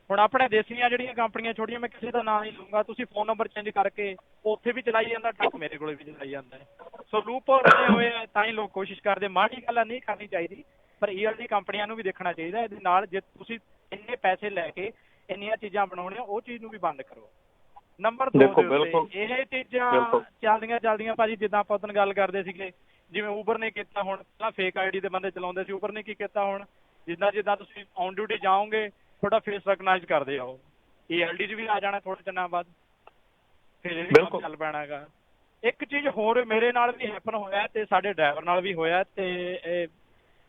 ਹੁਣ ਆਪਣੇ ਦੇਸੀਆਂ ਜਿਹੜੀਆਂ ਕੰਪਨੀਆਂ ਛੋਟੀਆਂ, ਮੈਂ ਕਿਸੇ ਦਾ ਨਾਂ ਨਹੀਂ ਲਊਂਗਾ, ਤੁਸੀਂ ਫੋਨ ਨੰਬਰ ਚੇਂਜ ਕਰਕੇ ਉੱਥੇ ਵੀ ਚਲਾਈ ਜਾਂਦਾ ਟਰੱਕ, ਮੇਰੇ ਕੋਲੇ ਵੀ ਚਲਾਈ ਜਾਂਦਾ ਹੈ। ਸੋ ਲੂਪ ਹੋਏ ਹੋਏ ਆ, ਤਾਂ ਹੀ ਲੋਕ ਕੋਸ਼ਿਸ਼ ਕਰਦੇ। ਮਾੜੀ ਗੱਲ ਨਹੀਂ ਕਰਨੀ ਚਾਹੀਦੀ, ਪਰ ELD ਕੰਪਨੀਆਂ ਨੂੰ ਵੀ ਦੇਖਣਾ ਚਾਹੀਦਾ ਇਹਦੇ ਨਾਲ। ਜੇ ਤੁਸੀਂ ਇੰਨੇ ਪੈਸੇ ਲੈ ਕੇ ਇੰਨੀਆਂ ਚੀਜ਼ਾਂ ਬਣਾਉਣੀਆਂ, ਉਹ ਚੀਜ਼ ਨੂੰ ਵੀ ਬੰਦ ਕਰੋ। ਨੰਬਰ 2 ਇਹ ਚੀਜ਼ਾਂ ਚੱਲਦੀਆਂ ਭਾਜੀ, ਜਿੱਦਾਂ ਆਪਾਂ ਉਦੋਂ ਗੱਲ ਕਰਦੇ ਸੀਗੇ, ਜਿਵੇਂ ਊਬਰ ਨੇ ਕੀਤਾ। ਹੁਣ ਪਹਿਲਾਂ ਫੇਕ ID ਦੇ ਬੰਦੇ ਚਲਾਉਂਦੇ ਸੀ, ਊਬਰ ਨੇ ਕੀ ਕੀਤਾ, ਹੁਣ ਜਿੱਦਾਂ ਤੁਸੀਂ ਔਨ ਡਿਊਟੀ ਜਾਓਗੇ ਤੁਹਾਡਾ ਫੇਸ ਰਿਕਗਨਾਈਜ਼ ਕਰਦੇ ਆ, ਉਹ ELD 'ਚ ਵੀ ਆ ਜਾਣਾ ਥੋੜੇ ਦਿਨਾਂ ਬਾਅਦ, ਫਿਰ ਇਹ ਵੀ ਚੱਲ ਪੈਣਾ ਹੈਗਾ। ਇੱਕ ਚੀਜ਼ ਹੋਰ ਮੇਰੇ ਨਾਲ ਵੀ ਹੈਪਨ ਹੋਇਆ ਤੇ ਸਾਡੇ ਡਰਾਈਵਰ ਨਾਲ ਵੀ ਹੋਇਆ, ਤੇ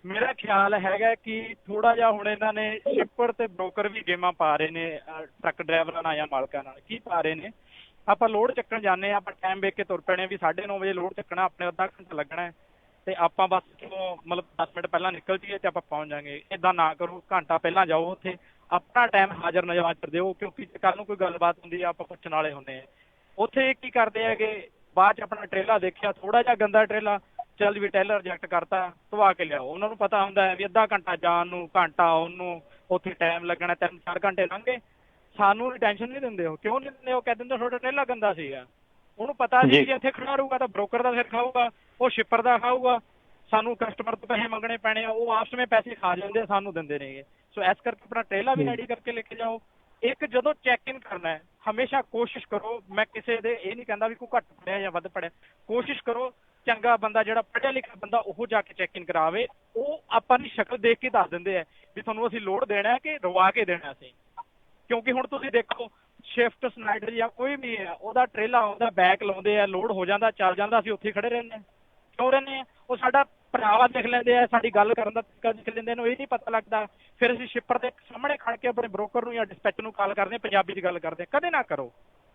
ਮੇਰਾ ਖਿਆਲ ਹੈਗਾ ਕਿ ਥੋੜਾ ਜਿਹਾ ਹੁਣ ਇਹਨਾਂ ਨੇ ਸ਼ਿਪਰ ਤੇ ਬ੍ਰੋਕਰ ਵੀ ਗੇਮਾਂ ਪਾ ਰਹੇ ਨੇ ਟਰੱਕ ਡਰਾਈਵਰਾਂ ਨਾਲ ਜਾਂ ਮਾਲਕਾਂ ਨਾਲ। ਕੀ ਪਾ ਰਹੇ ਨੇ, ਆਪਾਂ ਲੋਡ ਚੱਕਣ ਜਾਂਦੇ ਹਾਂ, ਆਪਾਂ ਟਾਈਮ ਵੇਖ ਕੇ ਤੁਰ ਪੈਣੇ ਵੀ 9:30 ਵਜੇ ਲੋਡ ਚੱਕਣਾ, ਆਪਣੇ ਅੱਧਾ ਘੰਟਾ ਲੱਗਣਾ, ਤੇ ਆਪਾਂ ਬਸ ਮਤਲਬ 10 ਮਿੰਟ ਪਹਿਲਾਂ ਨਿਕਲ ਜਾਈਏ ਤੇ ਆਪਾਂ ਪਹੁੰਚ ਜਾਵਾਂਗੇ। ਏਦਾਂ ਨਾ ਕਰੋ, ਘੰਟਾ ਪਹਿਲਾਂ ਜਾਓ, ਉੱਥੇ ਆਪਣਾ ਟਾਈਮ ਹਾਜ਼ਰ ਨਜ਼ਰ ਦਿਓ, ਕਿਉਂਕਿ ਕੱਲ ਨੂੰ ਕੋਈ ਗੱਲਬਾਤ ਹੁੰਦੀ ਆ ਆਪਾਂ ਪੁੱਛਣ ਵਾਲੇ ਹੁੰਦੇ ਆ। ਉੱਥੇ ਕੀ ਕਰਦੇ ਹੈਗੇ, ਬਾਅਦ 'ਚ ਆਪਣਾ ਟ੍ਰੇਲਾ ਦੇਖਿਆ ਥੋੜਾ ਜਿਹਾ ਗੰਦਾ ਟ੍ਰੇਲਾ, ਚੱਲ ਵੀ ਟੈਲਰ ਰਿਜੈਕਟ ਕਰਤਾ, ਧਵਾ ਕੇ ਲਿਆਓ। ਉਹਨਾਂ ਨੂੰ ਪਤਾ ਹੁੰਦਾ ਹੈ ਵੀ ਅੱਧਾ ਘੰਟਾ ਜਾਣ ਨੂੰ, ਘੰਟਾ ਉਹਨੂੰ, ਉੱਥੇ ਟਾਈਮ ਲੱਗਣਾ, 3-4 ਘੰਟੇ ਲੰਘੇ। ਸਾਨੂੰ ਟੈਨਸ਼ਨ ਨਹੀਂ ਦਿੰਦੇ। ਉਹ ਕਿਉਂ ਨਹੀਂ ਦਿੰਦੇ? ਉਹ ਕਹਿ ਦਿੰਦੇ ਤੁਹਾਡਾ ਟ੍ਰੇਲਾ ਗੰਦਾ ਸੀਗਾ। ਉਹਨੂੰ ਪਤਾ ਸੀ ਕਿ ਇੱਥੇ ਖੜਾ ਰਹੂਗਾ ਤਾਂ ਬ੍ਰੋਕਰ ਦਾ ਸਿਰ ਖਾਊਗਾ, ਉਹ ਸ਼ਿਪਰ ਦਾ ਖਾਊਗਾ, ਸਾਨੂੰ ਕਸਟਮਰ ਤੋਂ ਪੈਸੇ ਮੰਗਣੇ ਪੈਣੇ ਆ, ਉਹ ਆਪਸ ਵਿੱਚ ਪੈਸੇ ਖਾ ਜਾਂਦੇ, ਸਾਨੂੰ ਦਿੰਦੇ ਨੇਗੇ। ਸੋ ਇਸ ਕਰਕੇ ਆਪਣਾ ਟ੍ਰੇਲਾ ਵੀ ਰੈਡੀ ਕਰਕੇ ਲੈ ਕੇ ਜਾਓ। ਇੱਕ ਜਦੋਂ ਚੈੱਕ ਇਨ ਕਰਨਾ ਹੈ, ਹਮੇਸ਼ਾ ਕੋਸ਼ਿਸ਼ ਕਰੋ, ਮੈਂ ਕਿਸੇ ਦੇ ਇਹ ਨਹੀਂ ਕਹਿੰਦਾ ਵੀ ਕੋਈ ਘੱਟ ਪੜਿਆ ਜਾਂ ਵੱਧ ਪੜਿਆ, ਕੋਸ਼ਿਸ਼ ਕਰੋ ਚੰਗਾ ਬੰਦਾ ਜਿਹੜਾ ਪੜ੍ਹਿਆ ਲਿਖਿਆ ਬੰਦਾ ਉਹ ਜਾ ਕੇ ਚੈੱਕ ਇਨ ਕਰਾਵੇ। ਉਹ ਆਪਾਂ ਦੀ ਸ਼ਕਲ ਦੇਖ ਕੇ ਦੱਸ ਦਿੰਦੇ ਆ ਵੀ ਤੁਹਾਨੂੰ ਅਸੀਂ ਲੋਡ ਦੇਣਾ ਹੈ ਕਿ ਰਵਾ ਕੇ ਦੇਣਾ ਅਸੀਂ। ਕਿਉਂਕਿ ਹੁਣ ਤੁਸੀਂ ਦੇਖੋ ਸ਼ਿਫਟ ਸਨਾਈਡਰ ਜਾਂ ਕੋਈ ਵੀ ਹੈ, ਉਹਦਾ ਟ੍ਰੇਲਾ ਆਉਂਦਾ, ਬੈਕ ਲਾਉਂਦੇ ਆ, ਲੋਡ ਹੋ ਜਾਂਦਾ, ਚੱਲ ਜਾਂਦਾ, ਅਸੀਂ ਉੱਥੇ ਖੜੇ ਰਹਿੰਦੇ ਹਾਂ। ਕਿਉਂ ਰਹਿੰਦੇ ਆ? ਉਹ ਸਾਡਾ ਪਹਿਰਾਵਾ ਦੇਖ ਲੈਂਦੇ ਆ, ਸਾਡੀ ਗੱਲ ਕਰਨ ਦਾ ਤਰੀਕਾ ਦੇਖ ਲੈਂਦੇ, ਨੂੰ ਇਹ ਨਹੀਂ ਪਤਾ ਲੱਗਦਾ। ਫਿਰ ਅਸੀਂ ਸ਼ਿਪਰ ਦੇ ਸਾਹਮਣੇ ਖੜ ਕੇ ਆਪਣੇ ਬ੍ਰੋਕਰ ਨੂੰ ਜਾਂ ਡਿਸਪੈਚ ਨੂੰ ਕਾਲ ਕਰਦੇ, ਪੰਜਾਬੀ 'ਚ ਗੱਲ ਕਰਦੇ। ਕਦੇ ਨਾ ਕਰੋ,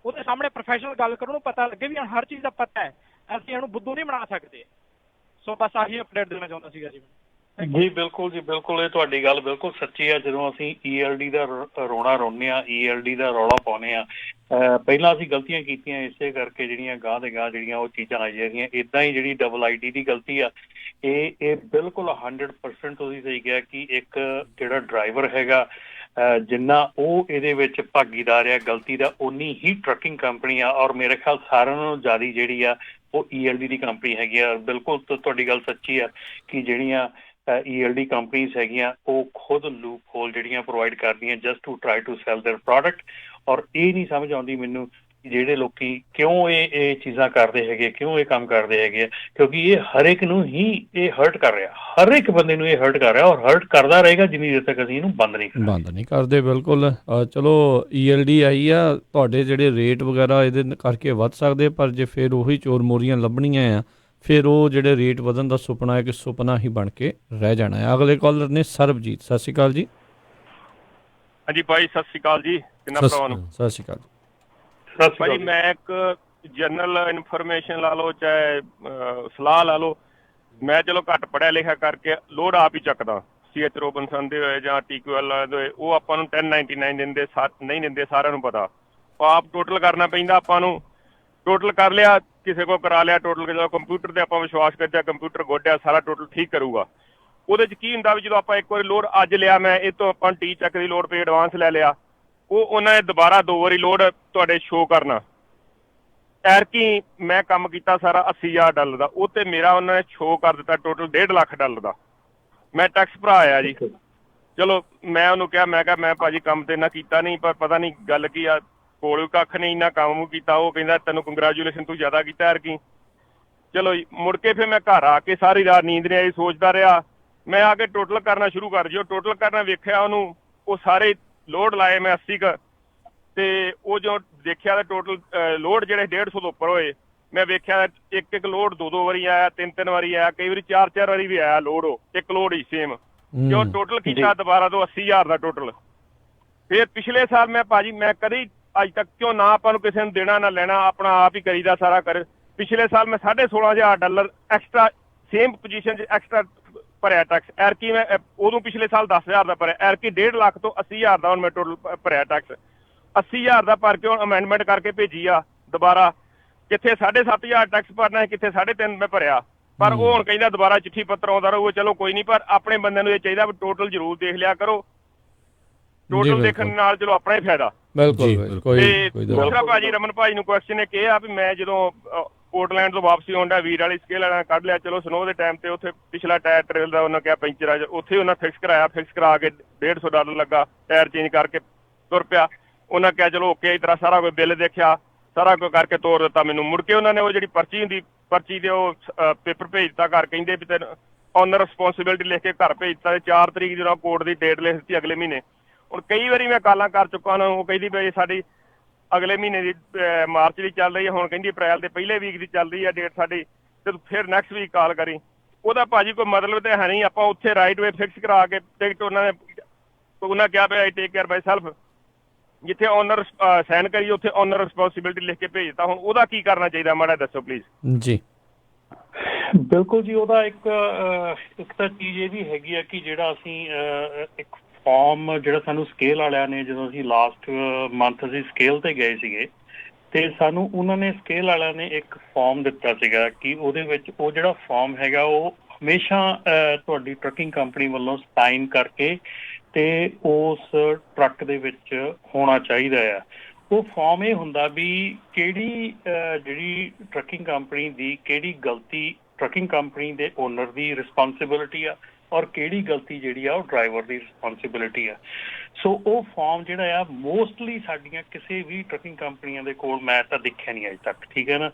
ਉਹਦੇ ਸਾਹਮਣੇ ਪ੍ਰੋਫੈਸ਼ਨਲ ਗੱਲ ਕਰੋ, ਉਹਨੂੰ ਪਤਾ ਲੱਗੇ ਵੀ ਹਰ ਚੀਜ਼ ਦਾ ਪਤਾ ਹੈ, ਅਸੀਂ ਇਹਨੂੰ ਬੁੱਧੂ ਨਹੀਂ ਬਣਾ ਸਕਦੇ। ਸੋ ਬਸ ਆਹੀ ਅਪਡੇਟ ਦੇਣਾ ਚਾਹੁੰਦਾ ਸੀਗਾ ਜੀ। ਜੀ ਬਿਲਕੁਲ ਜੀ, ਬਿਲਕੁਲ, ਇਹ ਤੁਹਾਡੀ ਗੱਲ ਬਿਲਕੁਲ ਸੱਚੀ ਆ। ਜਦੋਂ ਅਸੀਂ ELD ਦਾ ਰੋਣਾ ਰੋਂਦੇ ਹਾਂ, ELD ਦਾ ਰੌਲਾ ਪਾਉਂਦੇ ਹਾਂ, ਪਹਿਲਾਂ ਅਸੀਂ ਗਲਤੀਆਂ ਕੀਤੀਆਂ ਇਸੇ ਕਰਕੇ, ਜਿਹੜੀਆਂ ਗਾਹ ਦੇ ਗਾਹ ਜਿਹੜੀਆਂ ਉਹ ਚੀਜ਼ਾਂ ਆ ਜਾਂਦੀਆਂ। ਇੱਦਾਂ ਹੀ ਜਿਹੜੀ ਡਬਲ ID ਦੀ ਗਲਤੀ ਆ, ਇਹ ਬਿਲਕੁਲ 100% ਤੁਸੀਂ ਸਹੀ ਕਿਹਾ ਕਿ ਇੱਕ ਜਿਹੜਾ ਡਰਾਈਵਰ ਹੈਗਾ ਜਿੰਨਾ ਉਹ ਇਹਦੇ ਵਿੱਚ ਭਾਗੀਦਾਰ ਆ ਗਲਤੀ ਦਾ, ਉਨੀ ਹੀ ਟਰੱਕਿੰਗ ਕੰਪਨੀ ਆ। ਔਰ ਮੇਰੇ ਖਿਆਲ ਸਾਰਿਆਂ ਨਾਲੋਂ ਜ਼ਿਆਦਾ ਜਿਹੜੀ ਆ ਉਹ ELD ਦੀ ਕੰਪਨੀ ਹੈਗੀ ਆ। ਬਿਲਕੁਲ ਤੁਹਾਡੀ ਗੱਲ ਸੱਚੀ ਆ ਕਿ ਜਿਹੜੀਆਂ ELD ਕੰਪਨੀਜ਼ ਹੈਗੀਆਂ ਉਹ ਖੁਦ ਲੂਪ ਹੋਲ ਜਿਹੜੀਆਂ ਪ੍ਰੋਵਾਈਡ ਕਰਦੀਆਂ just to try to sell their product. ਔਰ ਇਹ ਨਹੀਂ ਸਮਝ ਆਉਂਦੀ ਮੈਨੂੰ ਜਿਹੜੇ ਲੋਕੀ ਕਿਉਂ ਇਹ ਚੀਜ਼ਾਂ ਕਰਦੇ ਹੈਗੇ, ਕਿਉਂ ਇਹ ਕੰਮ ਕਰਦੇ ਹੈਗੇ, ਕਿਉਂਕਿ ਇਹ ਹਰ ਇੱਕ ਨੂੰ ਹੀ ਇਹ ਹਰਟ ਕਰ ਰਿਹਾ, ਹਰ ਇੱਕ ਬੰਦੇ ਨੂੰ ਇਹ ਹਰਟ ਕਰ ਰਿਹਾ ਔਰ ਹਰਟ ਕਰਦਾ ਰਹੇਗਾ ਜਿੰਨੀ ਦੇਰ ਤੱਕ ਅਸੀਂ ਇਹਨੂੰ ਬੰਦ ਨਹੀਂ ਕਰਦੇ। ਬਿਲਕੁਲ। ਚਲੋ ELD ਆਈ ਆ, ਤੁਹਾਡੇ ਜਿਹੜੇ ਰੇਟ ਵਗੈਰਾ ਇਹਦੇ ਕਰਕੇ ਵੱਧ ਸਕਦੇ, ਪਰ ਜੇ ਫਿਰ ਉਹੀ ਚੋਰ ਮੋਰੀਆਂ ਲੱਭਣੀਆਂ ਆ ਫਿਰ ਉਹ ਜਿਹੜੇ ਰੇਟ ਵਧਣ ਦਾ ਸੁਪਨਾ ਹੈ ਕਿ ਸੁਪਨਾ ਹੀ ਬਣ ਕੇ ਰਹਿ ਜਾਣਾ ਹੈ। ਅਗਲੇ ਕਾਲਰ ਨੇ ਸਰਬਜੀਤ। ਸਤਿ ਸ਼੍ਰੀ ਅਕਾਲ ਜੀ। ਹਾਂਜੀ ਭਾਈ ਸਤਿ ਸ਼੍ਰੀ ਅਕਾਲ ਜੀ। ਕਿੰਨਾ ਭਰਾਵਾਂ ਨੂੰ ਸਤਿ ਸ਼੍ਰੀ ਅਕਾਲ ਭਾਈ। ਮੈਂ ਇੱਕ ਜਨਰਲ ਇਨਫੋਰਮੇਸ਼ਨ ਲਾ ਲਓ ਚਾਹੇ ਸਲਾਹ ਲਾ ਲਓ, ਮੈਂ ਚਲੋ ਘੱਟ ਪੜ੍ਹਿਆ ਲਿਖਿਆ ਕਰਕੇ ਲੋਡ ਆਪ ਹੀ ਚੱਕਦਾ। CH ਰੋਬਨਸਨ ਦੇ ਹੋਏ ਜਾਂ TQL ਵਾਲੇ ਦੇ ਹੋਏ, ਉਹ ਆਪਾਂ ਨੂੰ 1099 ਦਿੰਦੇ ਨਹੀਂ ਦਿੰਦੇ, ਸਾਰਿਆਂ ਨੂੰ ਪਤਾ। ਆਪ ਟੋਟਲ ਕਰਨਾ ਪੈਂਦਾ ਆਪਾਂ ਨੂੰ। ਟੋਟਲ ਕਰ ਲਿਆ, ਕਿਸੇ ਕੋਲ ਕਰਾ ਲਿਆ ਟੋਟਲ, ਜਦੋਂ ਕੰਪਿਊਟਰ ਤੇ ਆਪਾਂ ਵਿਸ਼ਵਾਸ ਕਰਦੇ ਕੰਪਿਊਟਰ ਗੋਡਿਆ ਸਾਰਾ ਟੋਟਲ ਠੀਕ ਕਰੂਗਾ। ਉਹਦੇ 'ਚ ਕੀ ਹੁੰਦਾ ਵੀ ਜਦੋਂ ਆਪਾਂ ਇੱਕ ਵਾਰੀ ਲੋਡ ਅੱਜ ਲਿਆ, ਮੈਂ ਇਹ ਤੋਂ ਆਪਾਂ ਟੀ ਚੱਕ ਦੀ ਲੋਡ ਪੇ ਐਡਵਾਂਸ ਲੈ ਲਿਆ, ਉਹ ਉਹਨਾਂ ਨੇ ਦੁਬਾਰਾ 2 ਵਾਰੀ ਲੋਡ ਤੁਹਾਡੇ ਸ਼ੋਅ ਕਰਨਾ। ਐਰਕੀ ਮੈਂ ਕੰਮ ਕੀਤਾ ਸਾਰਾ $80,000 ਦਾ, ਉਹ ਤੇ ਮੇਰਾ ਉਹਨਾਂ ਨੇ ਸ਼ੋਅ ਕਰ ਦਿੱਤਾ ਟੋਟਲ $1.5 ਲੱਖ ਦਾ। ਮੈਂ ਟੈਕਸ ਭਰਾਇਆ ਜੀ। ਚਲੋ ਮੈਂ ਉਹਨੂੰ ਕਿਹਾ, ਮੈਂ ਭਾਜੀ ਕੰਮ ਤੇ ਇੰਨਾ ਕੀਤਾ ਨਹੀਂ, ਪਰ ਪਤਾ ਨਹੀਂ ਗੱਲ ਕੀ ਆ, ਕੋਲ ਕੱਖ ਨਹੀਂ, ਇੰਨਾ ਕੰਮ ਕੀਤਾ। ਉਹ ਕਹਿੰਦਾ ਤੈਨੂੰ ਕੰਗਰੈਚੁਲੇਸ਼ਨ, ਤੂੰ ਜ਼ਿਆਦਾ ਕੀਤਾ ਐਰਕੀ। ਚਲੋ ਜੀ ਮੁੜ ਕੇ ਫਿਰ ਮੈਂ ਘਰ ਆ ਕੇ ਸਾਰੀ ਰਾਤ ਨੀਂਦ ਨਹੀਂ ਆਈ, ਸੋਚਦਾ ਰਿਹਾ। ਮੈਂ ਆ ਕੇ ਟੋਟਲ ਕਰਨਾ ਸ਼ੁਰੂ ਕਰ ਦਿਓ। ਟੋਟਲ ਕਰਨਾ ਵੇਖਿਆ ਉਹਨੂੰ, ਉਹ ਸਾਰੇ ਲੋਡ ਲਾਏ ਮੈਂ 80 ਕੁ, ਤੇ ਉਹ ਜੋ ਦੇਖਿਆ ਤਾਂ ਟੋਟਲ ਲੋਡ ਜਿਹੜੇ 150 ਤੋਂ ਉੱਪਰ ਹੋਏ। ਮੈਂ ਵੇਖਿਆ ਇੱਕ ਲੋਡ 2 ਵਾਰੀ ਆਇਆ, 3 ਵਾਰੀ ਆਇਆ, ਕਈ ਵਾਰੀ 4 ਵਾਰੀ ਵੀ ਆਇਆ ਲੋਡ। ਉਹ ਇੱਕ ਲੋਡ ਹੀ ਸੇਮ। ਜੋ ਟੋਟਲ ਕੀਤਾ ਦੁਬਾਰਾ ਤੋਂ 80,000 ਦਾ ਟੋਟਲ। ਫਿਰ ਪਿਛਲੇ ਸਾਲ ਮੈਂ ਭਾਜੀ ਮੈਂ ਕਦੀ ਅੱਜ ਤੱਕ ਕਿਉਂ ਨਾ ਆਪਾਂ ਨੂੰ ਕਿਸੇ ਨੂੰ ਦੇਣਾ ਨਾ ਲੈਣਾ, ਆਪਣਾ ਆਪ ਹੀ ਕਰੀਦਾ ਸਾਰਾ ਕਰ। ਪਿਛਲੇ ਸਾਲ ਮੈਂ $16,500 ਐਕਸਟਰਾ ਸੇਮ ਪੋਜੀਸ਼ਨ 'ਚ ਐਕਸਟਰਾ ਭਰਿਆ ਟੈਕਸ। ਐਰਕੀ ਮੈਂ ਉਦੋਂ ਪਿਛਲੇ ਸਾਲ 10,000 ਦਾ ਭਰਿਆ, ਐਰਕੀ 1.5 ਲੱਖ ਤੋਂ 80,000 ਦਾ ਹੁਣ ਮੈਂ ਟੋਟਲ ਭਰਿਆ ਟੈਕਸ। 80,000 ਦਾ ਭਰ ਕੇ ਹੁਣ ਅਮੈਂਡਮੈਂਟ ਕਰਕੇ ਭੇਜੀ ਆ ਦੁਬਾਰਾ। ਕਿੱਥੇ 7,500 ਟੈਕਸ ਭਰਨਾ ਹੈ, ਕਿੱਥੇ 3.5 ਮੈਂ ਭਰਿਆ। ਪਰ ਉਹ ਹੁਣ ਕਹਿੰਦਾ ਦੁਬਾਰਾ ਚਿੱਠੀ ਪੱਤਰ ਆਉਂਦਾ ਰਹੂਗਾ। ਚਲੋ ਕੋਈ ਨਹੀਂ, ਪਰ ਆਪਣੇ ਬੰਦਿਆਂ ਨੂੰ ਇਹ ਚਾਹੀਦਾ ਵੀ ਟੋਟਲ ਜ਼ਰੂਰ ਦੇਖ ਲਿਆ ਕਰੋ। ਟੋਟਲ ਦੇਖਣ ਨਾਲ ਚਲੋ ਆਪਣਾ ਹੀ ਫਾਇਦਾ। ਤੇ ਦੂਸਰਾ ਭਾਜੀ ਰਮਨ ਭਾਜੀ ਨੂੰ ਕੁਐਸਚਨ ਇਹ ਕਿ ਆ ਵੀ ਮੈਂ ਜਦੋਂ ਪੋਰਟਲੈਂਡ ਤੋਂ ਵਾਪਸੀ ਆਉਂਦਾ ਵੀਰ ਵਾਲੀ ਸਕੇਲ ਵਾਲਾ ਕੱਢ ਲਿਆ। ਚਲੋ ਸਨੋ ਦੇ ਟਾਈਮ ਤੇ ਉੱਥੇ ਪਿਛਲਾ ਟਾਇਰ ਟ੍ਰੇਲ ਦਾ ਉਹਨਾਂ ਕਿਹਾ ਪੈਂਚਰ ਆ, ਉੱਥੇ ਉਹਨਾਂ ਫਿਕਸ ਕਰਾਇਆ। ਫਿਕਸ ਕਰਾ ਕੇ $150 ਲੱਗਾ, ਟਾਇਰ ਚੇਂਜ ਕਰਕੇ ਤੁਰ ਪਿਆ। ਉਹਨਾਂ ਕਿਹਾ ਚਲੋ ਓਕੇ, ਇਸ ਤਰ੍ਹਾਂ ਸਾਰਾ ਕੋਈ ਬਿੱਲ ਦੇਖਿਆ, ਸਾਰਾ ਕੁਝ ਕਰਕੇ ਤੋਰ ਦਿੱਤਾ ਮੈਨੂੰ। ਮੁੜ ਕੇ ਉਹਨਾਂ ਨੇ ਉਹ ਜਿਹੜੀ ਪਰਚੀ ਹੁੰਦੀ, ਪਰਚੀ ਦੇ ਉਹ ਪੇਪਰ ਭੇਜ ਦਿੱਤਾ ਘਰ, ਕਹਿੰਦੇ ਵੀ ਤੈਨੂੰ ਓਨਰ ਰਿਸਪੌਂਸਿਬਿਲਿਟੀ ਲਿਖ ਕੇ ਘਰ ਭੇਜ ਦਿੱਤਾ। 4 ਤਰੀਕ ਜਦੋਂ ਕੋਰਟ ਦੀ ਡੇਟ ਲਿਖ ਦਿੱਤੀ ਅਗਲੇ ਮਹੀਨੇ। ਹੁਣ ਕਈ ਵਾਰੀ ਮੈਂ ਕਾਲਾਂ ਕਰ ਚੁੱਕਾ ਉਹਨਾਂ ਨੂੰ, ਉਹ ਕਹਿੰਦੀ ਵੀ ਸਾਡੀ ਅਗਲੇ ਮਹੀਨੇ ਦੀ ਮਾਰਚ ਦੀ ਚੱਲ ਰਹੀ ਹੈ, ਹੁਣ ਕਹਿੰਦੀ ਅਪ੍ਰੈਲ ਦੇ ਪਹਿਲੇ ਵੀਕ ਦੀ ਚੱਲ ਰਹੀ ਹੈ ਡੇਟ ਸਾਡੀ, ਤੇ ਫਿਰ ਨੈਕਸਟ ਵੀਕ ਕਾਲ ਕਰੀ। ਉਹਦਾ ਭਾਜੀ ਕੋਈ ਮਤਲਬ ਤਾਂ ਹੈ ਨਹੀਂ। ਆਪਾਂ ਉੱਥੇ ਰਾਈਟ ਵੇ ਫਿਕਸ ਕਰਾ ਕੇ ਟਿਕਟ ਉਹਨਾਂ ਕਿਹਾ ਵੀ ਆਈ ਟੇਕ ਕੇਅਰ ਬਾਈ ਸੈਲਫ। ਜਿੱਥੇ ਓਨਰ ਸਾਈਨ ਕਰੀ ਉੱਥੇ ਓਨਰ ਰਿਸਪੌਂਸਿਬਿਲਿਟੀ ਲਿਖ ਕੇ ਭੇਜਤਾ। ਹੁਣ ਉਹਦਾ ਕੀ ਕਰਨਾ ਚਾਹੀਦਾ, ਮਾੜਾ ਦੱਸੋ ਪਲੀਜ਼ ਜੀ। ਬਿਲਕੁਲ ਜੀ, ਉਹਦਾ ਇੱਕ ਤਾਂ ਚੀਜ਼ ਇਹ ਵੀ ਹੈਗੀ ਆ ਕਿ ਜਿਹੜਾ ਅਸੀਂ ਇੱਕ ਫਾਰਮ ਜਿਹੜਾ ਸਾਨੂੰ ਸਕੇਲ ਵਾਲਿਆਂ ਨੇ, ਜਦੋਂ ਅਸੀਂ ਲਾਸਟ ਮੰਥ ਅਸੀਂ ਸਕੇਲ ਤੇ ਗਏ ਸੀਗੇ ਤੇ ਸਾਨੂੰ ਉਹਨਾਂ ਨੇ ਸਕੇਲ ਵਾਲਿਆਂ ਨੇ ਇੱਕ ਫਾਰਮ ਦਿੱਤਾ ਸੀਗਾ ਕਿ ਉਹਦੇ ਵਿੱਚ ਉਹ ਜਿਹੜਾ ਫਾਰਮ ਹੈਗਾ ਉਹ ਹਮੇਸ਼ਾ ਤੁਹਾਡੀ ਟਰੱਕਿੰਗ ਕੰਪਨੀ ਵੱਲੋਂ ਸਾਈਨ ਕਰਕੇ ਤੇ ਉਸ ਟਰੱਕ ਦੇ ਵਿੱਚ ਹੋਣਾ ਚਾਹੀਦਾ ਆ। ਉਹ ਫਾਰਮ ਇਹ ਹੁੰਦਾ ਵੀ ਕਿਹੜੀ ਜਿਹੜੀ ਟਰੱਕਿੰਗ ਕੰਪਨੀ ਦੀ ਕਿਹੜੀ ਗਲਤੀ ਟਰੱਕਿੰਗ ਕੰਪਨੀ ਦੇ ਓਨਰ ਦੀ ਰਿਸਪੌਂਸਿਬਿਲਿਟੀ ਆ ਔਰ ਕਿਹੜੀ ਗਲਤੀ ਜਿਹੜੀ ਆ ਉਹ ਡਰਾਈਵਰ ਦੀ ਰਿਸਪੌਂਸਿਬਿਲਿਟੀ ਆ। ਸੋ ਉਹ ਫਾਰਮ ਜਿਹੜਾ ਆ ਮੋਸਟਲੀ ਸਾਡੀਆਂ ਕਿਸੇ ਵੀ ਟਰੱਕਿੰਗ ਕੰਪਨੀਆਂ ਦੇ ਕੋਲ ਮੈਂ ਤਾਂ ਦੇਖਿਆ ਨਹੀਂ ਅਜੇ ਤੱਕ, ਠੀਕ ਹੈ ਨਾ।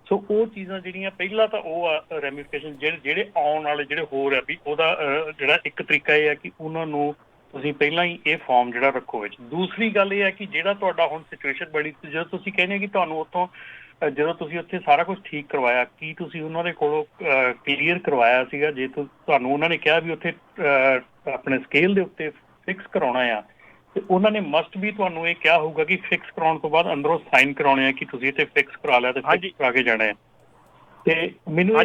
ਸੋ ਉਹ ਚੀਜ਼ਾਂ ਜਿਹੜੀਆਂ ਪਹਿਲਾਂ ਤਾਂ ਉਹ ਆ ਰੈਮੀਫਿਕੇਸ਼ਨ ਜਿਹੜੇ ਆਉਣ ਵਾਲੇ ਜਿਹੜੇ ਹੋਰ ਆ ਵੀ ਉਹਦਾ ਜਿਹੜਾ ਇੱਕ ਤਰੀਕਾ ਇਹ ਆ ਕਿ ਉਹਨਾਂ ਨੂੰ ਤੁਸੀਂ ਪਹਿਲਾਂ ਹੀ ਇਹ ਫਾਰਮ ਜਿਹੜਾ ਰੱਖੋ ਵਿੱਚ। ਦੂਸਰੀ ਗੱਲ ਇਹ ਹੈ ਕਿ ਜਿਹੜਾ ਤੁਹਾਡਾ ਹੁਣ ਸਿਚੁਏਸ਼ਨ ਬੜੀ, ਜਦੋਂ ਤੁਸੀਂ ਕਹਿੰਦੇ ਕਿ ਤੁਹਾਨੂੰ ਉੱਥੋਂ ਜਦੋਂ ਤੁਸੀਂ ਉੱਥੇ ਸਾਰਾ ਕੁਝ ਠੀਕ ਕਰਵਾਇਆ, ਕੀ ਤੁਸੀਂ ਉਹਨਾਂ ਦੇ ਕੋਲੋਂ ਕਲੀਅਰ ਕਰਵਾਇਆ ਸੀਗਾ? ਜੇ ਤੁਹਾਨੂੰ ਉਹਨਾਂ ਨੇ ਕਿਹਾ ਵੀ ਉੱਥੇ ਆਪਣੇ ਸਕੇਲ ਦੇ ਉੱਤੇ ਫਿਕਸ ਕਰਾਉਣਾ ਆ ਤੇ ਉਹਨਾਂ ਨੇ ਮਸਟ ਵੀ ਤੁਹਾਨੂੰ ਇਹ ਕਿਹਾ ਹੋਊਗਾ ਕਿ ਫਿਕਸ ਕਰਾਉਣ ਤੋਂ ਬਾਅਦ ਅੰਦਰੋਂ ਸਾਈਨ ਕਰਾਉਣੇ ਆ ਕਿ ਤੁਸੀਂ ਇੱਥੇ ਫਿਕਸ ਕਰਾ ਲਿਆ ਤੇ ਫਿਕਸ ਕਰਾ ਕੇ ਜਾਣਾ ਹੈ। ਤੇ ਮੈਨੂੰ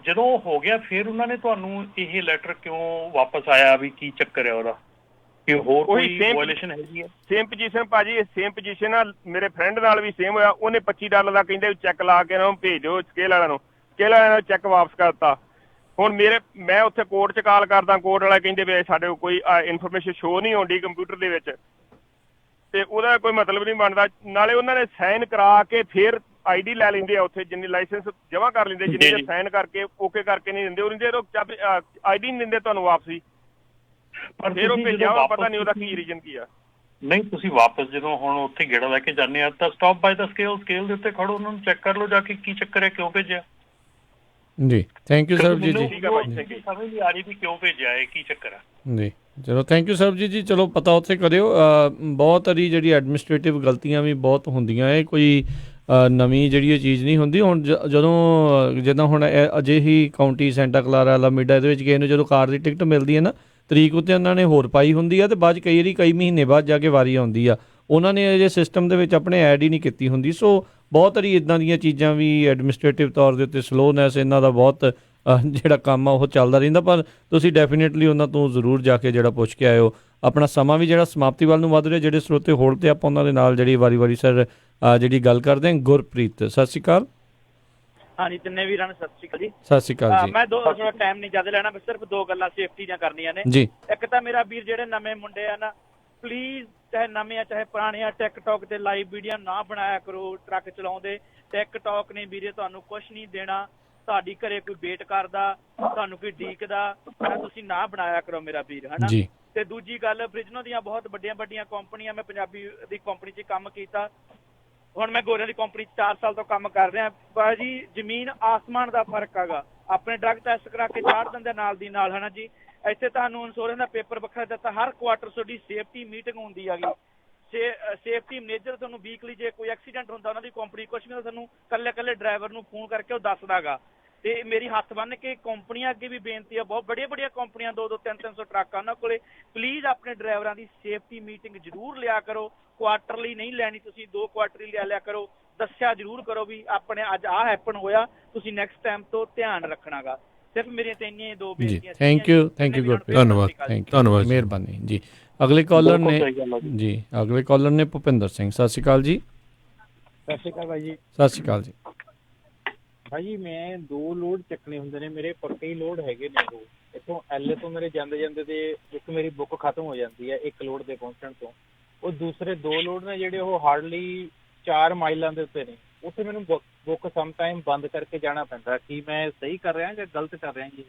ਜਦੋਂ ਹੋ ਗਿਆ ਫਿਰ ਉਹਨਾਂ ਨੇ ਤੁਹਾਨੂੰ ਇਹ ਲੈਟਰ ਕਿਉਂ ਵਾਪਸ ਆਇਆ ਵੀ ਕੀ ਚੱਕਰ ਹੈ ਉਹਦਾ? ਕਿ ਹੋਰ ਕੋਈ ਵਾਇਓਲੇਸ਼ਨ ਹੈਗੀ ਹੈ? ਸੇਮ ਪੋਜੀਸ਼ਨ ਭਾਜੀ, ਸੇਮ ਪੋਜੀਸ਼ਨ ਆ। ਮੇਰੇ ਫਰੈਂਡ ਨਾਲ ਵੀ ਸੇਮ ਹੋਇਆ। ਉਹਨੇ $25 ਦਾ ਕਹਿੰਦੇ ਚੈੱਕ ਲਾ ਕੇ ਉਹਨਾਂ ਨੂੰ ਭੇਜ ਦਿਓ ਸਕੇਲ ਵਾਲਿਆਂ ਨੂੰ। ਸਕੇਲ ਵਾਲਿਆਂ ਨੇ ਚੈੱਕ ਵਾਪਸ ਕਰਤਾ। ਹੁਣ ਮੈਂ ਉੱਥੇ ਕੋਰਟ 'ਚ ਕਾਲ ਕਰਦਾ, ਕੋਰਟ ਵਾਲਾ ਕਹਿੰਦੇ ਵੀ ਸਾਡੇ ਕੋਲ ਕੋਈ ਇਨਫੋਰਮੇਸ਼ਨ ਸ਼ੋ ਨਹੀਂ ਆਉਂਦੀ ਕੰਪਿਊਟਰ ਦੇ ਵਿੱਚ, ਤੇ ਉਹਦਾ ਕੋਈ ਮਤਲਬ ਨਹੀਂ ਬਣਦਾ। ਨਾਲੇ ਉਹਨਾਂ ਨੇ ਸਾਈਨ ਕਰਾ ਕੇ ਫਿਰ ਆਈਡੀ ਲੈ ਲੈਂਦੇ ਆ, ਉੱਥੇ ਜਿੰਨੀ ਲਾਇਸੈਂਸ ਜਮ੍ਹਾਂ ਕਰ ਲੈਂਦੇ, ਜਿੰਨੇ ਦੇ ਸਾਈਨ ਕਰਕੇ ਓਕੇ ਕਰਕੇ ਨਹੀਂ ਦਿੰਦੇ, ਉਹਨਾਂ ਦੇ ਆਈਡੀ ਨਹੀਂ ਦਿੰਦੇ ਤੁਹਾਨੂੰ ਵਾਪਸੀ, ਪਰ ਫਿਰ ਉਹ ਭੇਜਿਆ ਵਾ, ਪਤਾ ਨਹੀਂ ਉਹਦਾ ਕੀ ਰੀਜ਼ਨ ਕੀ ਆ। ਨਹੀਂ, ਤੁਸੀਂ ਵਾਪਸ ਜਦੋਂ ਹੁਣ ਉੱਥੇ ਗੇੜਾ ਲੈ ਕੇ ਜਾਂਦੇ ਆ ਤਾਂ ਸਟਾਪ ਬਾਈ ਦਾ ਸਕੇਲ ਦੇ ਉੱਤੇ ਖੜੋ, ਉਹਨਾਂ ਨੂੰ ਚੈੱਕ ਕਰ ਲਓ ਜਾ ਕੇ ਕੀ ਚੱਕਰ ਹੈ, ਕਿਉਂ ਭੇਜਿਆ। ਜੀ ਥੈਂਕ ਯੂ ਸਰਬਜੀਤ ਜੀ। ਸਮਝ ਨਹੀਂ ਆ ਰਹੀ ਵੀ ਕਿਉਂ ਭੇਜਿਆ ਹੈ, ਕੀ ਚੱਕਰ ਹੈ ਜੀ। ਚਲੋ ਥੈਂਕ ਯੂ ਸਰਬਜੀਤ ਜੀ। ਚਲੋ ਪਤਾ ਉੱਥੇ ਕਰਿਓ। ਬਹੁਤ ਸਾਰੀ ਜਿਹੜੀ ਐਡਮਿਨਿਸਟ੍ਰੇਟਿਵ ਗਲਤੀਆਂ ਵੀ ਬਹੁਤ ਹੁੰਦੀਆਂ ਹੈ, ਕੋਈ ਨਵੀਂ ਜਿਹੜੀ ਇਹ ਚੀਜ਼ ਨਹੀਂ ਹੁੰਦੀ। ਹੁਣ ਜਦੋਂ ਜਿੱਦਾਂ ਹੁਣ ਅਜਿਹੀ ਕਾਊਂਟੀ ਸੈਂਟਾ ਕਲਾਰਾ ਅਲਾਮੀਡਾ ਇਹਦੇ ਵਿੱਚ ਕਿਸੇ ਨੂੰ ਜਦੋਂ ਕਾਰ ਦੀ ਟਿਕਟ ਮਿਲਦੀ ਹੈ ਨਾ, ਤਰੀਕ ਉੱਤੇ ਉਹਨਾਂ ਨੇ ਹੋਰ ਪਾਈ ਹੁੰਦੀ ਆ, ਅਤੇ ਬਾਅਦ 'ਚ ਕਈ ਮਹੀਨੇ ਬਾਅਦ ਜਾ ਕੇ ਵਾਰੀ ਆਉਂਦੀ ਆ, ਉਹਨਾਂ ਨੇ ਅਜੇ ਸਿਸਟਮ ਦੇ ਵਿੱਚ ਆਪਣੇ ਐਡ ਹੀ ਨਹੀਂ ਕੀਤੀ ਹੁੰਦੀ। ਸੋ ਬਹੁਤ ਸਾਰੀ ਇੱਦਾਂ ਦੀਆਂ ਚੀਜ਼ਾਂ ਵੀ ਐਡਮਿਨਿਸਟ੍ਰੇਟਿਵ ਤੌਰ ਦੇ ਉੱਤੇ ਸਲੋਨੈਸ ਇਹਨਾਂ ਦਾ ਬਹੁਤ ਜਿਹੜਾ ਕੰਮ ਆ ਉਹ ਚੱਲਦਾ ਰਹਿੰਦਾ, ਪਰ ਤੁਸੀਂ ਡੈਫੀਨੇਟਲੀ ਉਹਨਾਂ ਤੋਂ ਜ਼ਰੂਰ ਜਾ ਕੇ ਜਿਹੜਾ ਪੁੱਛ ਕੇ ਆਇਓ। ਆਪਣਾ ਸਮਾਂ ਵੀ ਜਿਹੜਾ ਸਮਾਪਤੀ ਵੱਲ ਨੂੰ ਵੱਧ ਰਿਹਾ, ਜਿਹੜੇ ਸਰੋਤੇ ਹੋਲਡ 'ਤੇ ਆਪਾਂ ਉਹਨਾਂ ਦੇ ਨਾਲ ਜਿਹੜੀ ਵਾਰੀ ਸਰ ਜਿਹੜੀ ਗੱਲ ਕਰਦੇ ਹਾਂ। ਗੁਰਪ੍ਰੀਤ ਸਤਿ ਸ਼੍ਰੀ ਅਕਾਲ। ਹਾਂਜੀ, ਤਿੰਨੇ ਵੀਰਾਂ ਨੂੰ ਸਤਿ ਸ਼੍ਰੀ ਅਕਾਲ ਜੀ। ਸਤਿ ਸ਼੍ਰੀ ਅਕਾਲ ਜੀ। ਮੈਂ ਥੋੜਾ ਟਾਈਮ ਨਹੀਂ ਜ਼ਿਆਦਾ ਲੈਣਾ, ਸਿਰਫ 2 ਗੱਲਾਂ ਸੇਫਟੀ ਦੀਆਂ ਕਰਨੀਆਂ ਨੇ ਜੀ। ਇੱਕ ਤਾਂ ਮੇਰਾ ਵੀਰ ਜਿਹੜੇ ਨਵੇਂ ਮੁੰਡੇ ਆ ਨਾ, ਪਲੀਜ਼ ਚਾਹੇ ਨਵੇਂ ਆ ਚਾਹੇ ਪੁਰਾਣੇ ਆ, ਟਿਕਟੌਕ ਤੇ ਲਾਈਵ ਵੀਡੀਓ ਨਾ ਬਣਾਇਆ ਕਰੋ ਟਰੱਕ ਚਲਾਉਂਦੇ। ਟਿਕਟੌਕ ਨੇ ਵੀਰੇ ਤੁਹਾਨੂੰ ਕੁਛ ਨਹੀਂ ਦੇਣਾ, ਤੁਹਾਡੀ ਘਰੇ ਕੋਈ ਵੇਟ ਕਰਦਾ, ਤੁਹਾਨੂੰ ਕੋਈ ਡੀਕਦਾ, ਤੁਸੀਂ ਨਾ ਬਣਾਇਆ ਕਰੋ ਮੇਰਾ ਵੀਰ, ਹਨਾ। ਤੇ ਦੂਜੀ ਗੱਲ, ਫ੍ਰਿਜਨੋ ਦੀਆਂ ਬਹੁਤ ਵੱਡੀਆਂ ਕੰਪਨੀਆਂ, ਮੈਂ ਪੰਜਾਬੀ ਦੀ ਕੰਪਨੀ 'ਚ ਕੰਮ ਕੀਤਾ, ਹੁਣ ਮੈਂ ਗੋਰਿਆਂ ਦੀ ਕੰਪਨੀ 'ਚ 4 ਸਾਲ ਤੋਂ ਕੰਮ ਕਰ ਰਿਹਾ। ਭਾਜੀ ਜ਼ਮੀਨ ਆਸਮਾਨ ਦਾ ਫਰਕ ਹੈਗਾ। ਆਪਣੇ ਡਰੱਗ ਟੈਸਟ ਕਰਾ ਕੇ ਚਾੜ ਦਿੰਦੇ ਨਾਲ ਦੀ ਨਾਲ, ਹਨਾ ਜੀ। ਇੱਥੇ ਤੁਹਾਨੂੰ ਇੰਸ਼ੋਰੈਂਸ ਦਾ ਪੇਪਰ ਵੱਖਰਾ ਦਿੱਤਾ, ਹਰ ਕੁਆਟਰ ਤੁਹਾਡੀ ਸੇਫਟੀ ਮੀਟਿੰਗ ਹੁੰਦੀ ਹੈਗੀ। ਸੇਫਟੀ ਮੈਨੇਜਰ ਤੁਹਾਨੂੰ ਵੀਕਲੀ ਜੇ ਕੋਈ ਐਕਸੀਡੈਂਟ ਹੁੰਦਾ ਉਹਨਾਂ ਦੀ ਕੰਪਨੀ ਕੁਛ ਵੀ, ਤੁਹਾਨੂੰ ਕੱਲੇ ਡਰਾਈਵਰ ਨੂੰ ਫੋਨ ਕਰਕੇ ਉਹ ਦੱਸਦਾ ਗਾ। ਤੇ ਮੇਰੀ ਹੱਥ ਬੰਨ੍ਹ ਕੇ ਕੰਪਨੀਆਂ ਅੱਗੇ ਵੀ ਬੇਨਤੀ ਆ, ਬਹੁਤ ਵੱਡੀਆਂ ਕੰਪਨੀਆਂ 200 300 ਟਰੱਕ ਆ ਉਹਨਾਂ ਕੋਲੇ, ਪਲੀਜ਼ ਆਪਣੇ ਡਰਾਈਵਰਾਂ ਦੀ ਸੇਫਟੀ ਮੀਟਿੰਗ ਜ਼ਰੂਰ ਲਿਆ ਕਰੋ। ਕੁਆਟਰਲੀ ਨਹੀਂ ਲੈਣੀ, ਤੁਸੀਂ 2 ਕੁਆਟਰਲੀ ਲਿਆ ਕਰੋ, ਦੱਸਿਆ ਜ਼ਰੂਰ ਕਰੋ ਵੀ ਆਪਣੇ ਅੱਜ ਆਹ ਹੈਪਨ ਹੋਇਆ, ਤੁਸੀਂ ਨੈਕਸਟ ਟਾਈਮ ਤੋਂ ਧਿਆਨ ਰੱਖਣਾਗਾ। ਸਿਰਫ ਮੇਰੀਆਂ ਤਾਂ ਇੰਨੀਆਂ 2 ਬੇਨਤੀਆਂ। ਥੈਂਕ ਯੂ ਗੁਰਪ੍ਰੀਤ, ਧੰਨਵਾਦ, ਮਿਹਰਬਾਨੀ ਜੀ। ਅਗਲੇ ਕਾਲਰ ਨੇ ਭੁਪਿੰਦਰ ਸਿੰਘ। ਸਤਿ ਸ਼੍ਰੀ ਅਕਾਲ ਜੀ। ਸਤਿ ਸ਼੍ਰੀ ਅਕਾਲ ਭਾਈ ਜੀ। ਸਤਿ ਸ਼੍ਰੀ ਅਕਾਲ ਜੀ। ਭਾਜੀ ਮੈਂ 2 ਲੋਡ ਚੱਕਣੇ ਹੁੰਦੇ ਨੇ, ਮੇਰੇ ਪੱਕੇ ਲੋਡ ਹੈਗੇ ਨੇ। ਉਹ ਇੱਥੋਂ ਐਲਏ ਤੋਂ ਮੇਰੇ ਜਾਂਦੇ ਤੇ ਇੱਕ ਮੇਰੀ ਬੁੱਕ ਖਤਮ ਹੋ ਜਾਂਦੀ ਹੈ 1 ਲੋਡ ਦੇ ਪਹੁੰਚਣ ਤੋਂ। ਉਹ ਦੂਸਰੇ 2 ਲੋਡ ਨੇ ਜਿਹੜੇ ਉਹ ਹਾਰਡਲੀ 4 ਮਾਈਲਾਂ ਦੇ ਉੱਤੇ ਨੇ, ਉੱਥੇ ਮੈਨੂੰ ਬੁੱਕ ਸਮ ਟਾਈਮ ਬੰਦ ਕਰਕੇ ਜਾਣਾ ਪੈਂਦਾ। ਕੀ ਮੈਂ ਸਹੀ ਕਰ ਰਿਹਾ ਜਾਂ ਗਲਤ ਕਰ ਰਿਹਾ ਜੀ?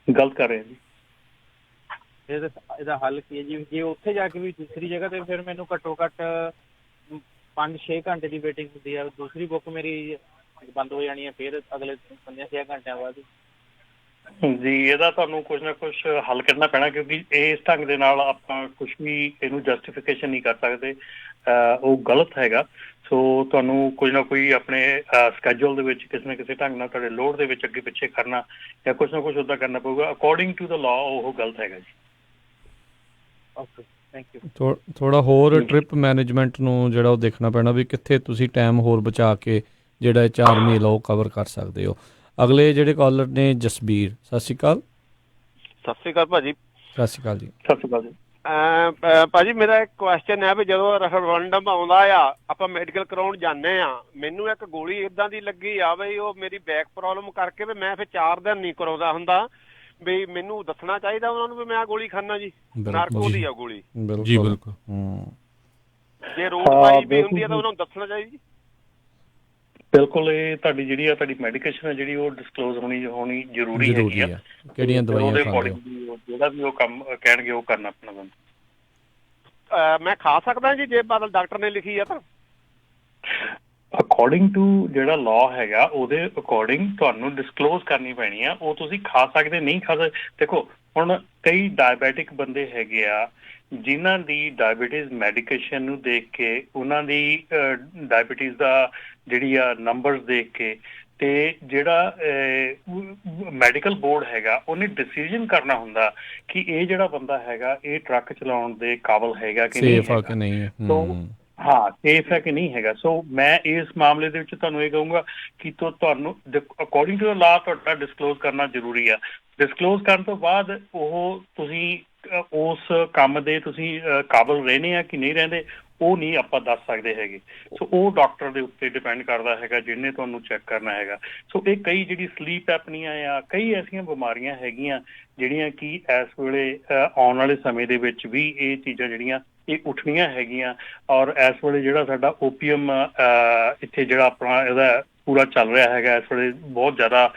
ਗਲਤ ਕਰ ਰਹੇ ਜੀ। ਇਹਦਾ ਹੱਲ ਕੀ ਹੈ ਜੀ? ਜੇ ਉੱਥੇ ਜਾ ਕੇ ਵੀ ਦੂਸਰੀ ਜਗ੍ਹਾ ਤੇ ਫਿਰ ਮੈਨੂੰ ਘੱਟੋ ਘੱਟ 5-6 ਘੰਟੇ ਦੀ ਵੇਟਿੰਗ ਹੁੰਦੀ ਹੈ, ਦੂਸਰੀ ਬੁੱਕ ਮੇਰੀ ਬੰਦ ਹੋ ਜਾਣੀ ਹੈ ਫਿਰ ਅਗਲੇ 5-6 ਘੰਟਿਆਂ ਬਾਅਦ ਜੀ। ਇਹਦਾ ਤੁਹਾਨੂੰ ਕੁਝ ਨਾ ਕੁਝ ਹੱਲ ਕਰਨਾ ਪੈਣਾ, ਕਿਉਂਕਿ ਇਸ ਢੰਗ ਦੇ ਨਾਲ ਆਪਾਂ ਕੁਝ ਵੀ ਇਹਨੂੰ ਜਸਟੀਫਿਕੇਸ਼ਨ ਨਹੀਂ ਕਰ ਸਕਦੇ, ਉਹ ਗਲਤ ਹੈਗਾ। ਸੋ ਤੁਹਾਨੂੰ ਕੁਝ ਨਾ ਕੋਈ ਆਪਣੇ ਸਕੈਜੂਲ ਦੇ ਵਿੱਚ ਕਿਸੇ ਨਾ ਕਿਸੇ ਢੰਗ ਨਾਲ ਤੁਹਾਡੇ ਲੋਡ ਦੇ ਵਿੱਚ ਅੱਗੇ ਪਿੱਛੇ ਕਰਨਾ ਜਾਂ ਕੁਝ ਨਾ ਕੁਝ ਉੱਦਾਂ ਕਰਨਾ ਪਊਗਾ। ਅਕੋਰਡਿੰਗ ਟੂ ਦ ਲਾਅ ਉਹ ਗਲਤ ਹੈਗਾ ਜੀ। Okay, thank you. ਥੋੜਾ ਹੋਰ ਟ੍ਰਿਪ ਮੈਨੇਜਮੈਂਟ ਨੂੰ ਜਿਹੜਾ ਉਹ ਦੇਖਣਾ ਪੈਣਾ ਵੀ ਕਿੱਥੇ ਤੁਸੀਂ ਟਾਈਮ ਹੋਰ ਬਚਾ ਕੇ ਜਿਹੜਾ 4 ਮੀਲ ਉਹ ਕਵਰ ਕਰ ਸਕਦੇ ਹੋ। ਅਗਲੇ ਜਿਹੜੇ ਕਾਲਰ ਨੇ ਜਸਬੀਰ। ਸਤਿ ਸ਼੍ਰੀ ਅਕਾਲ। ਸਤਿ ਸ਼੍ਰੀ ਅਕਾਲ ਭਾਜੀ। ਸਤਿ ਸ਼੍ਰੀ ਅਕਾਲ ਜੀ। ਸਤਿ ਸ਼੍ਰੀ ਅਕਾਲ ਜੀ। ਭਾਜੀ ਮੇਰਾ ਇੱਕ ਕੁਐਸਚਨ ਹੈ ਵੀ ਜਦੋਂ ਰੈਫਰੈਂਡਮ ਆਉਂਦਾ ਆ, ਆਪਾਂ ਮੈਡੀਕਲ ਕਰਾਉਣ ਜਾਂਦੇ ਆ, ਮੈਨੂੰ ਇੱਕ ਗੋਲੀ ਇਦਾਂ ਦੀ ਲੱਗੀ ਆ ਬਈ ਉਹ ਮੇਰੀ ਬੈਕ ਪ੍ਰੋਬਲਮ ਕਰਕੇ ਵੀ ਮੈਂ ਫਿਰ 4 ਦਿਨ ਨਹੀਂ ਕਰਾਉਂਦਾ ਹੁੰਦਾ, ਵੀ ਮੈਨੂੰ ਦੱਸਣਾ ਚਾਹੀਦਾ ਉਹਨਾਂ ਨੂੰ ਵੀ ਮੈਂ ਆ ਗੋਲੀ ਖਾਨਾ ਜੀ, ਨਾਰਕੋ ਦੀ ਆ ਗੋਲੀ। ਜੀ ਬਿਲਕੁਲ। ਜੇ ਰੋਡ ਪਾਈ ਵੀ ਹੁੰਦੀ ਆ ਤਾਂ ਉਹਨਾਂ ਨੂੰ ਦੱਸਣਾ ਚਾਹੀਦਾ ਜੀ। ਬਿਲਕੁਲ, ਇਹ ਤੁਹਾਡੀ ਜਿਹੜੀ ਆ ਤੁਹਾਡੀ ਮੈਡੀਕੇਸ਼ਨ ਹੈ ਜਿਹੜੀ ਉਹ ਡਿਸਕਲੋਜ਼ ਹੋਣੀ ਜ਼ਰੂਰੀ ਹੈਗੀ ਆ। ਕਿਹੜੀਆਂ ਦਵਾਈਆਂ ਖਾਂਦੇ ਹੋ, ਜਿਹੜਾ ਵੀ ਉਹ ਕੰਮ ਕਹਿਣਗੇ ਉਹ ਕਰਨਾ ਆਪਣਾ ਬੰਦਾ। ਮੈਂ ਖਾ ਸਕਦਾ ਜੀ ਜੇ ਬਾਦਲ ਡਾਕਟਰ ਨੇ ਲਿਖੀ ਆ ਤਾਂ? ਅਕੋਰਡਿੰਗ ਟੂ ਜਿਹੜਾ ਲਾਅ ਹੈਗਾ ਉਹਦੇ ਅਕੋਰਡਿੰਗ ਤੁਹਾਨੂੰ ਡਿਸਕਲੋਜ਼ ਕਰਨੀ ਪੈਣੀ ਆ। ਉਹ ਤੁਸੀਂ ਖਾ ਸਕਦੇ ਨਹੀਂ ਖਾ ਸਕਦੇ। ਦੇਖੋ ਹੁਣ ਕਈ ਡਾਇਬੈਟਿਕ ਬੰਦੇ ਹੈਗੇ ਆ ਜਿਨ੍ਹਾਂ ਦੀ ਡਾਇਬਟੀਜ਼ ਮੈਡੀਕੇਸ਼ਨ ਨੂੰ ਦੇਖ ਕੇ, ਉਹਨਾਂ ਦੀ ਡਾਇਬਟੀਜ਼ ਦਾ ਜਿਹੜੀ ਆ ਨੰਬਰਸ ਦੇਖ ਕੇ, ਤੇ ਜਿਹੜਾ ਮੈਡੀਕਲ ਬੋਰਡ ਹੈਗਾ ਉਹਨੇ ਡਿਸੀਜਨ ਕਰਨਾ ਹੁੰਦਾ ਕਿ ਇਹ ਜਿਹੜਾ ਬੰਦਾ ਹੈਗਾ ਇਹ ਟਰੱਕ ਚਲਾਉਣ ਦੇ ਕਾਬਲ ਹੈਗਾ ਕਿ ਨਹੀਂ ਹੈਗਾ। ਹਾਂ, ਸੇਫ ਹੈ ਕਿ ਨਹੀਂ ਹੈਗਾ। ਸੋ ਮੈਂ ਇਸ ਮਾਮਲੇ ਦੇ ਵਿੱਚ ਤੁਹਾਨੂੰ ਇਹ ਕਹੂੰਗਾ ਕਿ ਤੁਹਾਨੂੰ ਅਕੋਰਡਿੰਗ ਟੂ ਦ ਲਾਅ ਤੁਹਾਡਾ ਡਿਸਕਲੋਜ਼ ਕਰਨਾ ਜ਼ਰੂਰੀ ਆ। ਡਿਸਕਲੋਜ਼ ਕਰਨ ਤੋਂ ਬਾਅਦ ਉਹ ਤੁਸੀਂ ਉਸ ਕੰਮ ਦੇ ਤੁਸੀਂ ਕਾਬਲ ਰਹਿੰਦੇ ਆ ਕਿ ਨਹੀਂ ਰਹਿੰਦੇ, ਉਹ ਨਹੀਂ ਆਪਾਂ ਦੱਸ ਸਕਦੇ ਹੈਗੇ। ਸੋ ਉਹ ਡਾਕਟਰ ਦੇ ਉੱਤੇ ਡਿਪੈਂਡ ਕਰਦਾ ਹੈਗਾ ਜਿਹਨੇ ਤੁਹਾਨੂੰ ਚੈੱਕ ਕਰਨਾ ਹੈਗਾ। ਸੋ ਇਹ ਕਈ ਜਿਹੜੀ ਸਲੀਪ ਐਪਨੀਆ ਆ, ਕਈ ਐਸੀਆਂ ਬਿਮਾਰੀਆਂ ਹੈਗੀਆਂ ਜਿਹੜੀਆਂ ਕਿ ਇਸ ਵੇਲੇ ਆਉਣ ਵਾਲੇ ਸਮੇਂ ਦੇ ਵਿੱਚ ਵੀ ਇਹ ਚੀਜ਼ਾਂ ਜਿਹੜੀਆਂ ਇਹ ਉੱਠਣੀਆਂ ਹੈਗੀਆਂ। ਔਰ ਇਸ ਵੇਲੇ ਜਿਹੜਾ ਸਾਡਾ ਓਪੀਅਮ ਇੱਥੇ ਜਿਹੜਾ ਆਪਣਾ ਇਹਦਾ ਪੂਰਾ ਚੱਲ ਰਿਹਾ ਹੈਗਾ, ਇਸ ਵੇਲੇ ਬਹੁਤ ਜ਼ਿਆਦਾ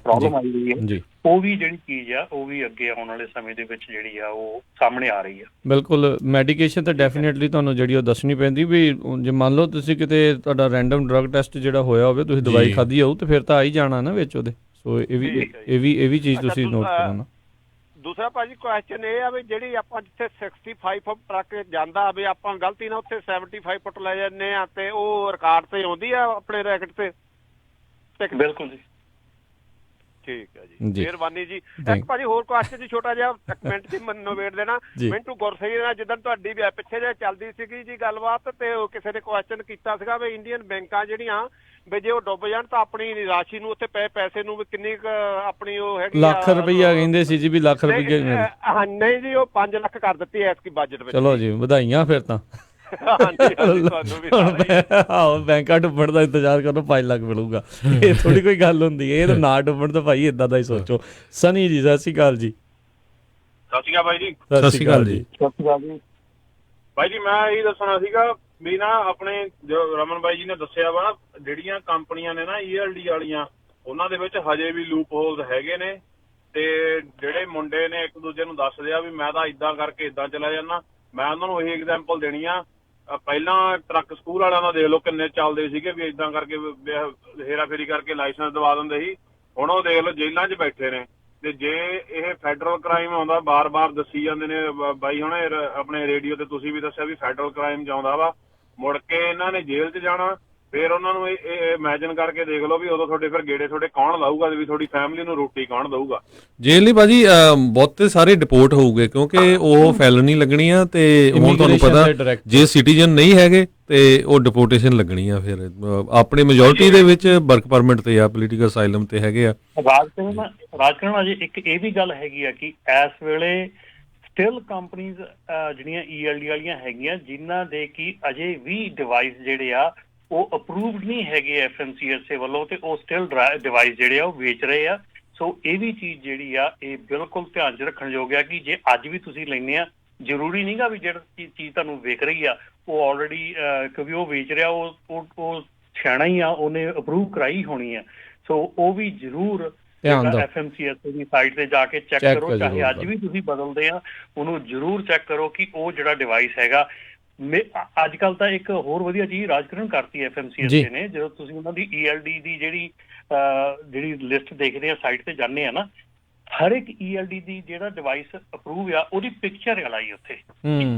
ਪ੍ਰੋਬਲਮ ਆਈ ਹੋਈ ਹੈ। ਉਹ ਵੀ ਜਿਹੜੀ ਚੀਜ਼ ਆ ਉਹ ਵੀ ਅੱਗੇ ਆਉਣ ਵਾਲੇ ਸਮੇਂ ਦੇ ਵਿੱਚ ਜਿਹੜੀ ਆ ਉਹ ਸਾਹਮਣੇ ਆ ਰਹੀ ਆ। ਬਿਲਕੁਲ ਮੈਡੀਕੇਸ਼ਨ ਤਾਂ ਡੈਫੀਨੇਟਲੀ ਤੁਹਾਨੂੰ ਜਿਹੜੀ ਉਹ ਦੱਸਣੀ ਪੈਂਦੀ ਵੀ ਜੇ ਮੰਨ ਲਓ ਤੁਸੀਂ ਕਿਤੇ ਤੁਹਾਡਾ ਰੈਂਡਮ ਡਰੱਗ ਟੈਸਟ ਜਿਹੜਾ ਹੋਇਆ ਹੋਵੇ, ਤੁਸੀਂ ਦਵਾਈ ਖਾਧੀ ਹੋਊ ਤੇ ਫਿਰ ਤਾਂ ਆ ਹੀ ਜਾਣਾ ਨਾ ਵਿੱਚ ਉਹਦੇ। ਸੋ ਇਹ ਵੀ ਚੀਜ਼ ਤੁਸੀਂ ਨੋਟ ਕਰੋ ਨਾ। ਦੂਸਰਾ ਭਾਜੀ ਕੁਐਸਚਨ ਇਹ ਆ ਵੀ ਜਿਹੜੀ ਆਪਾਂ ਜਿੱਥੇ 65 ਫੁੱਟ ਟਰੱਕ ਜਾਂਦਾ ਵੀ ਆਪਾਂ ਗਲਤੀ ਨਾਲ ਉੱਥੇ 75 ਫੁੱਟ ਲੈ ਜਾਂਦੇ ਆ ਤੇ ਉਹ ਰਿਕਾਰਡ ਤੇ ਆਉਂਦੀ ਆ ਆਪਣੇ ਰੈਕਟ ਤੇ? ਬਿਲਕੁਲ ਜੀ, ਠੀਕ ਹੈ ਜੀ, ਮਿਹਰਬਾਨੀ ਜੀ। ਇੱਕ ਭਾਜੀ ਹੋਰ ਕੁਐਸਚਨ ਜੀ ਛੋਟਾ ਜਿਹਾ, ਇੱਕ ਮਿੰਟ ਜੀ ਮੈਨੂੰ ਵੇਟ ਦੇਣਾ। ਮਿੰਟੂ ਗੁਰਸੇਵ ਨਾਲ ਜਿੱਦਣ ਤੁਹਾਡੀ ਵੀ ਪਿੱਛੇ ਜੇ ਚੱਲਦੀ ਸੀਗੀ ਜੀ ਗੱਲਬਾਤ, ਤੇ ਉਹ ਕਿਸੇ ਨੇ ਕੁਐਸਚਨ ਕੀਤਾ ਸੀਗਾ ਵੀ ਇੰਡੀਅਨ ਬੈਂਕਾਂ ਜਿਹੜੀਆਂ ਵੀ ਜੇ ਉਹ ਡੁੱਬ ਜਾਣ ਤਾਂ ਆਪਣੀ ਰਾਸ਼ੀ ਨੂੰ ਉੱਥੇ ਪਏ ਪੈਸੇ ਨੂੰ ਵੀ ਕਿੰਨੀ ਆਪਣੀ ਉਹ ਹੈਗੀ ਲੱਖ ਰੁਪਈਆ ਕਹਿੰਦੇ ਸੀ ਜੀ ਵੀ ਲੱਖ ਰੁਪਈਆ। ਨਹੀਂ ਜੀ, ਉਹ 5 ਲੱਖ ਕਰ ਦਿੱਤੀ ਐਤਕੀ ਬਜਟ ਵਿੱਚ। ਚਲੋ ਜੀ ਵਧਾਈਆਂ ਫਿਰ ਤਾਂ। ਆਹੋ ਬੈਂਕਾਂ ਡੁੱਬਣ ਦਾ ਇੰਤਜ਼ਾਰ ਕਰੋ, 5 ਲੱਖ ਮਿਲੂਗਾ। ਇਹ ਥੋੜੀ ਕੋਈ ਗੱਲ ਹੁੰਦੀ ਹੈ, ਇਹ ਤਾਂ ਨਾ ਡੁੱਬਣ ਤਾਂ ਭਾਈ ਏਦਾਂ ਦਾ ਹੀ ਸੋਚੋ। ਸਨੀ ਜੀ ਸਤਿ ਸ਼੍ਰੀ ਅਕਾਲ ਜੀ। ਸਤਿ ਸ਼੍ਰੀ ਅਕਾਲ ਬਾਈ ਜੀ। ਸਤਿ ਸ਼੍ਰੀ ਅਕਾਲ ਜੀ। ਸਤਿ ਸ਼੍ਰੀ ਅਕਾਲ ਜੀ। ਬਾਈ ਜੀ ਮੈਂ ਇਹੀ ਦੱਸਣਾ ਸੀਗਾ ਵੀ ਨਾ ਆਪਣੇ ਜੋ ਰਮਨ ਬਾਈ ਜੀ ਨੇ ਦੱਸਿਆ ਵਾ, ਜਿਹੜੀਆਂ ਕੰਪਨੀਆਂ ਨੇ ਨਾ ELD ਵਾਲੀਆਂ, ਉਹਨਾਂ ਦੇ ਵਿੱਚ ਹਜੇ ਵੀ ਲੂਪ ਹੋਲਸ ਹੈਗੇ ਨੇ। ਤੇ ਜਿਹੜੇ ਮੁੰਡੇ ਨੇ ਇੱਕ ਦੂਜੇ ਨੂੰ ਦੱਸਦੇ ਆ ਵੀ ਮੈਂ ਤਾਂ ਇਦਾਂ ਕਰਕੇ ਇਦਾਂ ਚਲਾ ਜਾਂਦਾ। ਮੈਂ ਉਹਨਾਂ ਨੂੰ ਇਹੀ ਐਗਜ਼ਾਮਪਲ ਦੇਣੀ ਆ, ਪਹਿਲਾਂ ਟਰੱਕ ਸਕੂਲ ਵਾਲਿਆਂ ਦਾ ਦੇਖ ਲਓ ਕਿੰਨੇ ਚੱਲਦੇ ਸੀਗੇ ਵੀ ਇਦਾਂ ਕਰਕੇ ਹੇਰਾਫੇਰੀ ਕਰਕੇ ਲਾਇਸੈਂਸ ਦਵਾ ਦਿੰਦੇ ਸੀ। ਹੁਣ ਉਹ ਦੇਖ ਲਓ ਜੇਲ੍ਹਾਂ 'ਚ ਬੈਠੇ ਨੇ। ਤੇ ਜੇ ਇਹ ਫੈਡਰਲ ਕ੍ਰਾਈਮ ਆਉਂਦਾ, ਬਾਰ-ਬਾਰ ਦੱਸੀ ਜਾਂਦੇ ਨੇ ਬਾਈ ਹੁਣ ਆਪਣੇ ਰੇਡੀਓ ਤੇ ਤੁਸੀਂ ਵੀ ਦੱਸਿਆ ਵੀ ਫੈਡਰਲ ਕ੍ਰਾਈਮ 'ਚ ਆਉਂਦਾ ਵਾ, ਮੁੜ ਕੇ ਇਹਨਾਂ ਨੇ ਜੇਲ੍ਹ 'ਚ ਜਾਣਾ। ਫਿਰ ਉਹਨਾਂ ਨੂੰ ਇਹ ਇਮੈਜਿਨ ਕਰਕੇ ਦੇਖ ਲਓ ਵੀ ਉਦੋਂ ਤੁਹਾਡੇ ਫਿਰ ਗੇੜੇ ਤੁਹਾਡੇ ਕੌਣ ਲਾਊਗਾ, ਵੀ ਤੁਹਾਡੀ ਫੈਮਿਲੀ ਨੂੰ ਰੋਟੀ ਕੌਣ ਦਊਗਾ। ਜੇਲ੍ਹ ਨਹੀਂ ਭਾਜੀ, ਬਹੁਤੇ ਸਾਰੇ ਡਿਪੋਰਟ ਹੋਊਗੇ ਕਿਉਂਕਿ ਉਹ ਫੈਲਨੀ ਲੱਗਣੀ ਆ। ਤੇ ਹੁਣ ਤੁਹਾਨੂੰ ਪਤਾ ਜੇ ਸਿਟੀਜ਼ਨ ਨਹੀਂ ਹੈਗੇ ਤੇ ਉਹ ਡਿਪੋਰਟੇਸ਼ਨ ਲੱਗਣੀ ਆ। ਫਿਰ ਆਪਣੇ ਮੈਜੋਰਟੀ ਦੇ ਵਿੱਚ ਵਰਕ ਪਰਮਿਟ ਤੇ ਆ, ਪੋਲੀਟੀਕਲ ਅਸਾਈਲਮ ਤੇ ਹੈਗੇ ਆ। ਰਾਜਕਰਨ ਅਜੇ ਇੱਕ ਇਹ ਵੀ ਗੱਲ ਹੈਗੀ ਆ ਕਿ ਇਸ ਵੇਲੇ ਸਟਿਲ ਕੰਪਨੀਜ਼ ਜਿਹੜੀਆਂ ELD ਵਾਲੀਆਂ ਹੈਗੀਆਂ ਜਿਨ੍ਹਾਂ ਦੇ ਕਿ ਅਜੇ ਵੀ ਡਿਵਾਈਸ ਜਿਹੜੇ ਆ ਉਹ ਅਪਰੂਵਡ ਨਹੀਂ ਹੈਗੇ FMCSA ਵੱਲੋਂ, ਤੇ ਉਹ ਸਟਿਲ ਡਿਵਾਈਸ ਜਿਹੜੇ ਆ ਉਹ ਵੇਚ ਰਹੇ ਆ। ਸੋ ਇਹ ਵੀ ਚੀਜ਼ ਜਿਹੜੀ ਆ ਇਹ ਬਿਲਕੁਲ ਧਿਆਨ 'ਚ ਰੱਖਣ ਯੋਗ ਆ ਕਿ ਜੇ ਅੱਜ ਵੀ ਤੁਸੀਂ ਲੈਂਦੇ ਆ, ਜ਼ਰੂਰੀ ਨਹੀਂਗਾ ਵੀ ਜਿਹੜੀ ਚੀਜ਼ ਤੁਹਾਨੂੰ ਵਿਕ ਰਹੀ ਆ ਉਹ ਆਲਰੇਡੀ ਕਿਉਂਕਿ ਉਹ ਵੇਚ ਰਿਹਾ ਉਹ ਸਿਆਣਾ ਹੀ ਆ, ਉਹਨੇ ਅਪਰੂਵ ਕਰਾਈ ਹੋਣੀ ਆ। ਸੋ ਉਹ ਵੀ ਜ਼ਰੂਰ FMCSA ਦੀ ਸਾਈਟ ਤੇ ਜਾ ਕੇ ਚੈੱਕ ਕਰੋ। ਚਾਹੇ ਅੱਜ ਵੀ ਤੁਸੀਂ ਬਦਲਦੇ ਆ, ਉਹਨੂੰ ਜ਼ਰੂਰ ਚੈੱਕ ਕਰੋ ਕਿ ਉਹ ਜਿਹੜਾ ਡਿਵਾਈਸ ਹੈਗਾ। ਅੱਜ ਕੱਲ ਤਾਂ ਇੱਕ ਹੋਰ ਵਧੀਆ ਚੀਜ਼ ਰਾਜਕਰਨ ਕਰਤੀ FMCSA ਨੇ, ਜਦੋਂ ਤੁਸੀਂ ਉਹਨਾਂ ਦੀ ELD ਦੀ ਜਿਹੜੀ ਲਿਸਟ ਦੇਖਦੇ ਆ ਸਾਈਟ ਤੇ ਜਾਂਦੇ ਆ ਨਾ, ਹਰ ਇੱਕ ELD ਦੀ ਜਿਹੜਾ ਡਿਵਾਈਸ ਅਪਰੂਵ ਆ ਉਹਦੀ ਪਿਕਚਰ ਲਾਈ ਉੱਥੇ,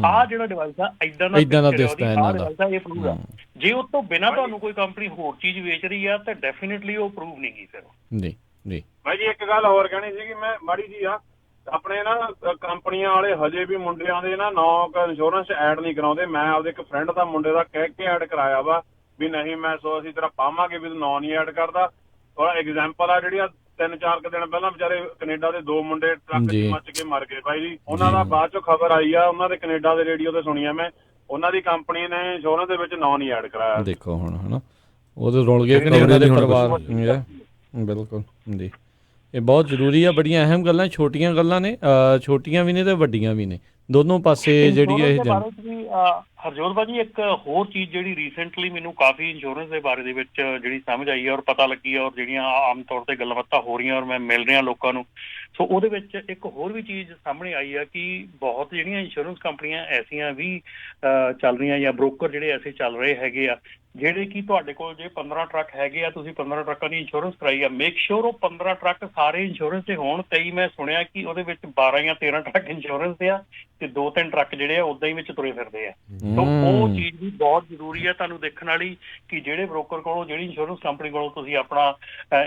ਆਹ ਜਿਹੜਾ ਡਿਵਾਈਸ ਆ ਇਦਾਂ ਦਾ ਦਿਸਦਾ ਇਹ ਅਪਰੂਵ ਆ। ਜੇ ਉਹ ਤੋਂ ਬਿਨਾਂ ਤੁਹਾਨੂੰ ਕੋਈ ਕੰਪਨੀ ਹੋਰ ਚੀਜ਼ ਵੇਚ ਰਹੀ ਆ ਤਾਂ ਡੈਫੀਨਿਟਲੀ ਉਹ ਅਪਰੂਵ ਨਹੀਂ ਗੀ ਫਿਰ। ਜੀ ਜੀ ਭਾਈ ਜੀ ਇੱਕ ਗੱਲ ਹੋਰ ਕਹਿਣੀ ਸੀਗੀ ਮੈਂ ਮਾੜੀ ਜੀ ਆ, ਆਪਣੇ ਨਾ ਕੰਪਨੀਆਂ ਵਾਲੇ ਹਜੇ ਵੀ ਮੁੰਡਿਆਂ ਦੇ ਨਾ ਇੰਸ਼ੋਰੈਂਸ ਐਡ ਨਹੀਂ ਕਰਾਉਂਦੇ। ਮੈਂ ਆਪਦੇ ਇੱਕ ਫਰੈਂਡ ਦਾ ਮੁੰਡੇ ਦਾ ਕਹਿ ਕੇ ਐਡ ਕਰਾਇਆ ਵਾ ਵੀ ਨਹੀਂ ਮੈਂ ਅਸੀਂ ਤੇਰਾ ਪਾਵਾਂਗੇ ਵੀ ਤੂੰ ਨਾਂ ਨਹੀਂ ਐਡ ਕਰਦਾ। ਔਰ ਐਗਜ਼ਾਮਪਲ ਆ ਜਿਹੜੀਆਂ 3-4 ਦਿਨ ਪਹਿਲਾਂ ਵਿਚਾਰੇ ਕੈਨੇਡਾ ਦੇ 2 ਮੁੰਡੇ ਟਰੱਕ 'ਚ ਮੱਚ ਕੇ ਮਰ ਗਏ ਭਾਈ ਜੀ। ਉਹਨਾਂ ਦਾ ਬਾਅਦ ਚੋਂ ਖਬਰ ਆਈ ਆ, ਉਹਨਾਂ ਦੇ ਕੈਨੇਡਾ ਦੇ ਰੇਡੀਓ ਤੇ ਸੁਣੀਆ ਮੈਂ, ਉਹਨਾਂ ਦੀ ਕੰਪਨੀ ਨੇ ਇੰਸ਼ੋਰੈਂਸ ਦੇ ਵਿੱਚ ਨਾਂ ਨਹੀਂ ਐਡ ਕਰਾਇਆ। ਦੇਖੋ ਹੁਣ ਹਨਾ ਉਹਦੇ ਰੁਲ ਗਏ ਕਿ ਨਹੀਂ ਉਹਨਾਂ ਦੇ ਪਰਿਵਾਰ। ਬਿਲਕੁਲ ਜੀ, ਇਹ ਬਹੁਤ ਜ਼ਰੂਰੀ ਆ। ਬੜੀਆਂ ਅਹਿਮ ਗੱਲਾਂ, ਛੋਟੀਆਂ ਗੱਲਾਂ ਨੇ, ਛੋਟੀਆਂ ਵੀ ਨੇ ਤੇ ਵੱਡੀਆਂ ਵੀ ਨੇ, ਦੋਨੋਂ ਪਾਸੇ ਜਿਹੜੀ ਇਹ ਹਰਜੋਤ ਭਾਜੀ ਇੱਕ ਹੋਰ ਚੀਜ਼ ਜਿਹੜੀ ਰੀਸੈਂਟਲੀ ਮੈਨੂੰ ਕਾਫੀ ਇੰਸ਼ੋਰੈਂਸ ਦੇ ਬਾਰੇ ਦੇ ਵਿੱਚ ਜਿਹੜੀ ਸਮਝ ਆਈ ਹੈ ਔਰ ਪਤਾ ਲੱਗੀ ਹੈ, ਔਰ ਜਿਹੜੀਆਂ ਆਮ ਤੌਰ ਤੇ ਗੱਲਾਂ ਬਾਤਾਂ ਹੋ ਰਹੀਆਂ ਔਰ ਮੈਂ ਮਿਲ ਰਿਹਾ ਲੋਕਾਂ ਨੂੰ, ਸੋ ਉਹਦੇ ਵਿੱਚ ਇੱਕ ਹੋਰ ਵੀ ਚੀਜ਼ ਸਾਹਮਣੇ ਆਈ ਆ ਕਿ ਬਹੁਤ ਜਿਹੜੀਆਂ ਇੰਸ਼ੋਰੈਂਸ ਕੰਪਨੀਆਂ ਐਸੀਆਂ ਵੀ ਚੱਲ ਰਹੀਆਂ ਜਾਂ ਬ੍ਰੋਕਰ ਜਿਹੜੇ ਐਸੇ ਚੱਲ ਰਹੇ ਹੈਗੇ ਆ ਜਿਹੜੇ ਕਿ ਤੁਹਾਡੇ ਕੋਲ ਜੇ 15 ਟਰੱਕ ਹੈਗੇ ਆ, ਤੁਸੀਂ 15 ਟਰੱਕਾਂ ਦੀ ਇੰਸ਼ੋਰੈਂਸ ਕਰਾਈ ਆ, ਮੇਕ ਸ਼ੋਰ ਉਹ 15 ਟਰੱਕ ਸਾਰੇ ਇੰਸ਼ੋਰੈਂਸ ਦੇ ਹੋਣ। ਕਈ ਮੈਂ ਸੁਣਿਆ ਕਿ ਉਹਦੇ ਵਿੱਚ 12 ਜਾਂ 13 ਟਰੱਕ ਇੰਸ਼ੋਰੈਂਸ ਦੇ ਆ ਤੇ 2-3 ਟਰੱਕ ਜਿਹੜੇ ਆ ਉਦਾਂ ਹੀ ਵਿੱਚ ਤੁਰੇ ਫਿਰਦੇ ਆ। ਸੋ ਉਹ ਚੀਜ਼ ਵੀ ਬਹੁਤ ਜ਼ਰੂਰੀ ਹੈ ਤੁਹਾਨੂੰ ਦੇਖਣ ਵਾਲੀ ਕਿ ਜਿਹੜੇ ਬ੍ਰੋਕਰ ਕੋਲੋਂ, ਜਿਹੜੀ ਇੰਸ਼ੋਰੈਂਸ ਕੰਪਨੀ ਕੋਲੋਂ ਤੁਸੀਂ ਆਪਣਾ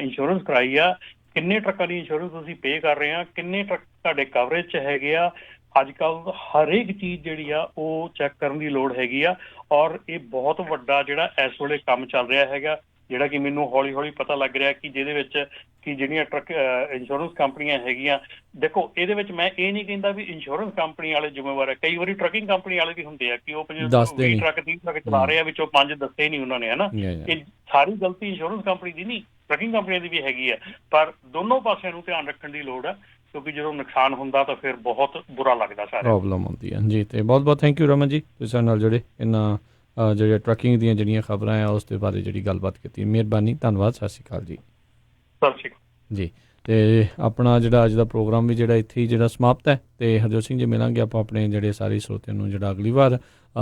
ਇੰਸ਼ੋਰੈਂਸ ਕਰਾਈ ਆ, ਕਿੰਨੇ ਟਰੱਕਾਂ ਦੀ ਇੰਸ਼ੋਰੈਂਸ ਤੁਸੀਂ ਪੇ ਕਰ ਰਹੇ ਆ, ਕਿੰਨੇ ਟਰੱਕ ਤੁਹਾਡੇ ਕਵਰੇਜ 'ਚ ਹੈਗੇ ਆ। ਅੱਜ ਕੱਲ੍ਹ ਹਰੇਕ ਚੀਜ਼ ਜਿਹੜੀ ਆ ਉਹ ਚੈੱਕ ਕਰਨ ਦੀ ਲੋੜ ਹੈਗੀ ਆ। ਔਰ ਇਹ ਬਹੁਤ ਵੱਡਾ ਜਿਹੜਾ ਇਸ ਵੇਲੇ ਕੰਮ ਚੱਲ ਰਿਹਾ ਹੈਗਾ ਜਿਹੜਾ ਕਿ ਮੈਨੂੰ ਹੌਲੀ ਹੌਲੀ ਪਤਾ ਲੱਗ ਰਿਹਾ ਕਿ ਜਿਹਦੇ ਵਿੱਚ ਕਿ ਜਿਹੜੀਆਂ ਟਰੱਕ ਇੰਸ਼ੋਰੈਂਸ ਕੰਪਨੀਆਂ ਹੈਗੀਆਂ, ਦੇਖੋ ਇਹਦੇ ਵਿੱਚ ਮੈਂ ਇਹ ਨਹੀਂ ਕਹਿੰਦਾ ਵੀ ਇੰਸ਼ੋਰੈਂਸ ਕੰਪਨੀ ਵਾਲੇ ਜ਼ਿੰਮੇਵਾਰ ਹੈ, ਕਈ ਵਾਰੀ ਟਰੱਕਿੰਗ ਕੰਪਨੀ ਵਾਲੇ ਵੀ ਹੁੰਦੇ ਆ ਕਿ ਉਹ 20 ਟਰੱਕ 30 ਟਰੱਕ ਚਲਾ ਰਹੇ ਆ, ਵਿੱਚੋਂ 5 ਦੱਸੇ ਨਹੀਂ ਉਹਨਾਂ ਨੇ, ਹੈ ਨਾ। ਇਹ ਸਾਰੀ ਗਲਤੀ ਇੰਸ਼ੋਰੈਂਸ ਕੰਪਨੀ ਦੀ ਨਹੀਂ, ਟਰੱਕਿੰਗ ਕੰਪਨੀਆਂ ਦੀ ਵੀ ਹੈਗੀ ਆ, ਪਰ ਦੋਨੋਂ ਪਾਸਿਆਂ ਨੂੰ ਧਿਆਨ ਰੱਖਣ ਦੀ ਲੋੜ ਆ, ਕਿਉਂਕਿ ਜਦੋਂ ਨੁਕਸਾਨ ਹੁੰਦਾ ਤਾਂ ਫਿਰ ਬਹੁਤ ਬੁਰਾ ਲੱਗਦਾ ਸਾਰਿਆਂ ਨੂੰ, ਪ੍ਰੋਬਲਮ ਹੁੰਦੀ ਹੈ ਜੀ। ਤੇ ਬਹੁਤ ਬਹੁਤ ਥੈਂਕ ਯੂ ਰਮਨ ਜੀ, ਤੁਸੀਂ ਸਾਡੇ ਨਾਲ ਜਿਹੜੇ ਇਹਨਾਂ ਜਿਹੜੇ ਟਰੱਕਿੰਗ ਦੀਆਂ ਜਿਹੜੀਆਂ ਖਬਰਾਂ ਆ ਉਸ ਦੇ ਬਾਰੇ ਜਿਹੜੀ ਗੱਲਬਾਤ ਕੀਤੀ, ਮਿਹਰਬਾਨੀ, ਧੰਨਵਾਦ, ਸਤਿ ਸ਼੍ਰੀ ਅਕਾਲ ਜੀ। ਸਤਿ ਸ਼੍ਰੀ ਅਕਾਲ ਜੀ। ਤੇ ਆਪਣਾ ਜਿਹੜਾ ਅੱਜ ਦਾ ਪ੍ਰੋਗਰਾਮ ਵੀ ਜਿਹੜਾ ਇੱਥੇ ਹੀ ਜਿਹੜਾ ਸਮਾਪਤ ਹੈ, ਤੇ ਹਰਜੋਤ ਸਿੰਘ ਜੀ ਮਿਲਾਂਗੇ ਆਪਾਂ ਆਪਣੇ ਜਿਹੜੇ ਸਾਰੇ ਸਰੋਤਿਆਂ ਨੂੰ ਜਿਹੜਾ ਅਗਲੀ ਵਾਰ।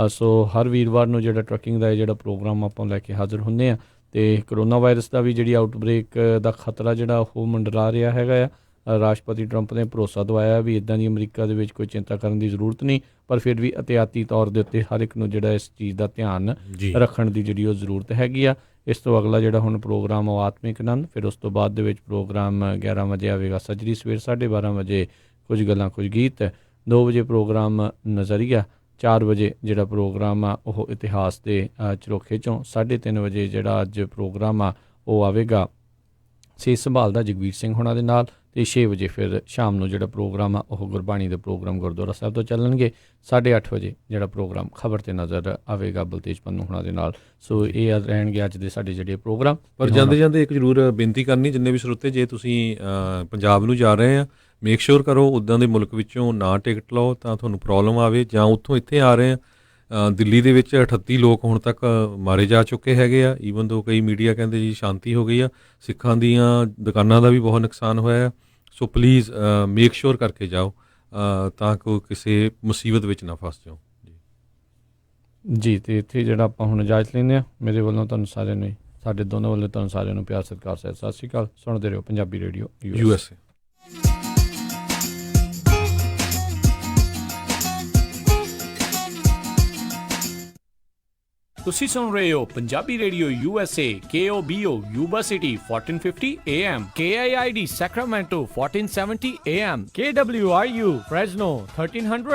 ਸੋ ਹਰ ਵੀਰਵਾਰ ਨੂੰ ਜਿਹੜਾ ਟਰੱਕਿੰਗ ਦਾ ਜਿਹੜਾ ਪ੍ਰੋਗਰਾਮ ਆਪਾਂ ਲੈ ਕੇ ਹਾਜ਼ਰ ਹੁੰਦੇ ਹਾਂ, ਤੇ ਕਰੋਨਾ ਵਾਇਰਸ ਦਾ ਵੀ ਜਿਹੜੀ ਆਊਟਬ੍ਰੇਕ ਦਾ ਖਤਰਾ ਜਿਹੜਾ ਉਹ ਮੰਡਰਾ ਰਿਹਾ ਹੈਗਾ ਆ। ਰਾਸ਼ਟਰਪਤੀ ਟਰੰਪ ਨੇ ਭਰੋਸਾ ਦਵਾਇਆ ਵੀ ਇੱਦਾਂ ਦੀ ਅਮਰੀਕਾ ਦੇ ਵਿੱਚ ਕੋਈ ਚਿੰਤਾ ਕਰਨ ਦੀ ਜ਼ਰੂਰਤ ਨਹੀਂ, ਪਰ ਫਿਰ ਵੀ ਇਹਤਿਆਤੀ ਤੌਰ ਦੇ ਉੱਤੇ ਹਰ ਇੱਕ ਨੂੰ ਜਿਹੜਾ ਇਸ ਚੀਜ਼ ਦਾ ਧਿਆਨ ਰੱਖਣ ਦੀ ਜਿਹੜੀ ਉਹ ਜ਼ਰੂਰਤ ਹੈਗੀ ਆ। ਇਸ ਤੋਂ ਅਗਲਾ ਜਿਹੜਾ ਹੁਣ ਪ੍ਰੋਗਰਾਮ ਉਹ ਆਤਮਿਕ ਆਨੰਦ, ਫਿਰ ਉਸ ਤੋਂ ਬਾਅਦ ਦੇ ਵਿੱਚ ਪ੍ਰੋਗਰਾਮ 11 ਵਜੇ ਆਵੇਗਾ ਸੱਜਰੀ ਸਵੇਰ, 12:30 ਵਜੇ ਕੁਝ ਗੱਲਾਂ ਕੁਝ ਗੀਤ, 2 ਵਜੇ ਪ੍ਰੋਗਰਾਮ ਨਜ਼ਰੀਆ, 4 ਵਜੇ ਜਿਹੜਾ ਪ੍ਰੋਗਰਾਮ ਆ ਉਹ ਇਤਿਹਾਸ ਦੇ ਝਰੋਖੇ 'ਚੋਂ, 3:30 ਵਜੇ ਜਿਹੜਾ ਅੱਜ ਪ੍ਰੋਗਰਾਮ ਆ ਉਹ ਆਵੇਗਾ ਸਿਹਤ ਸੰਭਾਲ ਦਾ ਜਗਵੀਰ ਸਿੰਘ ਹੋਣਾ ਦੇ ਨਾਲ, ਤੇ 6 ਵਜੇ ਫਿਰ ਸ਼ਾਮ ਨੂੰ ਜਿਹੜਾ ਪ੍ਰੋਗਰਾਮ ਆ ਉਹ ਗੁਰਬਾਣੀ ਦੇ ਪ੍ਰੋਗਰਾਮ ਗੁਰਦੁਆਰਾ ਸਾਹਿਬ ਤੋਂ ਚੱਲਣਗੇ। 8:30 ਵਜੇ ਜਿਹੜਾ ਪ੍ਰੋਗਰਾਮ ਖਬਰ ਤੇ ਨਜ਼ਰ ਆਵੇਗਾ ਬਲਤੇਜ ਪੰਨੂ ਹੋਣਾ ਦੇ ਨਾਲ। ਸੋ ਇਹ ਰਹਿਣਗੇ ਅੱਜ ਦੇ ਸਾਡੇ ਜਿਹੜੇ ਪ੍ਰੋਗਰਾਮ। ਪਰ ਜਾਂਦੇ ਜਾਂਦੇ ਇੱਕ ਜ਼ਰੂਰ ਬੇਨਤੀ ਕਰਨੀ, ਜਿੰਨੇ ਵੀ ਸਰੋਤੇ, ਜੇ ਤੁਸੀਂ ਪੰਜਾਬ ਨੂੰ ਜਾ ਰਹੇ ਆ, ਮੇਕ ਸ਼ੋਰ ਕਰੋ ਉੱਦਾਂ ਦੇ ਮੁਲਕ ਵਿੱਚੋਂ ਨਾ ਟਿਕਟ ਲਓ ਤਾਂ ਤੁਹਾਨੂੰ ਪ੍ਰੋਬਲਮ ਆਵੇ, ਜਾਂ ਉੱਥੋਂ ਇੱਥੇ ਆ ਰਹੇ ਆ। ਦਿੱਲੀ ਦੇ ਵਿੱਚ 38 ਲੋਕ ਹੁਣ ਤੱਕ ਮਾਰੇ ਜਾ ਚੁੱਕੇ ਹੈਗੇ ਆ, ਈਵਨ ਦੋ ਕਈ ਮੀਡੀਆ ਕਹਿੰਦੇ ਜੀ ਸ਼ਾਂਤੀ ਹੋ ਗਈ ਆ, ਸਿੱਖਾਂ ਦੀਆਂ ਦੁਕਾਨਾਂ ਦਾ ਵੀ ਬਹੁਤ ਨੁਕਸਾਨ ਹੋਇਆ। ਸੋ ਪਲੀਜ਼ ਮੇਕ ਸ਼ੋਰ ਕਰਕੇ ਜਾਓ ਤਾਂ ਕਿ ਕਿਸੇ ਮੁਸੀਬਤ ਵਿੱਚ ਨਾ ਫਸ ਜਾਓ ਜੀ। ਤੇ ਇੱਥੇ ਜਿਹੜਾ ਆਪਾਂ ਹੁਣ ਇਜਾਜ਼ਤ ਲੈਂਦੇ ਹਾਂ, ਮੇਰੇ ਵੱਲੋਂ ਤੁਹਾਨੂੰ ਸਾਰਿਆਂ ਨੂੰ, ਸਾਡੇ ਦੋਨੋਂ ਵੱਲੋਂ ਤੁਹਾਨੂੰ ਸਾਰਿਆਂ ਨੂੰ ਪਿਆਰ ਸਤਿਕਾਰ ਸਹਿਤ ਸਤਿ ਸ਼੍ਰੀ ਅਕਾਲ। ਸੁਣਦੇ ਰਹੋ ਪੰਜਾਬੀ ਰੇਡੀਓ USA। ਤੁਸੀਂ ਸੁਣ ਰਹੇ ਹੋ Punjabi radio USA, KOBO Yuba City 1450 AM, KIID Sacramento 1470 AM, KWRU Fresno 1300